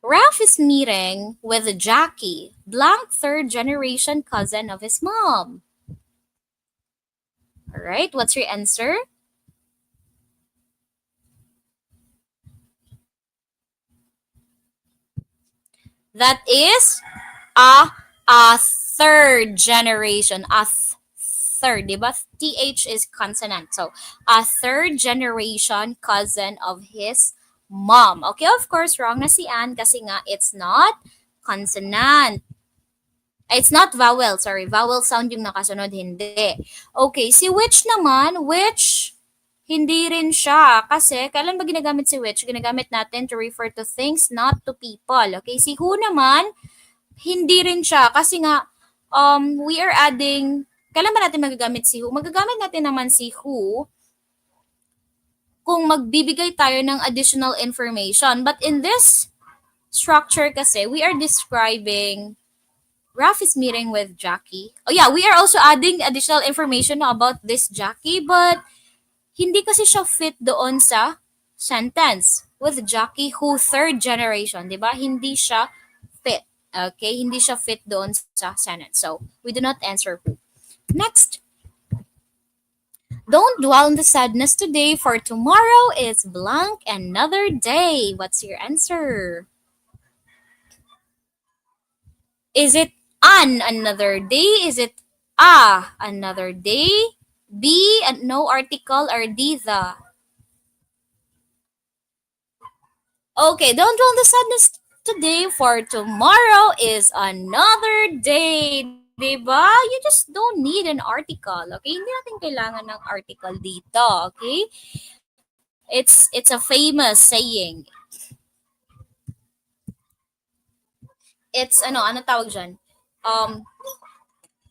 Ralph is meeting with Jackie, blank third generation cousin of his mom. All right, what's your answer? That is a a third generation. Third, di ba? TH is consonant. So, a third generation cousin of his mom. Okay, of course, wrong na si Anne kasi nga it's not consonant. It's not vowel, sorry. Vowel sound yung nakasunod, hindi. Okay, si which naman, which hindi rin siya. Kasi, kailan ba ginagamit si which? Ginagamit natin to refer to things, not to people. Okay, si who naman, hindi rin siya. Kasi nga, we are adding, kailan ba natin magagamit si who? Magagamit natin naman si who kung magbibigay tayo ng additional information. But in this structure kasi, we are describing Ralph is meeting with Jackie. Oh yeah, we are also adding additional information about this Jackie, but hindi kasi siya fit doon sa sentence with Jackie who third generation, di ba? Hindi siya fit. Okay, hindi siya fit doon sa sentence. So, we do not answer who. Next. Don't dwell on the sadness today, for tomorrow is blank another day. What's your answer? Is it an another day? Is it a another day? B, no article, or D, the? Okay, don't dwell on the sadness today, for tomorrow is another day. Diba? You just don't need an article. Okay? Hindi natin kailangan ng article dito. Okay? It's a famous saying. It's ano tawag dyan?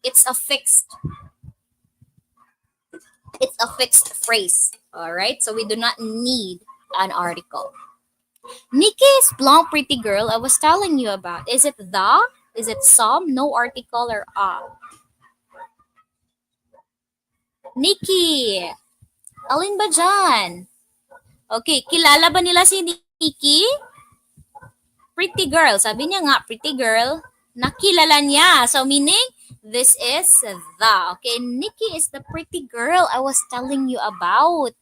It's a fixed phrase. All right? So we do not need an article. Nikki is blonde pretty girl I was telling you about. Is it the? Is it some? No article, or a? Nikki. Alin ba dyan? Okay, kilala ba nila si Nikki? Pretty girl. Sabi niya nga, pretty girl. Nakilala niya. So meaning, this is the. Okay, Nikki is the pretty girl I was telling you about.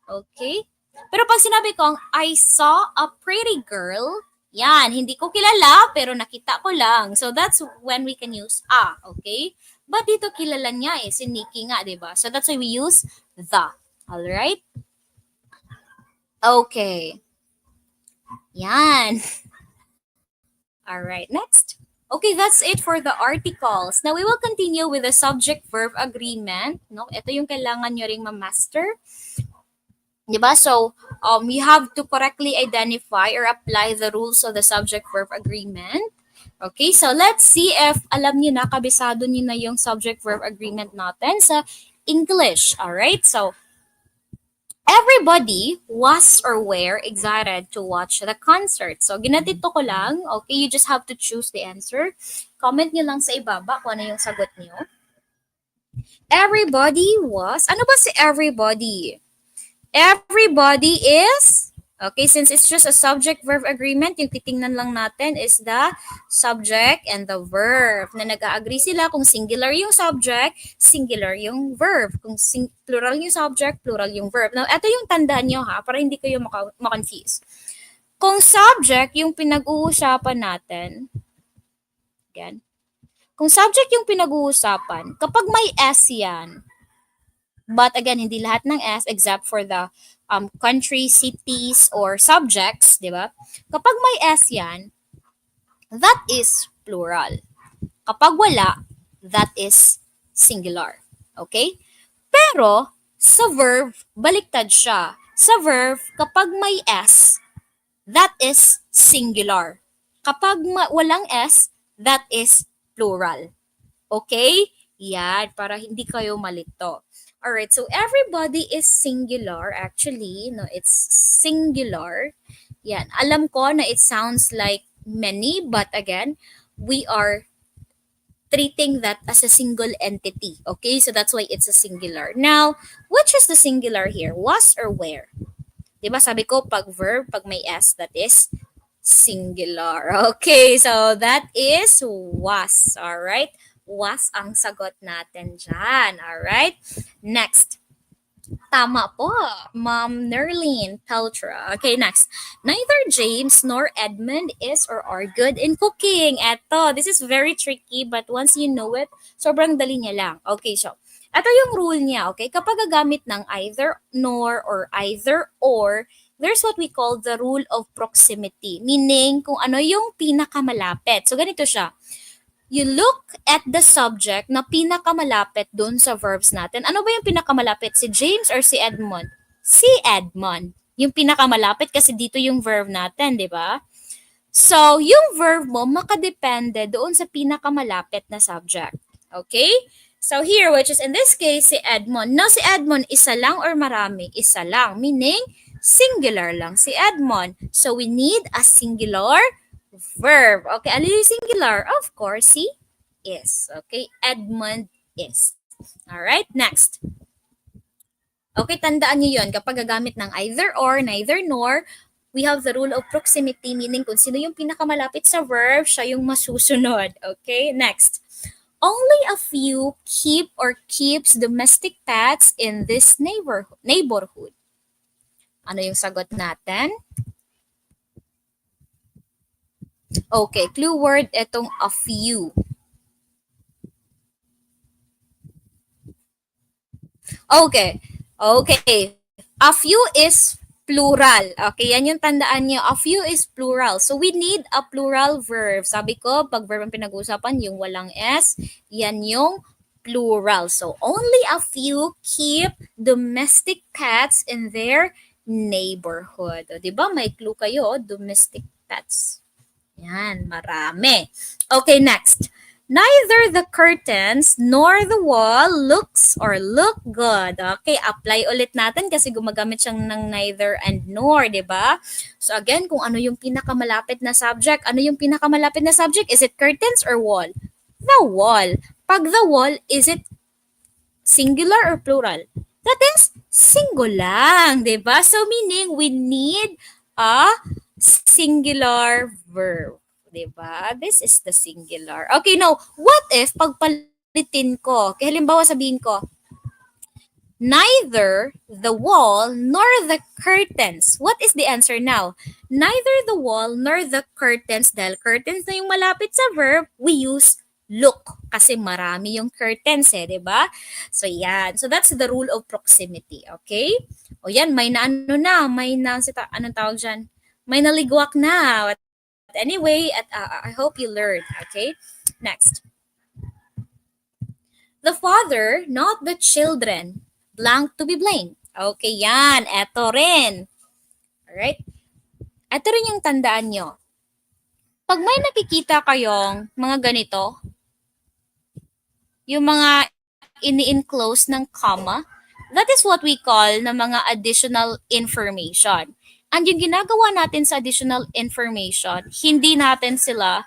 Okay? Pero pag sinabi kong, I saw a pretty girl, yan, hindi ko kilala, pero nakita ko lang. So that's when we can use a, okay? But dito kilala niya si Nikki nga, di ba? So that's why we use the. Alright? Okay. Yan. Alright, next. Okay, that's it for the articles. Now, we will continue with the subject-verb agreement. No? Ito yung kailangan nyo ring ma-master. Diba? So, you have to correctly identify or apply the rules of the subject-verb agreement. Okay, so let's see if alam niyo na, kabisado niyo na yung subject-verb agreement natin sa English. Alright, so everybody was or were excited to watch the concert. So, ginatito ko lang. Okay, you just have to choose the answer. Comment nyo lang sa ibaba kung ano yung sagot nyo. Everybody was, ano ba si everybody? Everybody is, okay, since it's just a subject-verb agreement, yung titingnan lang natin is the subject and the verb. Na nag-agree sila kung singular yung subject, singular yung verb. Kung plural yung subject, plural yung verb. Now, ito yung tandaan nyo ha, para hindi kayo makonfuse. Kung subject yung pinag-uusapan natin, again, kung subject yung pinag-uusapan, kapag may S yan, but again, hindi lahat ng S except for the country, cities, or subjects, di ba? Kapag may S yan, that is plural. Kapag wala, that is singular. Okay? Pero, sa verb, baliktad siya. Sa verb, kapag may S, that is singular. Kapag walang S, that is plural. Okay? Yan, para hindi kayo malito. Alright, so everybody is singular. Actually, no, it's singular. Yan, alam ko na it sounds like many, but again, we are treating that as a single entity. Okay, so that's why it's a singular. Now, which is the singular here? Was or where? Diba sabi ko, pag verb, pag may S, that is singular. Okay, so that is was. Alright? Was ang sagot natin dyan. Alright? Next. Tama po, Ma'am Nerlene Peltra. Okay, next. Neither James nor Edmund is or are good in cooking. Eto, this is very tricky but once you know it, sobrang dali niya lang. Okay, so ito yung rule niya, okay? Kapag gagamit ng either nor or either or, there's what we call the rule of proximity. Meaning, kung ano yung pinakamalapit. So, ganito siya. You look at the subject na pinakamalapit dun sa verbs natin. Ano ba yung pinakamalapit? Si James or si Edmond? Si Edmond. Yung pinakamalapit kasi dito yung verb natin, di ba? So, yung verb mo makadepende doon sa pinakamalapit na subject. Okay? So, here, which is in this case, si Edmond. Now, si Edmond, isa lang or marami? Isa lang. Meaning, singular lang si Edmond. So, we need a singular verb. Okay, ano yung singular? Of course, he is. Okay, Edmund is. Alright, next. Okay, tandaan nyo yun. Kapag gagamit ng either or, neither nor, we have the rule of proximity, meaning kung sino yung pinakamalapit sa verb, siya yung masusunod. Okay, next. Only a few keep or keeps domestic pets in this neighborhood. Ano yung sagot natin? Okay, clue word itong a few. Okay. Okay. A few is plural. Okay, yan yung tandaan niyo. A few is plural. So, we need a plural verb. Sabi ko, pag verb ang pinag-uusapan, yung walang S, yan yung plural. So, only a few keep domestic pets in their neighborhood. O, diba? May clue kayo, domestic pets. Yan, marami. Okay, next. Neither the curtains nor the wall looks or look good. Okay, apply ulit natin kasi gumagamit siyang ng neither and nor, di ba? So again, kung ano yung pinakamalapit na subject, ano yung pinakamalapit na subject? Is it curtains or wall? The wall. Pag the wall, is it singular or plural? That is singular, di ba? So meaning we need a singular verb. Diba? This is the singular. Okay, now, what if pagpalitin ko? Kaya halimbawa sabihin ko, neither the wall nor the curtains. What is the answer now? Neither the wall nor the curtains. Dahil curtains na yung malapit sa verb, we use look. Kasi marami yung curtains eh, di ba? So, yan. So, that's the rule of proximity. Okay? O yan, may na ano na, may na, anong tawag dyan? May naligwak na. Anyway, I hope you learned. Okay, next. The father, not the children. Blank to be blamed. Okay, yan. Eto rin. Alright? Eto rin yung tandaan nyo. Pag may nakikita kayong mga ganito, yung mga ini-enclose ng comma, that is what we call na mga additional information. And yung ginagawa natin sa additional information, hindi natin sila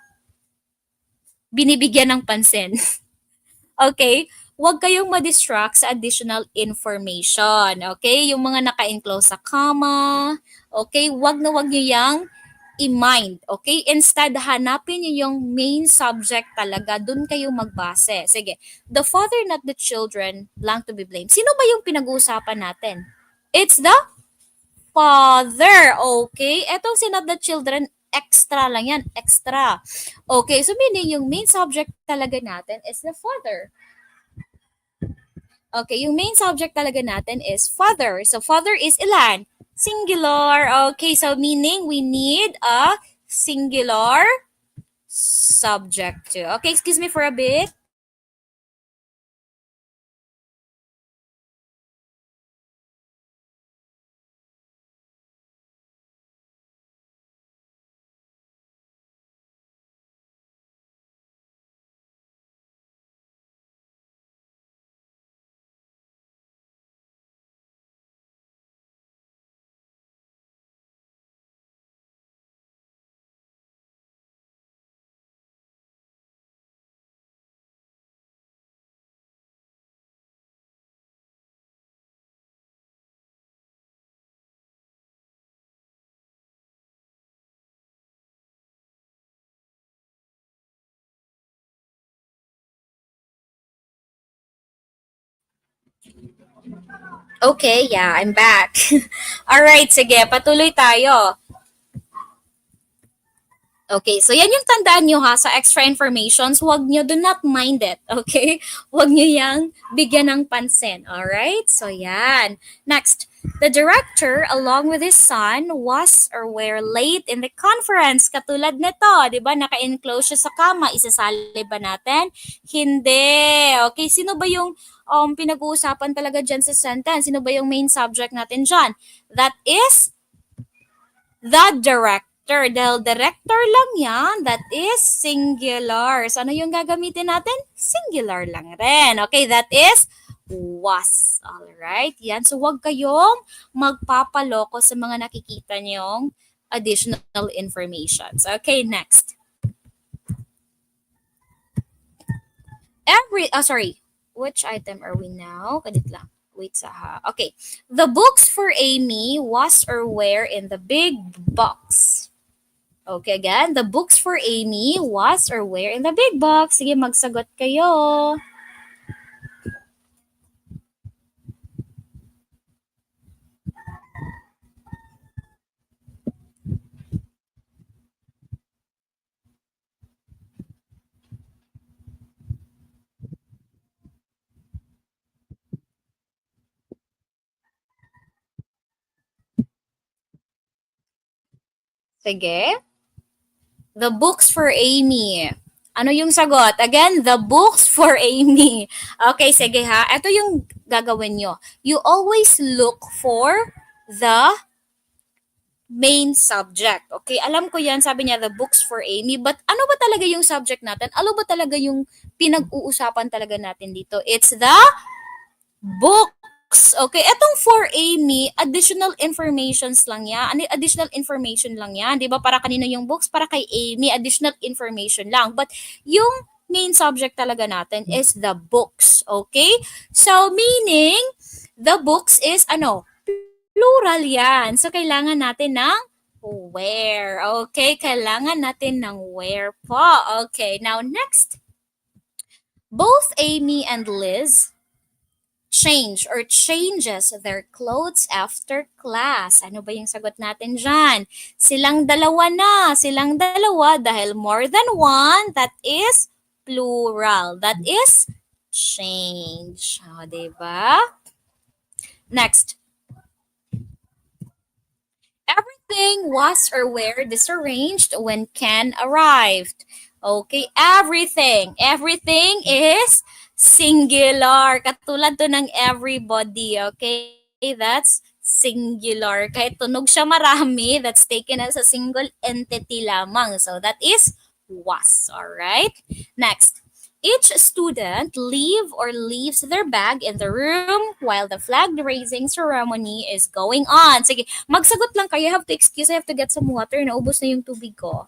binibigyan ng pansin. Okay? Huwag kayong ma-distract sa additional information. Okay? Yung mga naka-enclose sa comma. Okay? Huwag na huwag nyo yang i-mind. Okay? Instead, hanapin nyo yung main subject talaga. Doon kayo magbase. Sige. The father, not the children, blank to be blamed. Sino ba yung pinag-uusapan natin? It's the father. Okay? Etong si not the children, extra lang yan. Extra. Okay, so meaning yung main subject talaga natin is the father. Okay, yung main subject talaga natin is father. So father is ilan? Singular. Okay, so meaning we need a singular subject too. Okay, excuse me for a bit. Okay, yeah, I'm back. Alright, sige, patuloy tayo. Okay, so yan yung tandaan nyo ha sa extra informations. Huwag nyo, do not mind it. Okay? Huwag nyo yang bigyan ng pansin. Alright? So yan. Next, the director along with his son was or were late in the conference. Katulad nito, di ba? Naka-enclose siya sa kama. Isasali ba natin? Hindi. Okay, sino ba yung pinag-uusapan talaga dyan sa sentence? Sino ba yung main subject natin dyan? That is the director. Dahil director lang yan, that is singular. So, ano yung gagamitin natin? Singular lang rin. Okay, that is was. Alright, yan. So, wag kayong magpapaloko sa mga nakikita niyong additional informations. Okay, next. Sorry. Which item are we now? Kadit lang. Wait sa ha. Okay. The books for Amy was or were in the big box. Okay, again, the books for Amy was or were in the big box. Sige, magsagot kayo. Sige. The books for Amy. Ano yung sagot? Again, the books for Amy. Okay, sige ha. Ito yung gagawin nyo. You always look for the main subject. Okay, alam ko yan, sabi niya, the books for Amy. But ano ba talaga yung subject natin? Ano ba talaga yung pinag-uusapan talaga natin dito? It's the books. Okay, etong for Amy, additional informations lang yan. Ano, additional information lang yan. Di ba? Para kanino yung books? Para kay Amy, additional information lang. But yung main subject talaga natin is the books. Okay? So, meaning, the books is ano? Plural yan. So, kailangan natin ng where. Okay? Kailangan natin ng where po. Okay. Now, next. Both Amy and Liz change or changes their clothes after class. Ano ba yung sagot natin dyan? Silang dalawa na. Silang dalawa dahil more than one, that is plural. That is change. O, diba? Next. Everything was or were disarranged when Ken arrived. Okay, everything. Everything is singular. Katulad to ng everybody. Okay, that's singular. Kahit tunog siya marami, that's taken as a single entity lamang. So that is was. Alright? Next. Each student leave or leaves their bag in the room while the flag raising ceremony is going on. Sige, magsagot lang kayo. I have to excuse. I have to get some water. Naubos na yung tubig ko.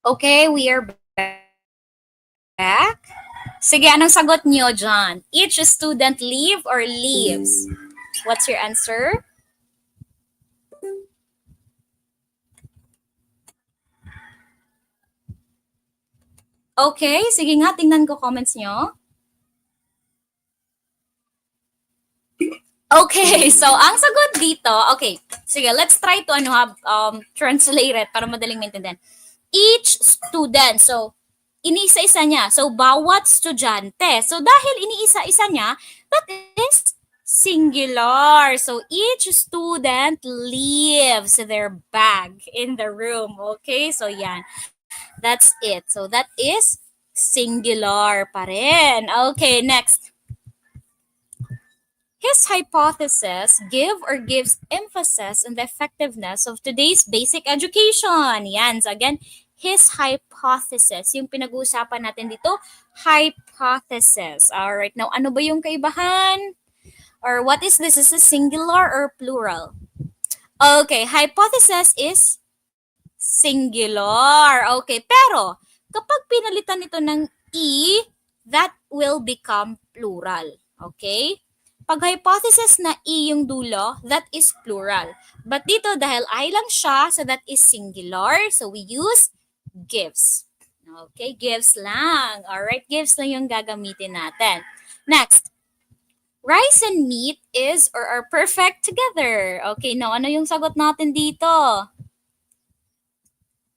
Okay, we are back. Sige, anong sagot niyo dyan? Each student leave or leaves? What's your answer? Okay, sige nga, tingnan ko comments nyo. Okay, so ang sagot dito, okay, sige, let's try to translate it para madaling maintindihan. Each student, so iniisa-isa niya. So bawat estudyante. So dahil iniisa-isa niya, that is singular. So each student leaves their bag in the room. Okay, so yan. That's it. So that is singular pa rin. Okay, next. His hypothesis gives emphasis on the effectiveness of today's basic education. Yan. So again, his hypothesis. Yung pinag-uusapan natin dito, hypothesis. Alright. Now, ano ba yung kaibahan? Or what is this? Is this singular or plural? Okay. Hypothesis is singular. Okay. Pero, kapag pinalitan ito ng E, that will become plural. Okay? Pag hypothesis na E yung dulo, that is plural. But dito, dahil I lang siya, so that is singular. So we use gives. Okay, gives lang. Alright, gives lang yung gagamitin natin. Next, rice and meat is or are perfect together. Okay, now ano yung sagot natin dito?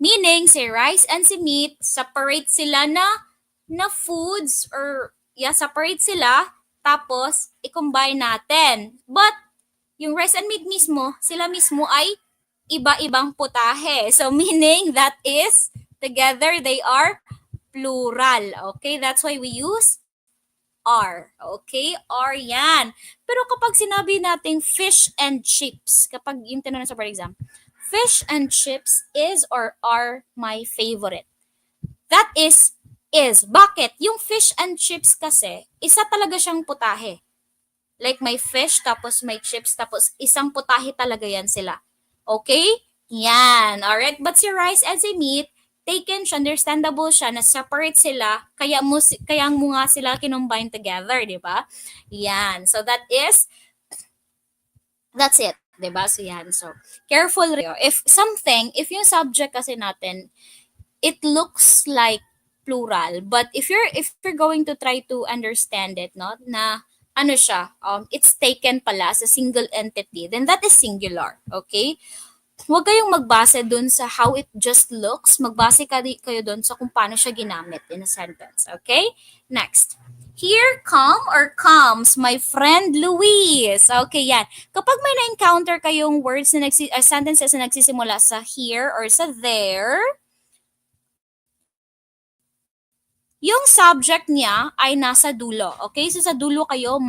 Meaning, si rice and si meat, separate sila na foods or separate sila. Tapos, i-combine natin. But, yung rice and meat mismo, sila mismo ay iba-ibang putahe. So, meaning that is, together they are plural. Okay? That's why we use are. Okay? Are yan. Pero kapag sinabi nating fish and chips, kapag yung tinanong sa board exam, fish and chips is or are my favorite. That is. Bakit? Yung fish and chips kasi, isa talaga siyang putahe. Like may fish, tapos may chips, tapos isang putahe talaga yan sila. Okay? Yan. Alright? But si rice and si meat, taken siya, understandable siya, na separate sila, kaya mo nga sila kinombine together, di ba? Yan. So that's it. Diba? So yan. So, careful. If yung subject kasi natin, it looks like plural, but if you're going to try to understand it, no, na ano siya, it's taken pala as a single entity, then that is singular. Okay? Huwag kayong magbase dun sa how it just looks. Magbase kayo dun sa kung paano siya ginamit in a sentence. Okay? Next. Here comes my friend Luis. Okay, yan. Kapag may na-encounter kayong words na sentences na nagsisimula sa here or sa there, yung subject niya ay nasa dulo. Okay? So sa dulo kayo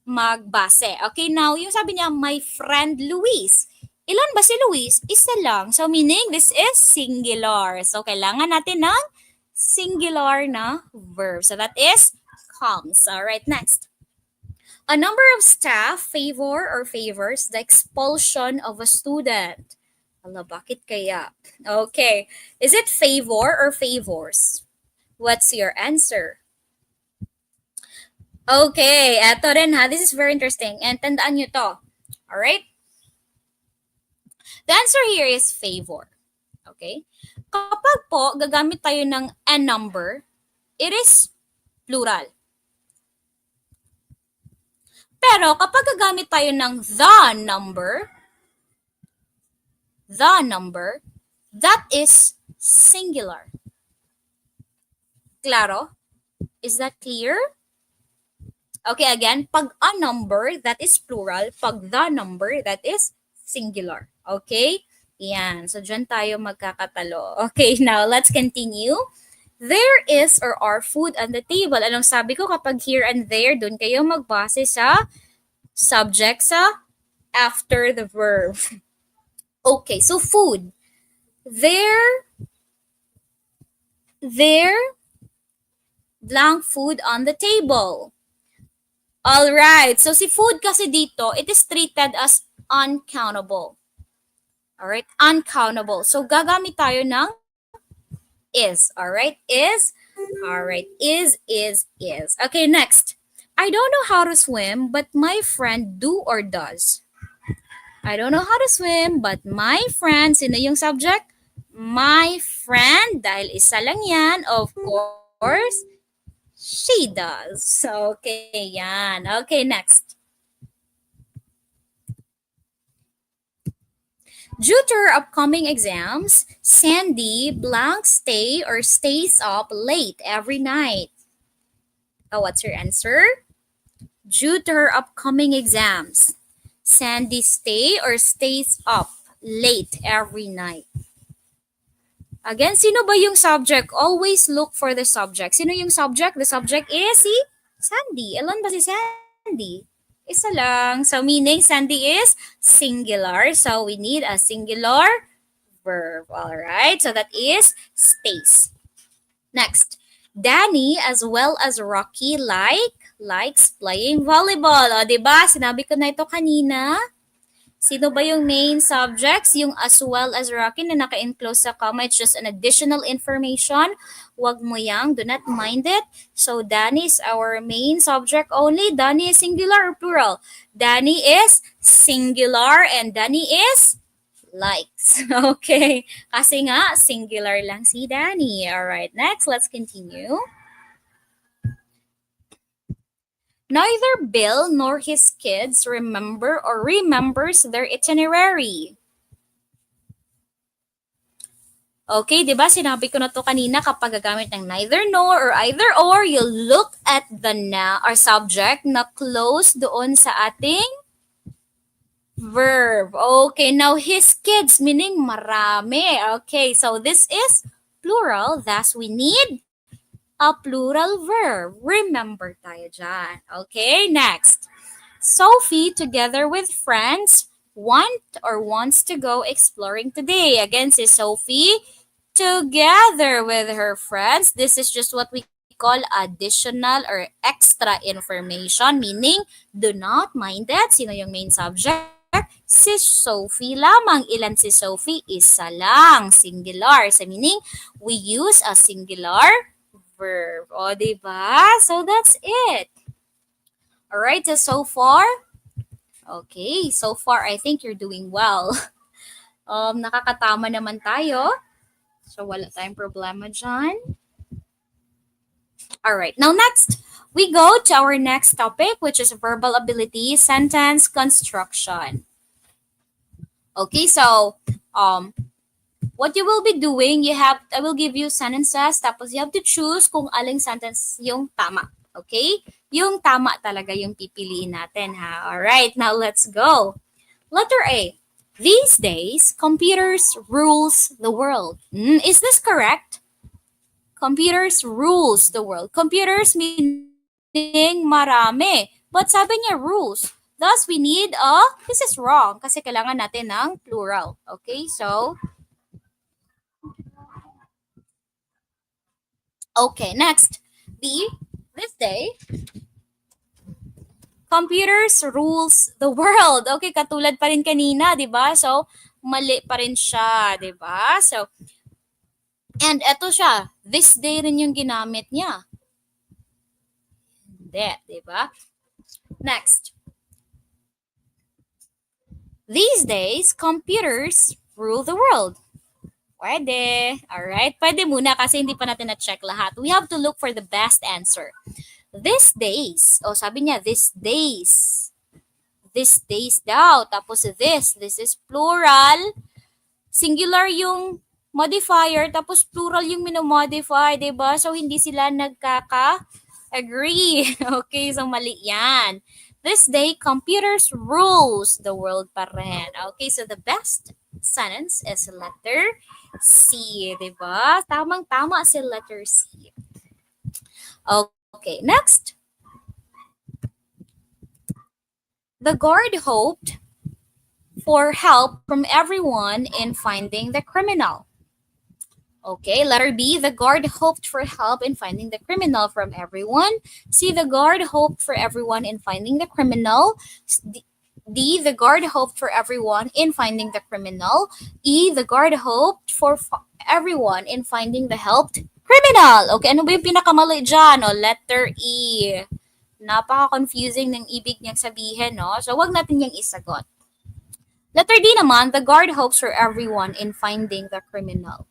magbase. Okay, now yung sabi niya, my friend Luis. Ilan ba si Luis? Isa lang. So meaning this is singular. So kailangan natin ng singular na verb. So that is comes. Alright, next. A number of staff favor or favors the expulsion of a student. Ala, bakit kaya? Okay. Is it favor or favors? What's your answer? Okay, eto rin ha. This is very interesting. And tandaan nyo to. Alright? The answer here is favor. Okay? Kapag po gagamit tayo ng a number, it is plural. Pero kapag gagamit tayo ng the number, that is singular. Claro? Is that clear? Okay, again, pag a number, that is plural. Pag the number, that is singular. Okay? Yan. So, dyan tayo magkakatalo. Okay, now, let's continue. There is or are food on the table. Anong sabi ko? Kapag here and there, dun kayo magbase sa subject sa after the verb. Okay, so food. There blank food on the table. Alright, so si food kasi dito, it is treated as uncountable. Alright, uncountable. So gagamit tayo ng is. Alright, is. Alright, is. Okay, next. I don't know how to swim, but my friend do or does. I don't know how to swim, but my friend, sino yung subject? My friend, dahil isa lang yan, of course, she does. Okay, yan. Okay, next. Due to her upcoming exams, Sandy blank stay or stays up late every night. Oh, what's your answer? Due to her upcoming exams, Sandy stay or stays up late every night. Again, sino ba yung subject? Always look for the subject. Sino yung subject? The subject is si Sandy. Ilan ba si Sandy? Isa lang. So, meaning Sandy is singular. So, we need a singular verb. Alright? So, that is stays. Next. Danny as well as Rocky likes playing volleyball. O, diba? Sinabi ko na ito kanina. Sino ba yung main subjects? Yung as well as Rocky na naka-enclose sa comma. It's just an additional information. Wag mo yang. Do not mind it. So, Danny is our main subject only. Danny is singular or plural? Danny is singular and Danny is likes. Okay. Kasi nga, singular lang si Danny. Alright, next, let's continue. Neither Bill nor his kids remember or remembers their itinerary. Okay, di ba? Sinabi ko na to kanina kapag gagamit ng neither nor or either or, you'll look at the na or subject na close doon sa ating verb. Okay, now his kids meaning marami. Okay, so this is plural, thus we need a plural verb. Remember tayo dyan. Okay, next. Sophie, together with friends, wants to go exploring today. Again, si Sophie, together with her friends. This is just what we call additional or extra information, meaning do not mind that. Sino yung main subject? Si Sophie lamang. Ilan si Sophie? Isa lang. Singular. So, meaning, we use a singular verb. O, diba? So, that's it. Alright, so far, okay, so far, I think you're doing well. Nakakatama naman tayo. So, wala tayong problema dyan. Alright, now next, we go to our next topic, which is verbal ability, sentence construction. Okay, so, what you will be doing, I will give you sentences, tapos you have to choose kung aling sentence yung tama. Okay? Yung tama talaga yung pipiliin natin, ha? Alright, now let's go. Letter A. These days, computers rules the world. Is this correct? Computers rules the world. Computers meaning marami. But sabi niya rules. Thus, we need this is wrong kasi kailangan natin ng plural. Okay, so, okay, next. B, this day, computers rules the world. Okay, katulad pa rin kanina, di ba? So, mali pa rin siya, di ba? So, and eto siya, this day rin yung ginamit niya. Hindi, di ba? Next. These days, computers rule the world. Pwede. Alright, pwede muna kasi hindi pa natin na-check lahat. We have to look for the best answer. These days. O, sabi niya, these days. These days daw. Tapos this is plural. Singular yung modifier, tapos plural yung minomodify, diba? So, hindi sila nagkaka-agree. Okay, so mali yan. This day, computers rules the world pa rin. Okay, so the best sentence is letter C, diba? Tamang-tama si letter C. Okay, next. The guard hoped for help from everyone in finding the criminal. Okay, letter B, the guard hoped for help in finding the criminal from everyone. C, the guard hoped for everyone in finding the criminal. D, the guard hoped for everyone in finding the criminal. E, the guard hoped for everyone in finding the helped criminal. Okay, ano ba yung pinakamali dyan? O, letter E. Napaka-confusing ng ibig niyang sabihin, no? So, wag natin yung isagot. Letter D naman, the guard hopes for everyone in finding the criminal.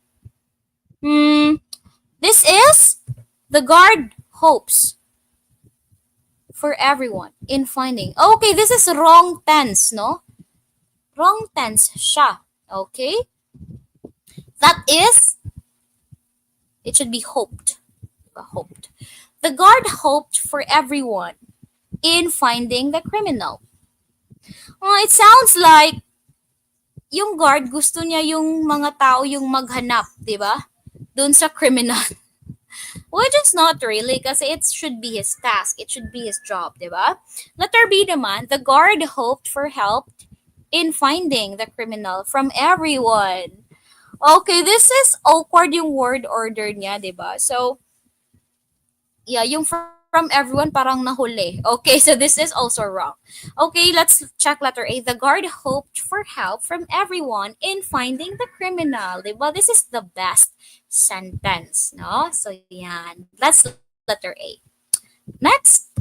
This is the guard hopes for everyone in finding. Okay, this is wrong tense, no? Wrong tense siya. Okay? That is, it should be hoped. Hoped. The guard hoped for everyone in finding the criminal. It sounds like yung guard gusto niya yung mga tao yung maghanap, 'di ba? Doon sa criminal. Which is not really kasi it should be his task. It should be his job, 'di ba? Letter B naman, the guard hoped for help in finding the criminal from everyone. Okay, this is awkward yung word order niya, 'di ba? So, yeah, yung from everyone parang nahuli. Okay, so this is also wrong. Okay, let's check letter A. The guard hoped for help from everyone in finding the criminal. Diba? This is the best sentence, no? So, yan. That's letter A. Next.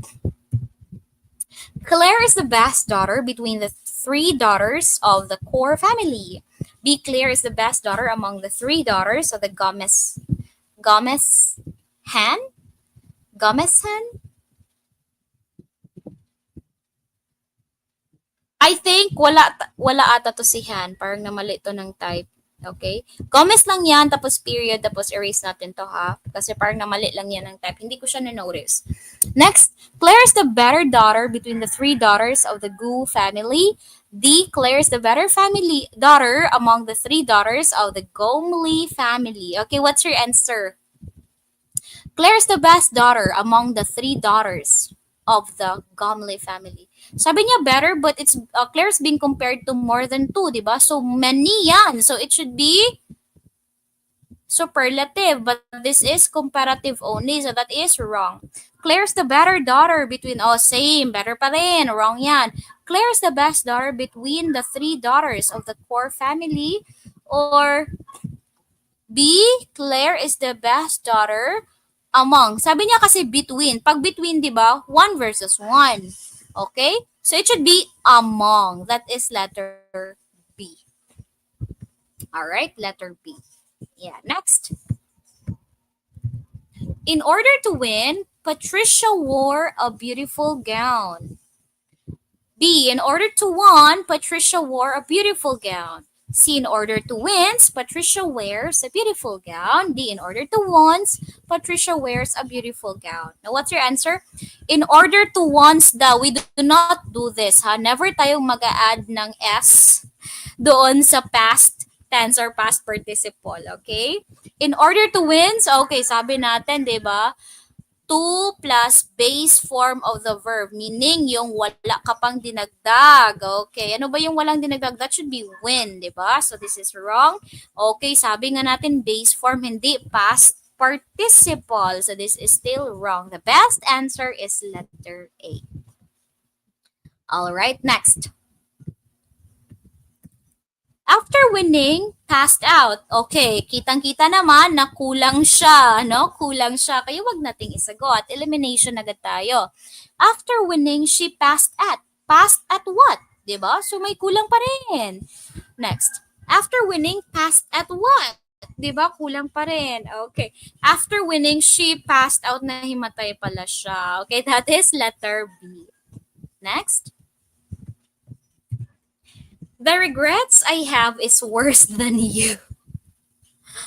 Claire is the best daughter between the three daughters of the core family. B. Claire is the best daughter among the three daughters of the Gomez Han? Gomez-san? I think wala ata to si Han. Parang namali to ng type. Okay? Gomez lang yan, tapos period, tapos erase natin to ha. Kasi parang namali lang yan ng type. Hindi ko siya na-notice. Next, Claire is the better daughter between the three daughters of the Gu family. D. Claire is the better family daughter among the three daughters of the Gomli family. Okay, what's your answer? Claire is the best daughter among the three daughters of the Gomli family. Sabi niya better, but it's Claire's being compared to more than two, di ba? So, many yan. So, it should be superlative, but this is comparative only. So, that is wrong. Claire's the better daughter between, same, better pa rin, wrong yan. Claire's the best daughter between the three daughters of the core family, or B, Claire is the best daughter among. Sabi niya kasi between. Pag between, di ba? 1 versus 1. Okay? So it should be among. That is letter B. Alright, letter B. Yeah, next. In order to win, Patricia wore a beautiful gown. B, in order to win, Patricia wore a beautiful gown. C, in order to win, Patricia wears a beautiful gown. D, in order to win, Patricia wears a beautiful gown. Now, what's your answer? In order to wants daw, we do not do this, ha? Never tayong mag-a-add ng S doon sa past tense or past participle, okay? In order to win, okay, sabi natin, di ba? To plus base form of the verb, meaning yung wala ka pang dinagdag. Okay, ano ba yung walang dinagdag? That should be win, di ba? So this is wrong. Okay, sabi nga natin base form, hindi past participle. So this is still wrong. The best answer is letter A. All right, next. After winning, passed out. Okay, kitang-kita naman na kulang siya, no? Kulang siya. Kaya wag nating isagot. Elimination agad tayo. After winning, she passed at. Passed at what? Diba? So may kulang pa rin. Next. After winning, passed at what? Diba? Kulang pa rin. Okay. After winning, she passed out na himatay pala siya. Okay, that is letter B. Next. The regrets I have is worse than you.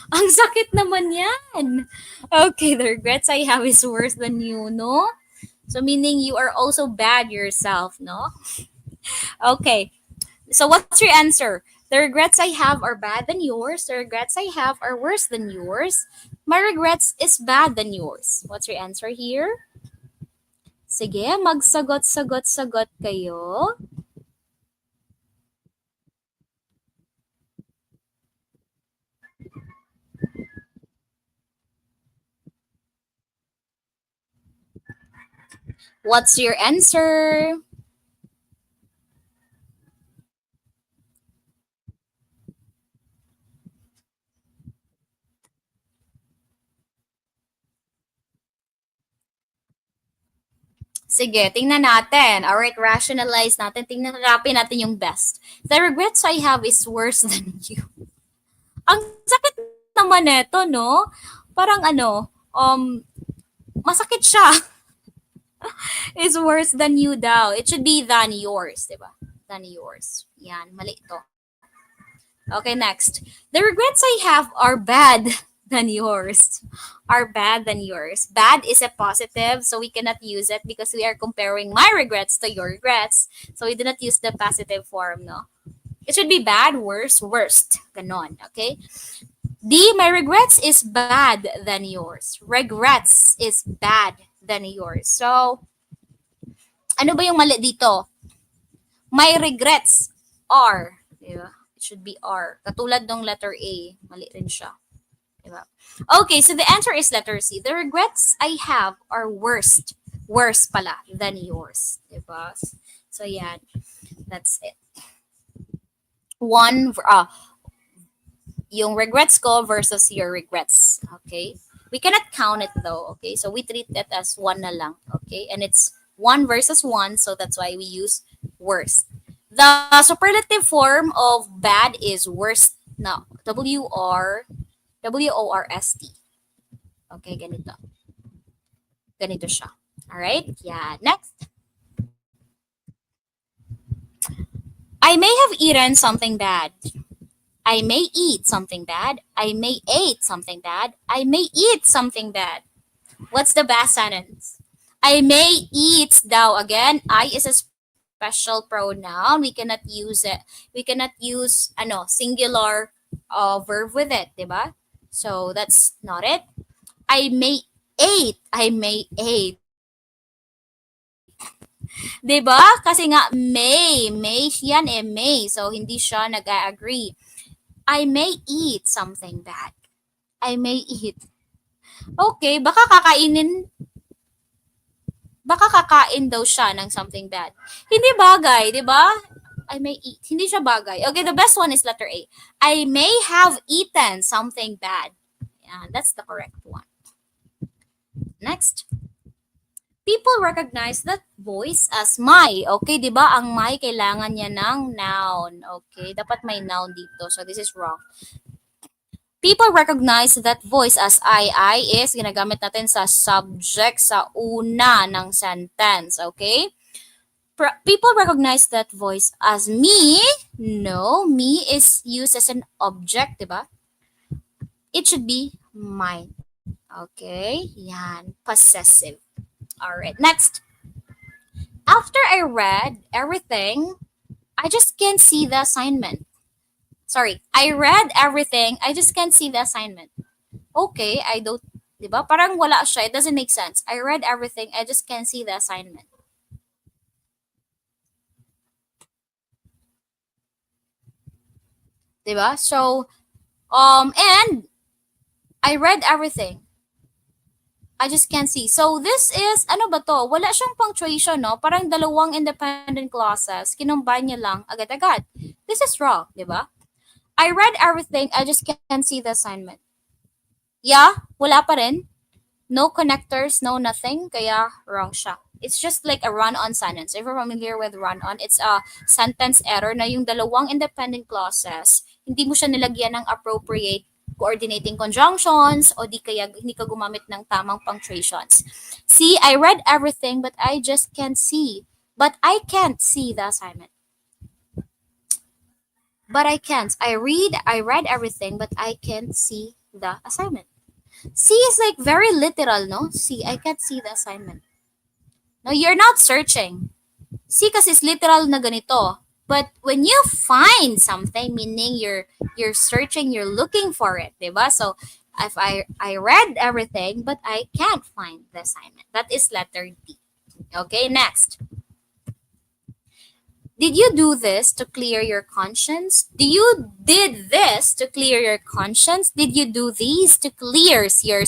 Ang sakit naman yan. Okay, the regrets I have is worse than you, no? So meaning you are also bad yourself, no? Okay. So what's your answer? The regrets I have are bad than yours. The regrets I have are worse than yours. My regrets is bad than yours. What's your answer here? Sige, magsagot-sagot-sagot kayo. What's your answer? Sige, tingnan natin. Alright, rationalize natin. Tingnan natin yung best. The regrets I have is worse than you. Ang sakit naman neto, no? Parang masakit siya. Is worse than you daw. It should be than yours, di ba? Than yours. Yan, mali ito. Okay, next. The regrets I have are bad than yours. Are bad than yours. Bad is a positive, so we cannot use it because we are comparing my regrets to your regrets. So we do not use the positive form, no? It should be bad, worse, worst. Ganon, okay? D, my regrets is bad than yours. Regrets is bad than yours. So, ano ba yung mali dito? My regrets are. Diba? It should be are. Katulad ng letter A. Mali rin siya. Diba? Okay, so the answer is letter C. The regrets I have are worst. Worse pala than yours. Diba? So, yan. That's it. One, yung regrets ko versus your regrets. Okay? We cannot count it though. Okay? So, we treat it as one na lang. Okay? And it's one versus one, so that's why we use worst. The superlative form of bad is worst. No, W-O-R-S-T. Okay, ganito. Ganito siya. Alright? Yeah. Next. I may have eaten something bad. I may eat something bad. I may ate something bad. I may eat something bad. What's the best sentence? I may eat daw. Again, I is a special pronoun. We cannot use it. We cannot use singular verb with it, diba? So that's not it. I may ate. I may ate. Diba? Kasi nga may yan may. So hindi siya nag-agree. I may eat something bad. I may eat. Okay, baka kakain daw siya ng something bad. Hindi bagay, di ba? I may eat. Hindi siya bagay. Okay, the best one is letter A. I may have eaten something bad. Yeah, that's the correct one. Next. People recognize that voice as my. Okay, di ba? Ang my, kailangan niya ng noun. Okay, dapat may noun dito. So, this is wrong. People recognize that voice as I is ginagamit natin sa subject sa una ng sentence. Okay? People recognize that voice as me. No, me is used as an object, diba? It should be mine. Okay? Yan. Possessive. Alright, next. After I read everything, I just can't see the assignment. Sorry, I read everything, I just can't see the assignment. Okay, I don't, diba? Parang wala siya, it doesn't make sense. I read everything, I just can't see the assignment. Diba? So, and I read everything. I just can't see. So, this is, ano ba to? Wala siyang punctuation, no? Parang dalawang independent clauses. Kinumbine niya lang agad-agad. This is wrong, diba? I read everything, I just can't see the assignment. Yeah, wala pa rin. No connectors, no nothing, kaya wrong siya. It's just like a run-on sentence. If you're familiar with run-on, it's a sentence error na yung dalawang independent clauses, hindi mo siya nilagyan ng appropriate coordinating conjunctions o di kaya hindi ka gumamit ng tamang punctuations. See, I read everything but I just can't see. But I can't see the assignment. But I can't. I read everything, but I can't see the assignment. See is like very literal, no? See, I can't see the assignment. No, you're not searching. See kasi is literal na ganito. But when you find something, meaning you're searching, you're looking for it, diba? So if I read everything, but I can't find the assignment. That is letter D. Okay, next. Did you do this to clear your conscience? Did this to clear your conscience? Did you do these to clear your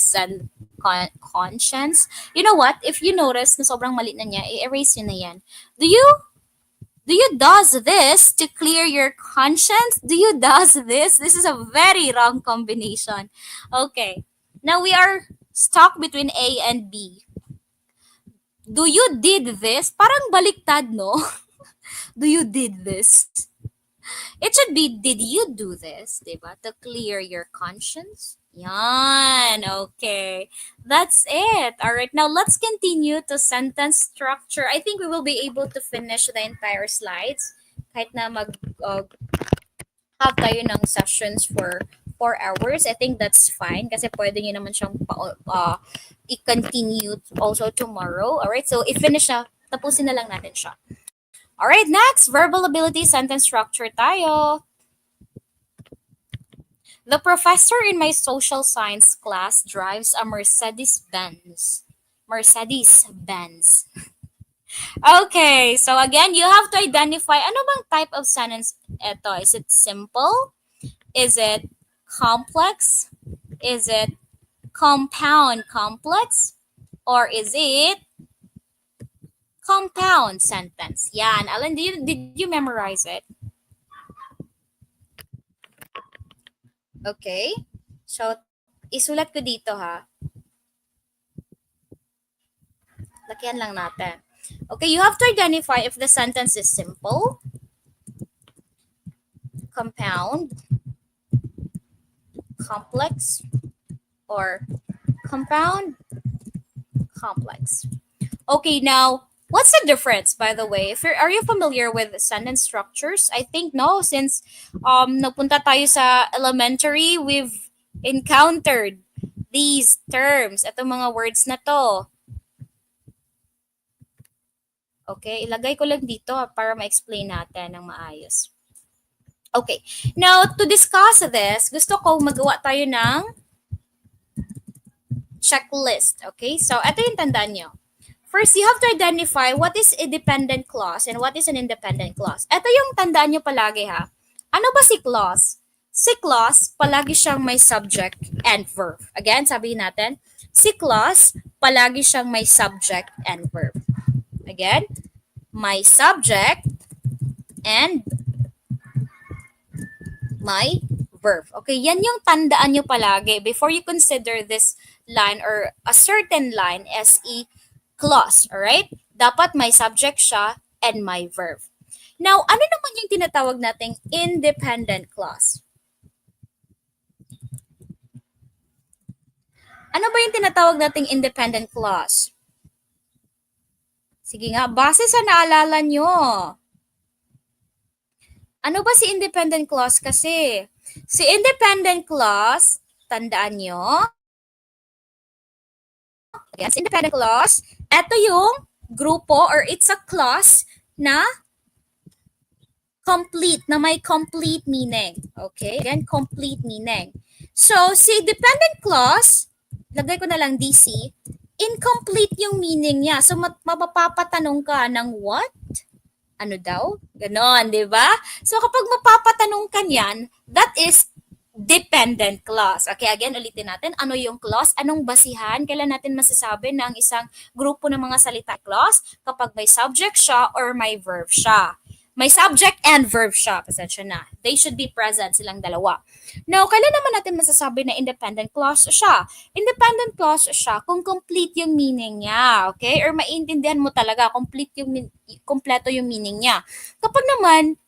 conscience? You know what? If you notice na sobrang mali na niya, i-erase yun na yan. Do you does this to clear your conscience? Do you does this? This is a very wrong combination. Okay. Now we are stuck between A and B. Do you did this? Parang baliktad, no? Do you did this? It should be, did you do this? Diba? To clear your conscience? Yan. Okay. That's it. All right. Now, let's continue to sentence structure. I think we will be able to finish the entire slides. Kahit na have tayo ng sessions for 4 hours. I think that's fine kasi pwede nyo naman siyang i-continue also tomorrow. Alright, so i-finish na, tapusin na lang natin siya. Alright, next, verbal ability, sentence structure tayo. The professor in my social science class drives a Mercedes-Benz. Mercedes-Benz. Okay, so again, you have to identify ano bang type of sentence ito. Is it simple? Is it complex? Is it compound complex? Or is it compound sentence? Yan. Alan, did you memorize it? Okay. So, isulat ko dito ha. Lakihan lang natin. Okay, you have to identify if the sentence is simple, compound, complex, or compound, complex. Okay, now, what's the difference, by the way? Are you familiar with sentence structures? I think no, since napunta tayo sa elementary, we've encountered these terms, itong mga words na to. Okay, ilagay ko lang dito para ma-explain natin ng maayos. Okay, now to discuss this, gusto ko magawa tayo ng checklist. Okay, so ito yung tandaan nyo. First, you have to identify what is a dependent clause and what is an independent clause. Ito yung tandaan nyo palagi ha. Ano ba si clause? Si clause, palagi siyang may subject and verb. Again, sabihin natin, si clause, palagi siyang may subject and verb. Again, my subject and my verb. Okay, yan yung tandaan nyo palagi before you consider this line or a certain line as a clause, alright? Dapat may subject siya and my verb. Now, ano naman yung tinatawag nating independent clause? Ano ba yung tinatawag nating independent clause? Sige nga, base sa naalala nyo. Ano ba si independent clause kasi? Si independent clause, tandaan nyo. Yes, independent clause, ito yung grupo or it's a clause na complete, na may complete meaning. Okay? Again, complete meaning. So, si dependent clause, lagay ko na lang DC, incomplete yung meaning niya. So, mapapatanong ka ng what? Ano daw? Ganon, di ba? So, kapag mapapatanong ka niyan, that is dependent clause. Okay, again, ulitin natin. Ano yung clause? Anong basihan? Kailan natin masasabi na ang isang grupo ng mga salita clause? Kapag may subject siya or may verb siya. May subject and verb siya. Pasensya na. They should be present, silang dalawa. Now, kailan naman natin masasabi na independent clause siya? Independent clause siya kung complete yung meaning niya. Okay? Or maintindihan mo talaga, kompleto yung meaning niya. Kapag naman,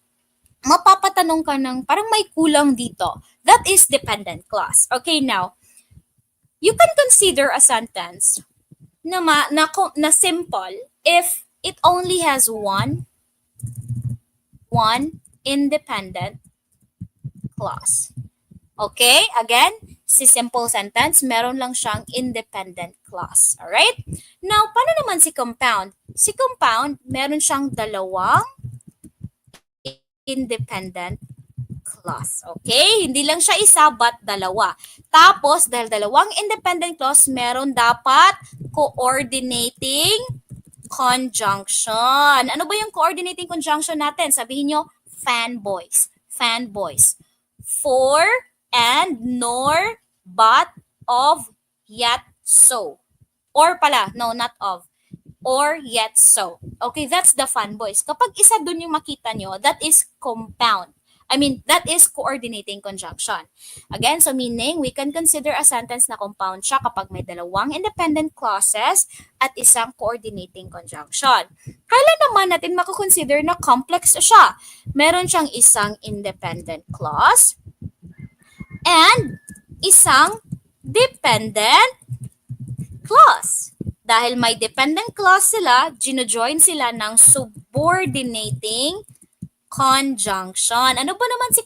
mapapatanong ka ng parang may kulang dito, that is dependent clause. Okay, now, you can consider a sentence na simple if it only has one independent clause. Okay? Again, si simple sentence, meron lang siyang independent clause. Alright? Now, paano naman si compound? Si compound, meron siyang dalawang independent clause. Okay? Hindi lang siya isa, but dalawa. Tapos, dahil dalawang independent clause, meron dapat coordinating conjunction. Ano ba yung coordinating conjunction natin? Sabihin nyo, fanboys. Fanboys. For, and, nor, but, of, yet, so. Or pala, no, not of. Or, yet, so. Okay, that's the fanboys. Kapag isa dun yung makita nyo, that is compound. I mean, that is coordinating conjunction. Again, so meaning, we can consider a sentence na compound siya kapag may dalawang independent clauses at isang coordinating conjunction. Kailan naman natin makakonsider na complex siya? Meron siyang isang independent clause and isang dependent clause. Dahil may dependent clause sila, gino-join sila ng subordinating conjunction. Ano ba naman si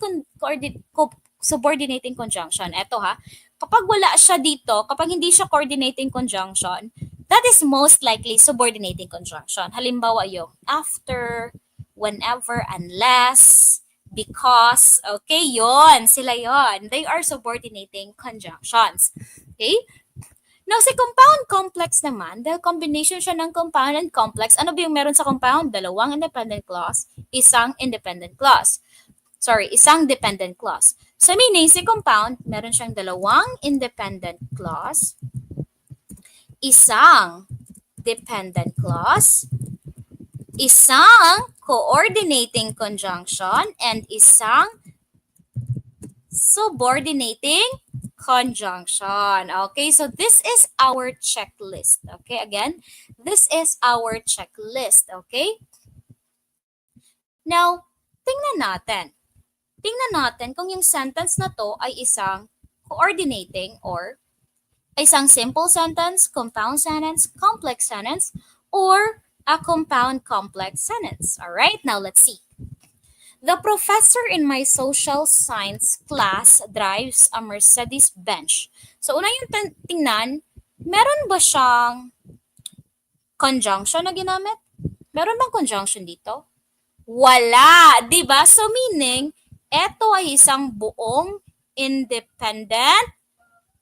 subordinating conjunction? Eto ha, kapag wala siya dito, kapag hindi siya coordinating conjunction, that is most likely subordinating conjunction. Halimbawa yung after, whenever, unless, because, okay, yon, sila yon. They are subordinating conjunctions. Okay? Now, si compound complex naman, dahil combination siya ng compound and complex, ano ba yung meron sa compound? Dalawang independent clause, isang independent clause. Isang dependent clause. So, meaning, si compound, meron siyang dalawang independent clause, isang dependent clause, isang coordinating conjunction, and isang subordinating conjunction. Okay, so this is our checklist. Okay, again, this is our checklist. Okay? Now, tingnan natin. Tingnan natin kung yung sentence na to ay isang coordinating or isang simple sentence, compound sentence, complex sentence, or a compound complex sentence. All right, now let's see. The professor in my social science class drives a Mercedes Benz. So, una yung tingnan, meron ba siyang conjunction na ginamit? Meron bang conjunction dito? Wala, di ba? So, meaning, eto ay isang buong independent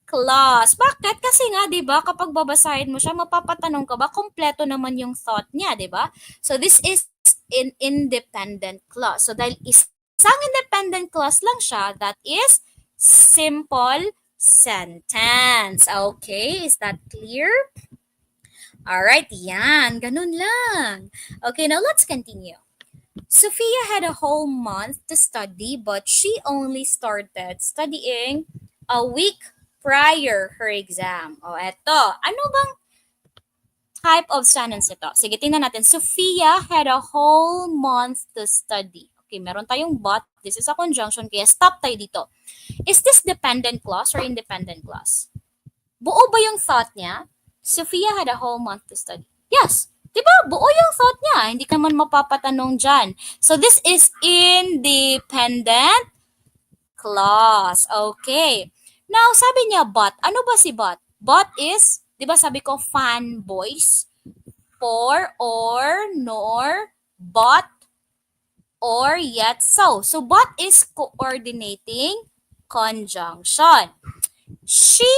clause. Bakit? Kasi nga, di ba, kapag babasahin mo siya, mapapatanong ka ba, kompleto naman yung thought niya, di ba? So, this is in independent clause. So, dahil isang independent clause lang siya, that is simple sentence. Okay, is that clear? Alright, yan. Ganun lang. Okay, now let's continue. Sophia had a whole month to study, but she only started studying a week prior her exam. O, eto. Ano bang type of sentence ito? Sige, tingnan natin. Sophia had a whole month to study. Okay, meron tayong but. This is a conjunction, kaya stop tayo dito. Is this dependent clause or independent clause? Buo ba yung thought niya? Sophia had a whole month to study. Yes. Diba? Buo yung thought niya. Hindi ka man mapapatanong dyan. So, this is independent clause. Okay. Now, sabi niya, but. Ano ba si but? But is, di ba sabi ko, fanboys, for, or, nor, but, or, yet, so. So, but is coordinating conjunction. She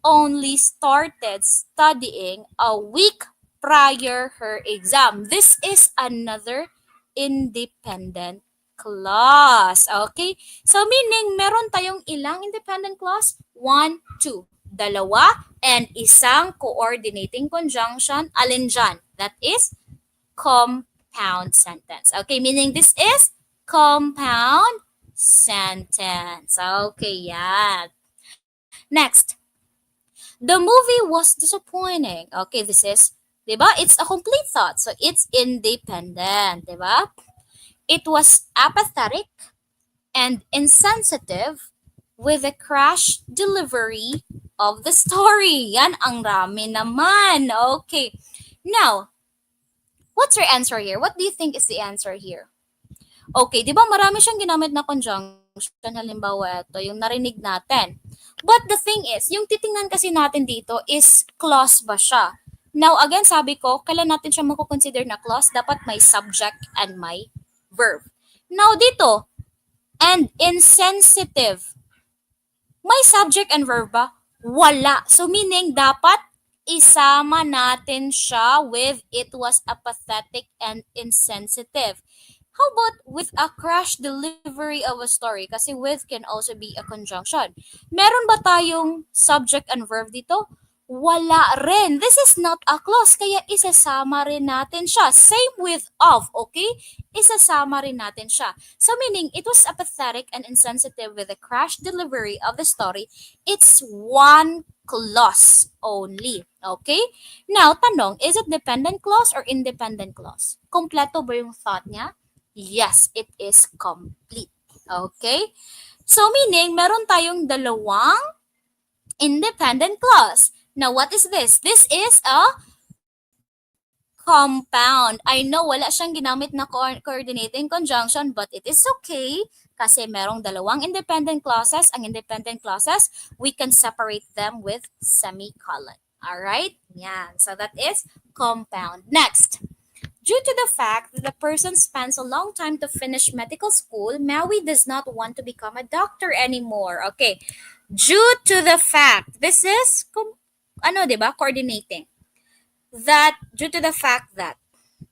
only started studying a week prior her exam. This is another independent clause. Okay? So, meaning, meron tayong ilang independent clause? 1, 2. Dalawa, and isang coordinating conjunction. Alin dyan? That is compound sentence. Okay? Meaning, this is compound sentence. Okay, yan. Next. The movie was disappointing. Okay, this is, diba? It's a complete thought. So, it's independent, diba? It was apathetic and insensitive with the crash delivery of the story. Yan, ang rami naman. Okay. Now, what's your answer here? What do you think is the answer here? Okay, di ba marami siyang ginamit na conjunction? Halimbawa, ito, yung narinig natin. But the thing is, yung titingnan kasi natin dito is clause ba siya? Now, again, sabi ko, kailan natin siya mako-consider na clause? Dapat may subject and may verb. Now, dito, and insensitive. May subject and verb ba? Wala. So, meaning, dapat isama natin siya with it was apathetic and insensitive. How about with a crash delivery of a story? Kasi with can also be a conjunction. Meron ba tayong subject and verb dito? Wala rin. This is not a clause, kaya isasama rin natin siya. Same with of, okay? Isasama rin natin siya. So meaning, it was apathetic and insensitive with the crash delivery of the story. It's one clause only, okay? Now, tanong, is it dependent clause or independent clause? Kompleto ba yung thought niya? Yes, it is complete. Okay? So, meaning, meron tayong dalawang independent clause. Now, what is this? This is a compound. I know wala siyang ginamit na coordinating conjunction, but it is okay kasi merong dalawang independent clauses. Ang independent clauses, we can separate them with semicolon. Alright? Yan. So that is compound. Next. Due to the fact that the person spends a long time to finish medical school, Maui does not want to become a doctor anymore. Okay. Due to the fact, this is, diba? Coordinating. That, due to the fact that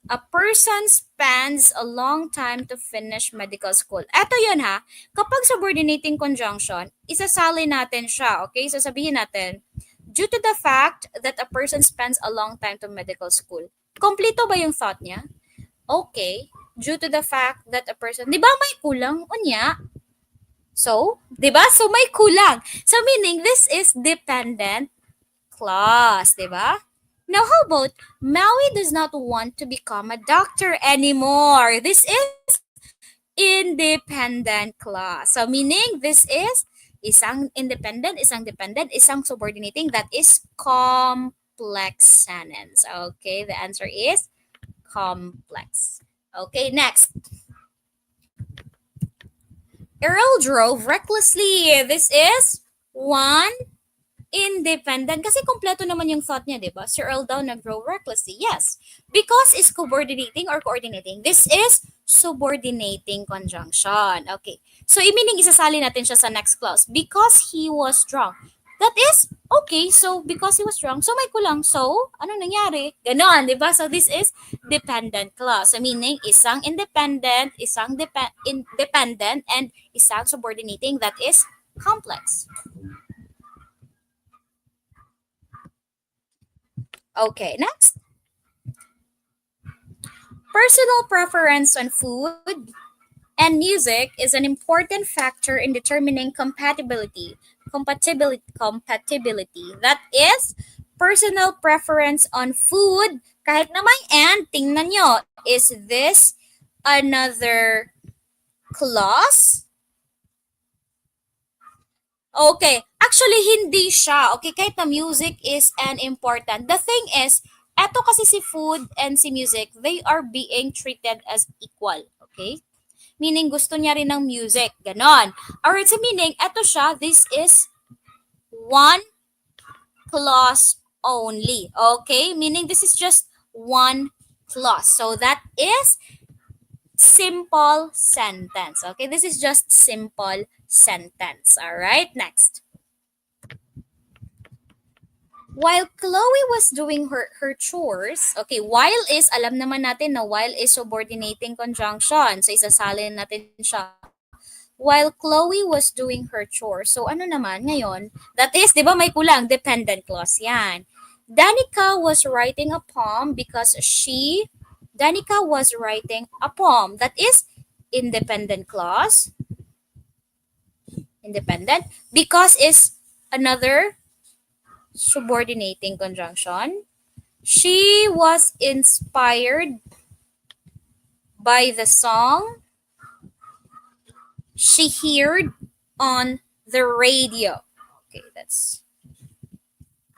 a person spends a long time to finish medical school. Eto yun ha, kapag subordinating conjunction, isasali natin siya, okay? So sabihin natin, due to the fact that a person spends a long time to medical school. Kompleto ba yung thought niya? Okay, due to the fact that a person, di ba may kulang? Unya. So, di ba? So may kulang. So meaning, this is dependent clause, di ba? Now, how about Maui does not want to become a doctor anymore? This is independent clause. So, meaning this is isang independent, isang dependent, isang subordinating. That is complex sentence. Okay, the answer is complex. Okay, next. Earl drove recklessly. This is one independent. Kasi kompleto naman yung thought niya, di ba? Sir Earl daw nag-grow recklessly. Yes. Because is subordinating or coordinating. This is subordinating conjunction. Okay. So, meaning isasali natin siya sa next clause. Because he was drunk. That is, okay, so because he was drunk, so may kulang. So, ano nangyari? Ganon, di ba? So, this is dependent clause. So, meaning, isang independent, isang independent, and isang subordinating that is complex. Okay, next. Personal preference on food and music is an important factor in determining compatibility. That is, personal preference on food, kahit na may and, tingnan nyo, is this another clause? Okay, actually hindi siya. Okay, kahit na music is an important. The thing is, eto kasi si food and si music, they are being treated as equal. Okay? Meaning, gusto niya rin ng music. Ganon. Alright, so meaning, eto siya, this is one clause only. Okay? Meaning, this is just one clause. So, that is simple sentence. Okay? This is just simple sentence. Alright? Next. While Chloe was doing her chores, okay, while is, alam naman natin na while is subordinating conjunction. So, isasalin natin siya. While Chloe was doing her chores. So, ano naman ngayon? That is, di ba may kulang? Dependent clause yan. Danica was writing a poem because Danica was writing a poem. That is independent clause. Independent. Because is another subordinating conjunction. She was inspired by the song she heard on the radio. Okay, that's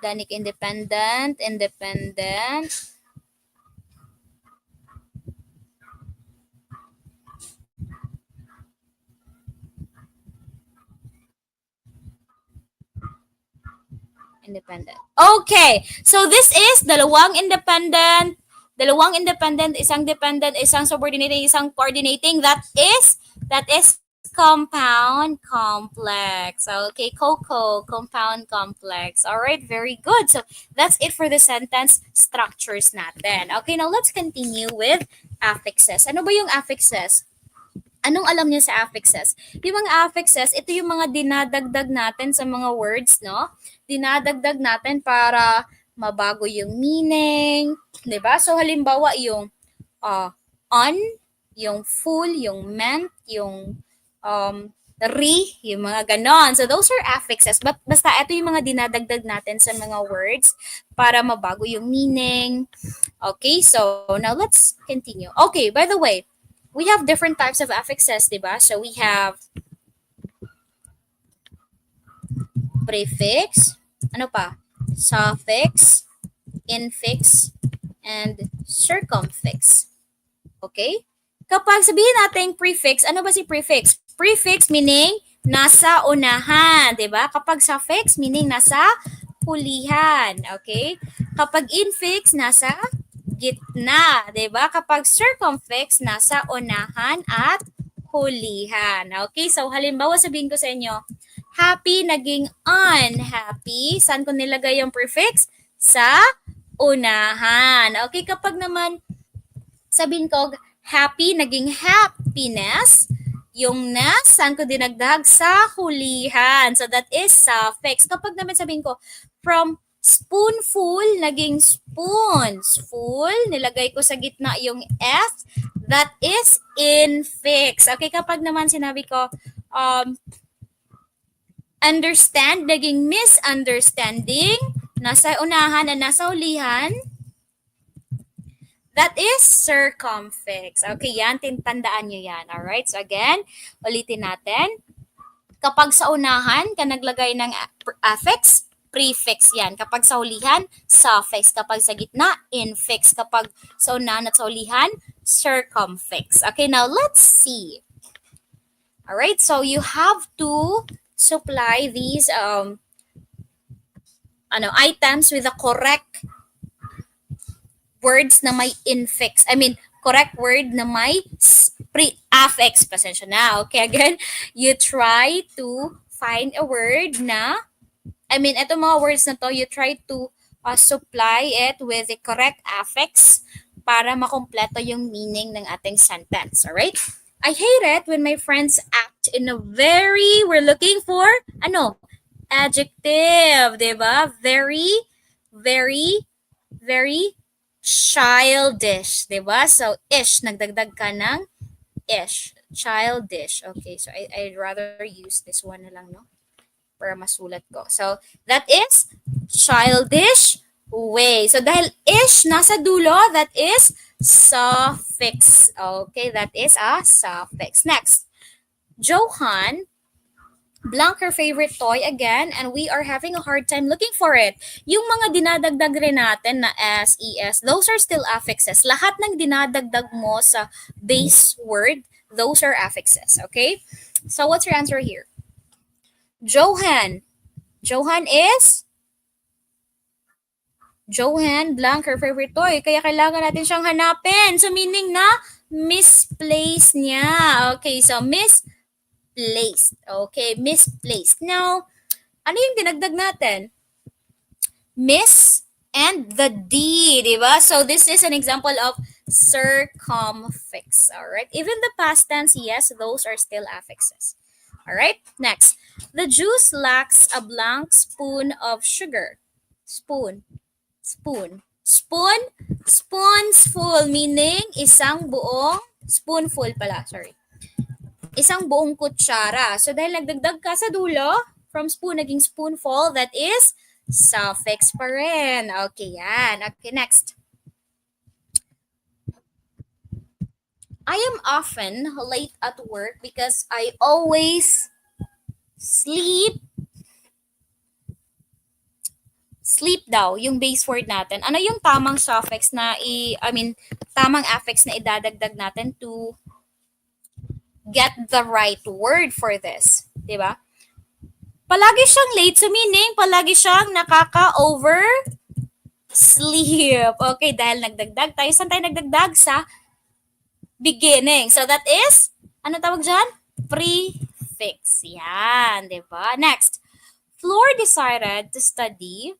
Danica independent. Independent. Okay, so this is dalawang independent, isang dependent, isang subordinating, isang coordinating. That is compound complex. Okay, Coco, compound complex. All right, very good. So that's it for the sentence structures natin. Okay, now let's continue with affixes. Ano ba yung affixes? Anong alam niyo sa affixes? Yung mga affixes, ito yung mga dinadagdag natin sa mga words, no? Dinadagdag natin para mabago yung meaning, 'di ba? So halimbawa yung on, yung full, yung meant, yung yung mga ganon. So those are affixes. But basta ito yung mga dinadagdag natin sa mga words para mabago yung meaning. Okay, so now let's continue. Okay, by the way, we have different types of affixes, diba? So we have prefix, ano pa? Suffix, infix, and circumfix. Okay? Kapag sabihin natin prefix, ano ba si prefix? Prefix meaning nasa unahan, 'di ba? Kapag suffix meaning nasa hulihan, okay? Kapag infix nasa gitna, 'di ba? Kapag circumfix nasa unahan at hulihan. Okay? So halimbawa sabihin ko sa inyo, happy naging unhappy. Saan ko nilagay yung prefix? Sa unahan. Okay, kapag naman sabihin ko happy naging happiness, yung na, saan ko dinagdag? Sa hulihan. So that is suffix. Kapag naman sabihin ko from spoonful naging spoons. Full, nilagay ko sa gitna yung F. That is infix. Okay, kapag naman sinabi ko understand naging misunderstanding, nasa unahan at nasa hulihan, that is circumfix. Okay, yan, tandaan nyo yan. Alright, so again, ulitin natin. Kapag sa unahan ka naglagay ng affix, prefix yan. Kapag sa hulihan, suffix. Kapag sa gitna, infix. Kapag sa unahan at sa hulihan, circumfix. Okay, now let's see. Alright, so you have to supply these items with the correct words na may infix. I mean, correct word na may affix. Pasensya na. Okay, again, you try to find a word na, ito mga words na to, you try to supply it with the correct affix para makompleto yung meaning ng ating sentence. Alright? I hate it when my friends act in a we're looking for, adjective, diba? Very, very, very childish, diba? So, ish, nagdagdag ka ng ish. Childish. Okay, so I'd rather use this one na lang, no? Para masulat ko. So, that is childish way. So, dahil ish nasa dulo, that is suffix. Okay, that is a suffix. Next, Johan blank her favorite toy again and we are having a hard time looking for it. Yung mga dinadagdag rin natin na S, ES, those are still affixes. Lahat ng dinadagdag mo sa base word, those are affixes. Okay? So, what's your answer here? Johan. Johan is Johan blank her favorite toy. Kaya kailangan natin siyang hanapin. So, meaning na misplaced niya. Okay, so misplaced. Okay, misplaced. Now, ano yung dinagdag natin? Miss and the D, di ba? So, this is an example of circumfix. Alright, even the past tense, yes, those are still affixes. Alright, next. The juice lacks a blank spoon of sugar. Spoon. Spoonsful, meaning isang buong, spoonful pala, sorry. Isang buong kutsara. So, dahil nagdagdag ka sa dulo, from spoon naging spoonful, that is suffix pa rin. Okay, yan. Okay, next. I am often late at work because I always sleep daw, yung base word natin. Ano yung tamang suffix na tamang affix na idadagdag natin to get the right word for this? Diba? Palagi siyang late, so meaning palagi siyang nakaka-oversleep. Okay, dahil nagdagdag tayo. Saan tayo nagdagdag? Sa beginning. So that is, ano tawag dyan? Prefix. Yan, diba? Next. Floor decided to study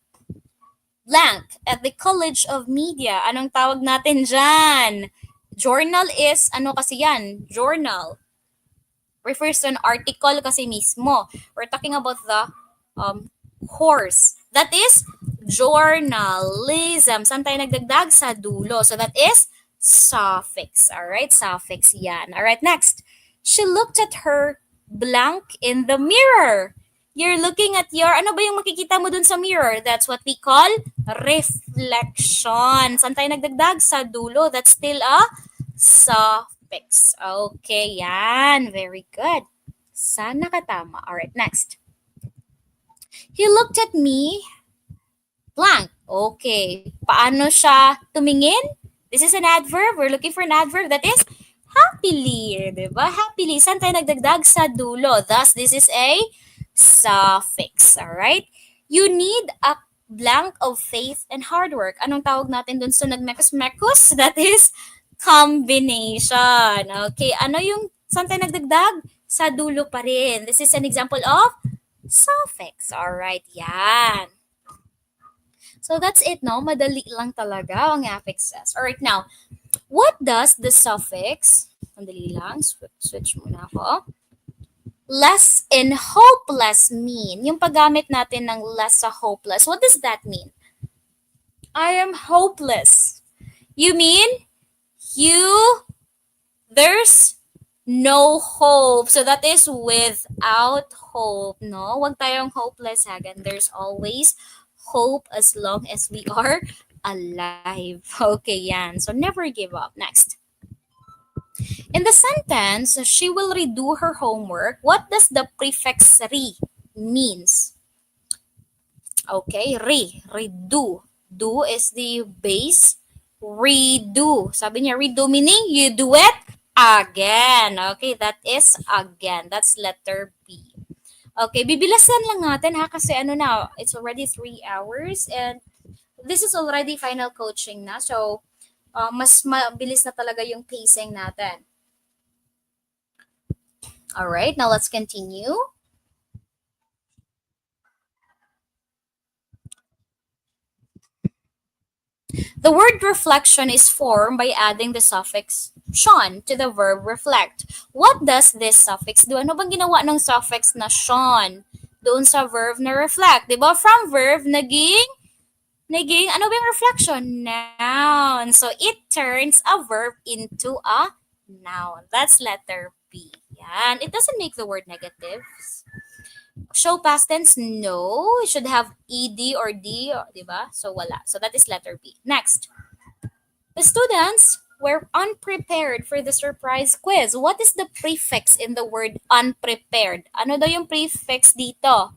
blank at the College of Media. Anong tawag natin dyan? Journal is, ano kasi yan? Journal. Refers to an article kasi mismo. We're talking about the course. That is journalism. Saan tayo nagdagdag? Sa dulo. So that is suffix. Alright, suffix yan. Alright, next. She looked at her blank in the mirror. You're looking at your, ano ba yung makikita mo dun sa mirror? That's what we call reflection. Saan tayo nagdagdag? Sa dulo. That's still a suffix. Okay, yan. Very good. Sana katama. Alright, next. He looked at me blank. Okay. Paano siya tumingin? This is an adverb. We're looking for an adverb that is happily. Diba? Happily. Saan tayo nagdagdag? Sa dulo. Thus, this is a suffix. Alright? You need a blank of faith and hard work. Anong tawag natin dun sa nagmekos-mekos? That is combination. Okay. Ano yung saan tayo nagdagdag? Sa dulo pa rin. This is an example of suffix. Alright. Yan. So that's it, no? Madali lang talaga ang affixes. Alright, now, what does the suffix, madali lang, switch muna ako, less and hopeless mean? Yung paggamit natin ng less sa hopeless, what does that mean? I am hopeless. You mean there's no hope. So that is without hope, no? Huwag tayong hopeless, hagan. There's always hope as long as we are alive. Okay, yan. So never give up. Next. In the sentence, she will redo her homework. What does the prefix re means? Okay, redo. Do is the base. Redo. Sabi niya, redo meaning you do it again. Okay, that is again. That's letter B. Okay, bibilasan lang natin ha kasi ano na, it's already 3 hours and this is already final coaching na. So, mas mabilis na talaga yung pacing natin. Alright, now let's continue. The word reflection is formed by adding the suffix "shon" to the verb reflect. What does this suffix do? Ano bang ginawa ng suffix na "shon" doon sa verb na reflect? Diba? From verb, naging ano ba yung reflection? Noun. So, it turns a verb into a noun. That's letter B. Yan. It doesn't make the word negative. Show past tense, no. It should have ed or d, diba? So, wala. So, that is letter B. Next. The students were unprepared for the surprise quiz. What is the prefix in the word unprepared? Ano daw yung prefix dito?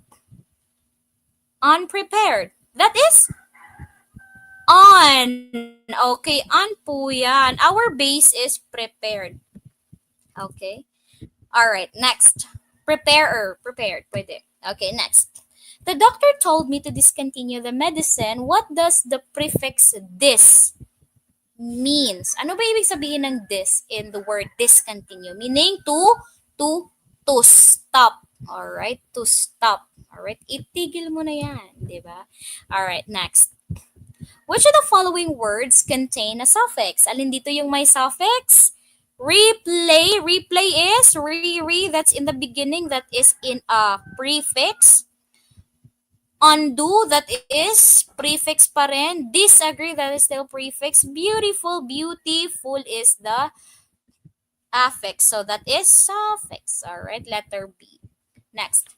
Unprepared. That is on. Okay, on po yan. Our base is prepared. Okay. All right, next. Prepared. Pwede. Okay, next. The doctor told me to discontinue the medicine. What does the prefix "dis" means? Ano ba ibig sabihin ng "dis" in the word discontinue? Meaning to stop. All right, to stop. All right, itigil mo na yan, di ba? All right, next. Which of the following words contain a suffix? Alin dito yung may suffix? Replay. Replay is re, that's in the beginning, that is in a prefix. Undo, that is prefix pa rin. Disagree, that is still prefix. Beautiful is the affix. So that is suffix. Alright, letter B. Next.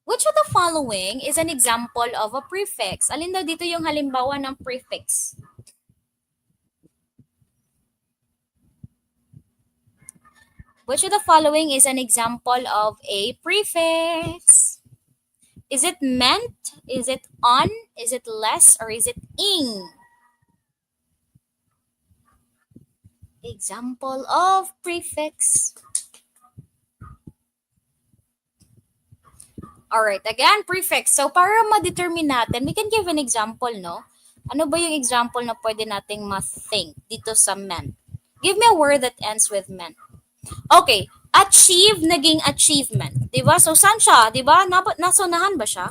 Which of the following is an example of a prefix? Alin daw dito yung halimbawa ng prefix? Which of the following is an example of a prefix? Is it meant? Is it on? Is it less? Or is it ing? Example of prefix. Alright, again, prefix. So, para ma-determine natin, we can give an example, no? Ano ba yung example na pwede nating ma-think dito sa meant? Give me a word that ends with meant. Okay, achieve, naging achievement. Diba? So, saan siya? Diba? Nasaunahan ba siya?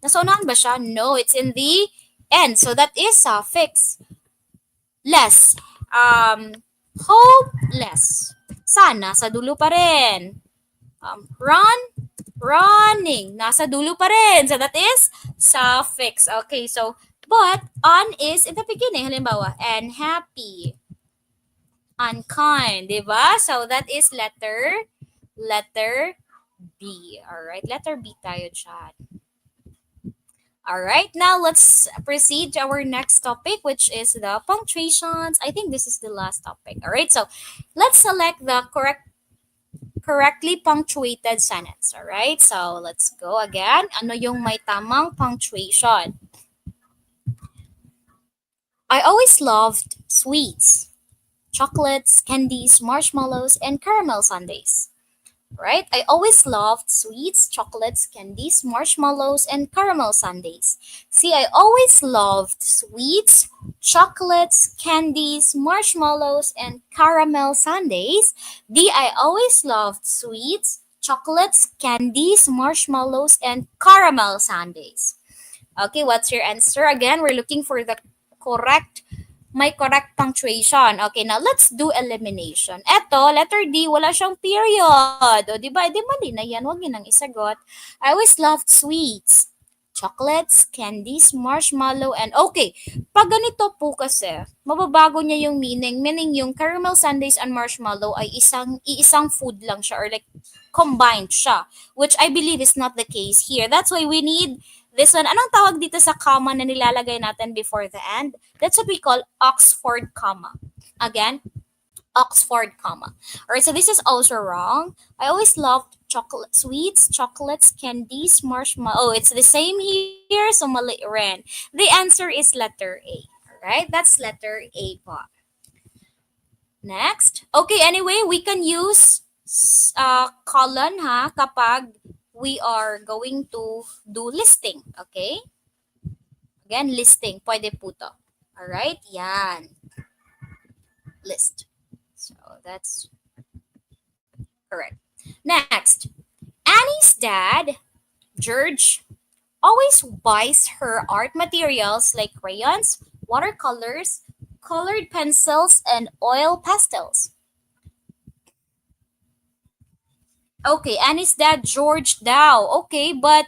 Nasaunahan ba siya? No, it's in the end. So, that is suffix. Less. Hopeless. Sana, sa dulo pa rin. Running. Nasa dulo pa rin. So, that is suffix. Okay, so, but on is in the beginning. Halimbawa, and happy. Unkind, diba? So, that is letter B. Alright, letter B tayo dyan. Alright, now let's proceed to our next topic, which is the punctuations. I think this is the last topic. Alright, so let's select the correct correctly punctuated sentence. Alright? So, let's go again. Ano yung may tamang punctuation? I always loved sweets, chocolates, candies, marshmallows, and caramel sundaes. Right? I always loved sweets, chocolates, candies, marshmallows, and caramel sundaes. See, I always loved sweets, chocolates, candies, marshmallows, and caramel sundaes. D, I always loved sweets, chocolates, candies, marshmallows, and caramel sundaes. Okay, what's your answer? Again, we're looking for the correct may correct punctuation. Okay, now let's do elimination. Eto, letter D, wala siyang period. O, di ba? Di mali na yan. Huwag niyo nang isagot. I always loved sweets, chocolates, candies, marshmallow, and okay. Pag ganito po kasi, mababago niya yung meaning. Meaning yung caramel sundaes and marshmallow ay iisang food lang siya or like combined siya. Which I believe is not the case here. That's why we need this one. Anong tawag dito sa comma na nilalagay natin before the end? That's what we call Oxford comma. Again, Oxford comma. Alright, so this is also wrong. I always loved chocolate sweets, chocolates, candies, marshmallow. Oh, it's the same here. So mali rin. The answer is letter A. Alright, that's letter A po. Next. Okay, anyway, we can use colon ha kapag we are going to do listing. Okay? Again, listing. Pwede po to. Alright? Yan. List. So, that's correct. Next. Annie's dad, George, always buys her art materials like crayons, watercolors, colored pencils, and oil pastels. Okay, Annie's dad, George daw. Okay, but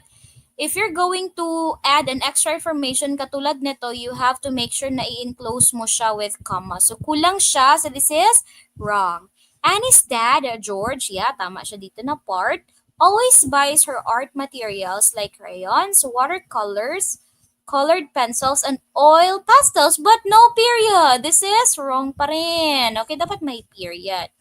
if you're going to add an extra information katulad nito, you have to make sure na i-enclose mo siya with comma. So, kulang siya. So, this is wrong. Annie's dad, George, yeah, tama siya dito na part, always buys her art materials like crayons, watercolors, colored pencils, and oil pastels, but no period. This is wrong pa rin. Okay, dapat may period.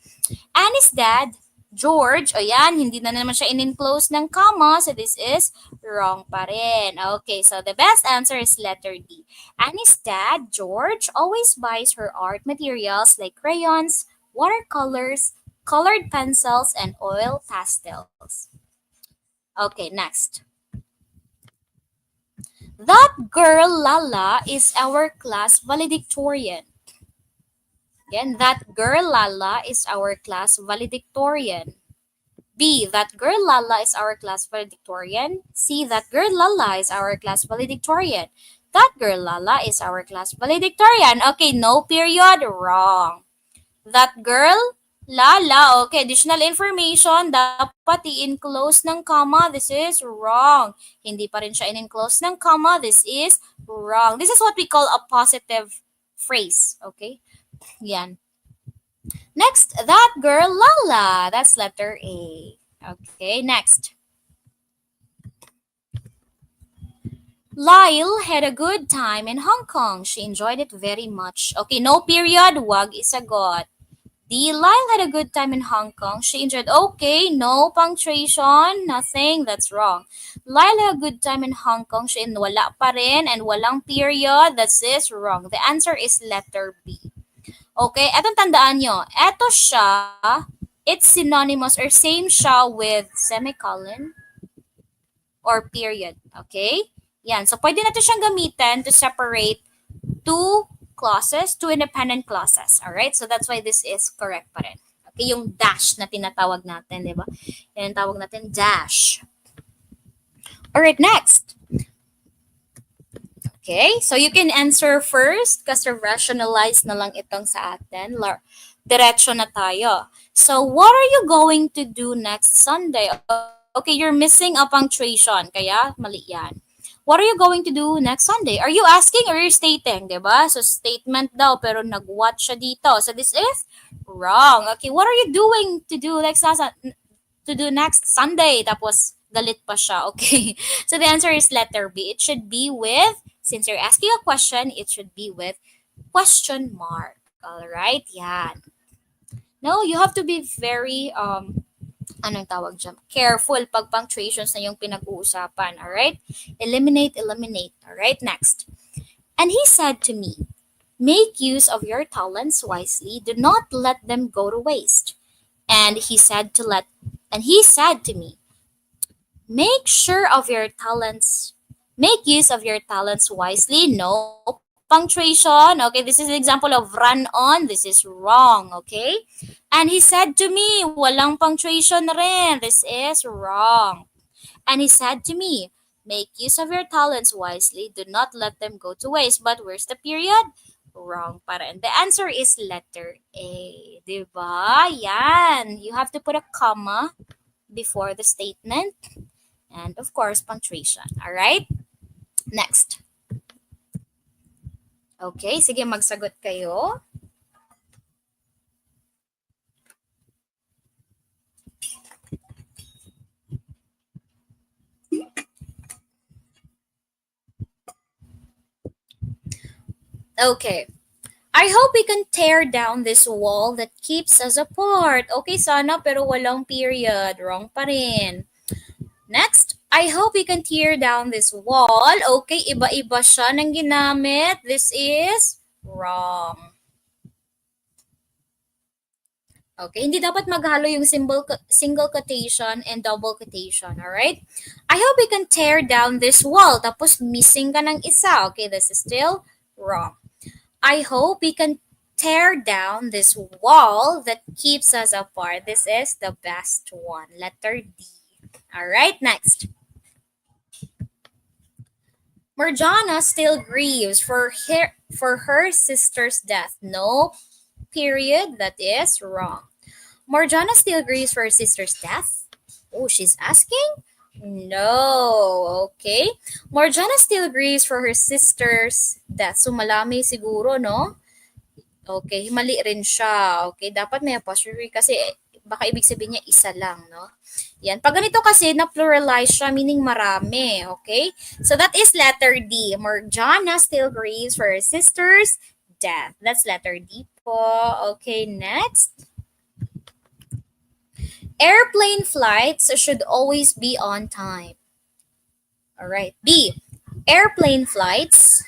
Annie's dad, George, o yan, hindi na naman siya in-enclose ng comma, so this is wrong pa rin. Okay, so the best answer is letter D. Annie's dad, George, always buys her art materials like crayons, watercolors, colored pencils, and oil pastels. Okay, next. That girl Lala is our class valedictorian. Again, that girl Lala is our class valedictorian. B, that girl Lala is our class valedictorian. C, that girl Lala is our class valedictorian. That girl Lala is our class valedictorian. Okay, no period, wrong. That girl Lala, okay, additional information, dapat i-enclose ng comma, this is wrong. Hindi pa rin siya in-enclose ng comma, this is wrong. This is what we call a positive phrase, okay? Yan. Next, that girl Lala. That's letter A. Okay, next. Lyle had a good time in Hong Kong. She enjoyed it very much. Okay, no period. Wag isagot. D, Lyle had a good time in Hong Kong. She enjoyed. Okay, no punctuation. Nothing. That's wrong. Lyle had a good time in Hong Kong. She wala pa rin and walang period. That's is wrong. The answer is letter B. Okay, etong tandaan nyo. Eto siya, it's synonymous or same siya with semicolon or period. Okay? Yan. So, pwede natin siyang gamitin to separate two clauses, two independent clauses. Alright? So, that's why this is correct pa rin. Okay, yung dash na tinatawag natin, di ba? Yan tawag natin dash. Alright, next. Okay, so you can answer first kasi rationalize na lang itong sa atin. Diretso na tayo. So, what are you going to do next Sunday? Okay, you're missing a punctuation, kaya mali yan. What are you going to do next Sunday? Are you asking or you're stating, diba? So, statement daw, pero nag-what siya dito. So, this is wrong. Okay, what are you doing to do next Sunday? Tapos, galit pa siya. Okay, so the answer is letter B. It should be with, since you're asking a question, it should be with question mark. All right, yan. No, you have to be very anong tawag dyan? Careful pag punctuations na yung pinag-uusapan. Alright? Eliminate, eliminate. Alright? Next. And he said to me, make use of your talents wisely. Do not let them go to waste. And he said to me, make sure of your talents. Make use of your talents wisely. No punctuation. Okay, this is an example of run on. This is wrong. Okay? And he said to me, walang punctuation rin. This is wrong. And he said to me, make use of your talents wisely. Do not let them go to waste. But where's the period? Wrong pa rin. The answer is letter A. Diba? Yan. You have to put a comma before the statement. And of course, punctuation. Alright? Next. Okay, sige, magsagot kayo. Okay. I hope we can tear down this wall that keeps us apart. Okay, sana, pero walang period. Wrong pa rin. Next, I hope we can tear down this wall. Okay, iba-iba siya ng ginamit. This is wrong. Okay, hindi dapat maghalo yung single quotation and double quotation, alright? I hope we can tear down this wall. Tapos missing ka ng isa. Okay, this is still wrong. I hope we can tear down this wall that keeps us apart. This is the best one. Letter D. Alright, next. Marjana still grieves for her sister's death. No period. That is wrong. Marjana still grieves for her sister's death. Oh, she's asking? No. Okay. Marjana still grieves for her sister's death. So, malami siguro, no? Okay. Mali rin siya. Okay. Dapat may apostrophe kasi baka ibig sabihin niya isa lang, no? Yan. Pag ganito kasi, na-pluralize siya, meaning marami. Okay? So, that is letter D. Marjana still grieves for her sister's death. That's letter D po. Okay, next. Airplane flights should always be on time. All right. B. Airplane flights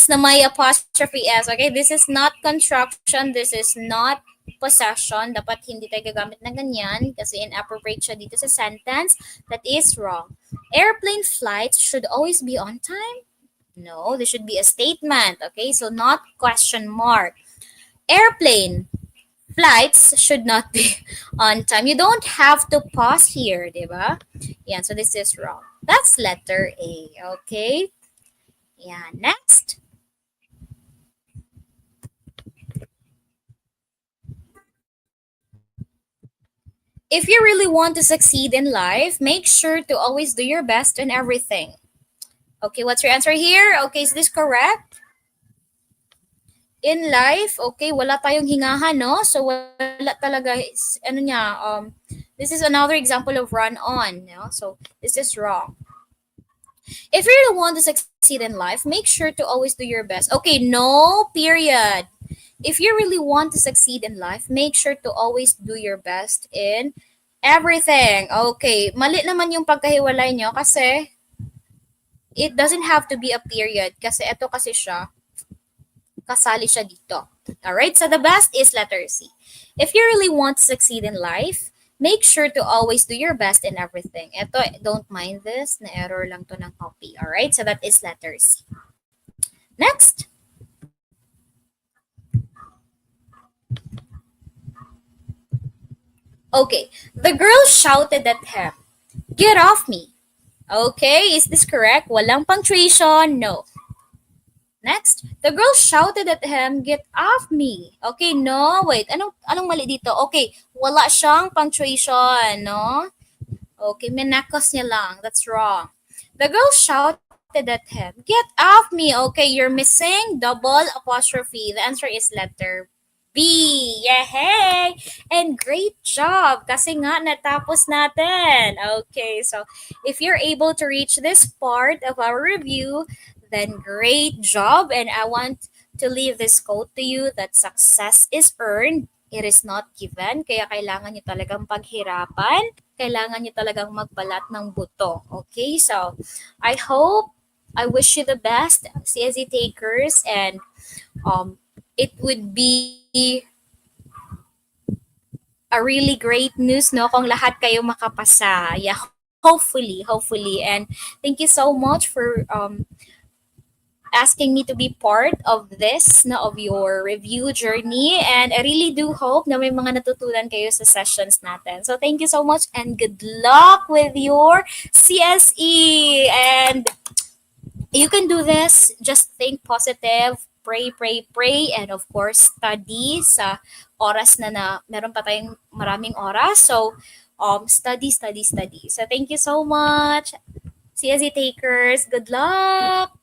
na may apostrophe S. Okay, this is not construction. This is not possession. Dapat hindi tayo gagamit ng ganyan kasi inappropriate siya dito sa sentence. That is wrong. Airplane flights should always be on time? No, this should be a statement. Okay, so not question mark. Airplane flights should not be on time. You don't have to pause here, diba? Yeah, so this is wrong. That's letter A, okay? Yeah, next. If you really want to succeed in life, make sure to always do your best in everything. Okay, what's your answer here? Okay, is this correct? In life, okay, wala tayong hingahan, no? So, wala talaga, this is another example of run on, no? So, this is wrong. If you really want to succeed in life, make sure to always do your best. Okay, no period. If you really want to succeed in life, make sure to always do your best in everything. Okay, mali naman yung pagkahiwalay nyo kasi it doesn't have to be a period kasi ito kasi siya, kasali siya dito. Alright, so the best is letter C. If you really want to succeed in life, make sure to always do your best in everything. Ito, don't mind this, na error lang to ng copy. Alright, so that is letter C. Next. Okay, the girl shouted at him, "Get off me." Okay, is this correct? Walang punctuation? No. Next, the girl shouted at him, "Get off me." Okay, no, wait. Anong mali dito? Okay, wala siyang punctuation, no? Okay, minakos niya lang. That's wrong. The girl shouted at him, "Get off me." Okay, you're missing double apostrophe. The answer is letter B. Yay! And great job kasi nga natapos natin. Okay, so if you're able to reach this part of our review, then great job. And I want to leave this quote to you that success is earned, It is not given, kaya kailangan nyo talagang paghirapan, kailangan nyo talagang magbalat ng buto. Okay, so I wish you the best, CSE takers, and it would be a really great news, no, kung lahat kayo makapasa. Yeah, hopefully. And thank you so much for asking me to be part of this, no, of your review journey. And I really do hope na may mga natutunan kayo sa sessions natin. So thank you so much and good luck with your CSE. And you can do this. Just think positive, pray, and of course, study sa oras na meron pa tayong maraming oras. So, study. So, thank you so much. CSE takers, good luck!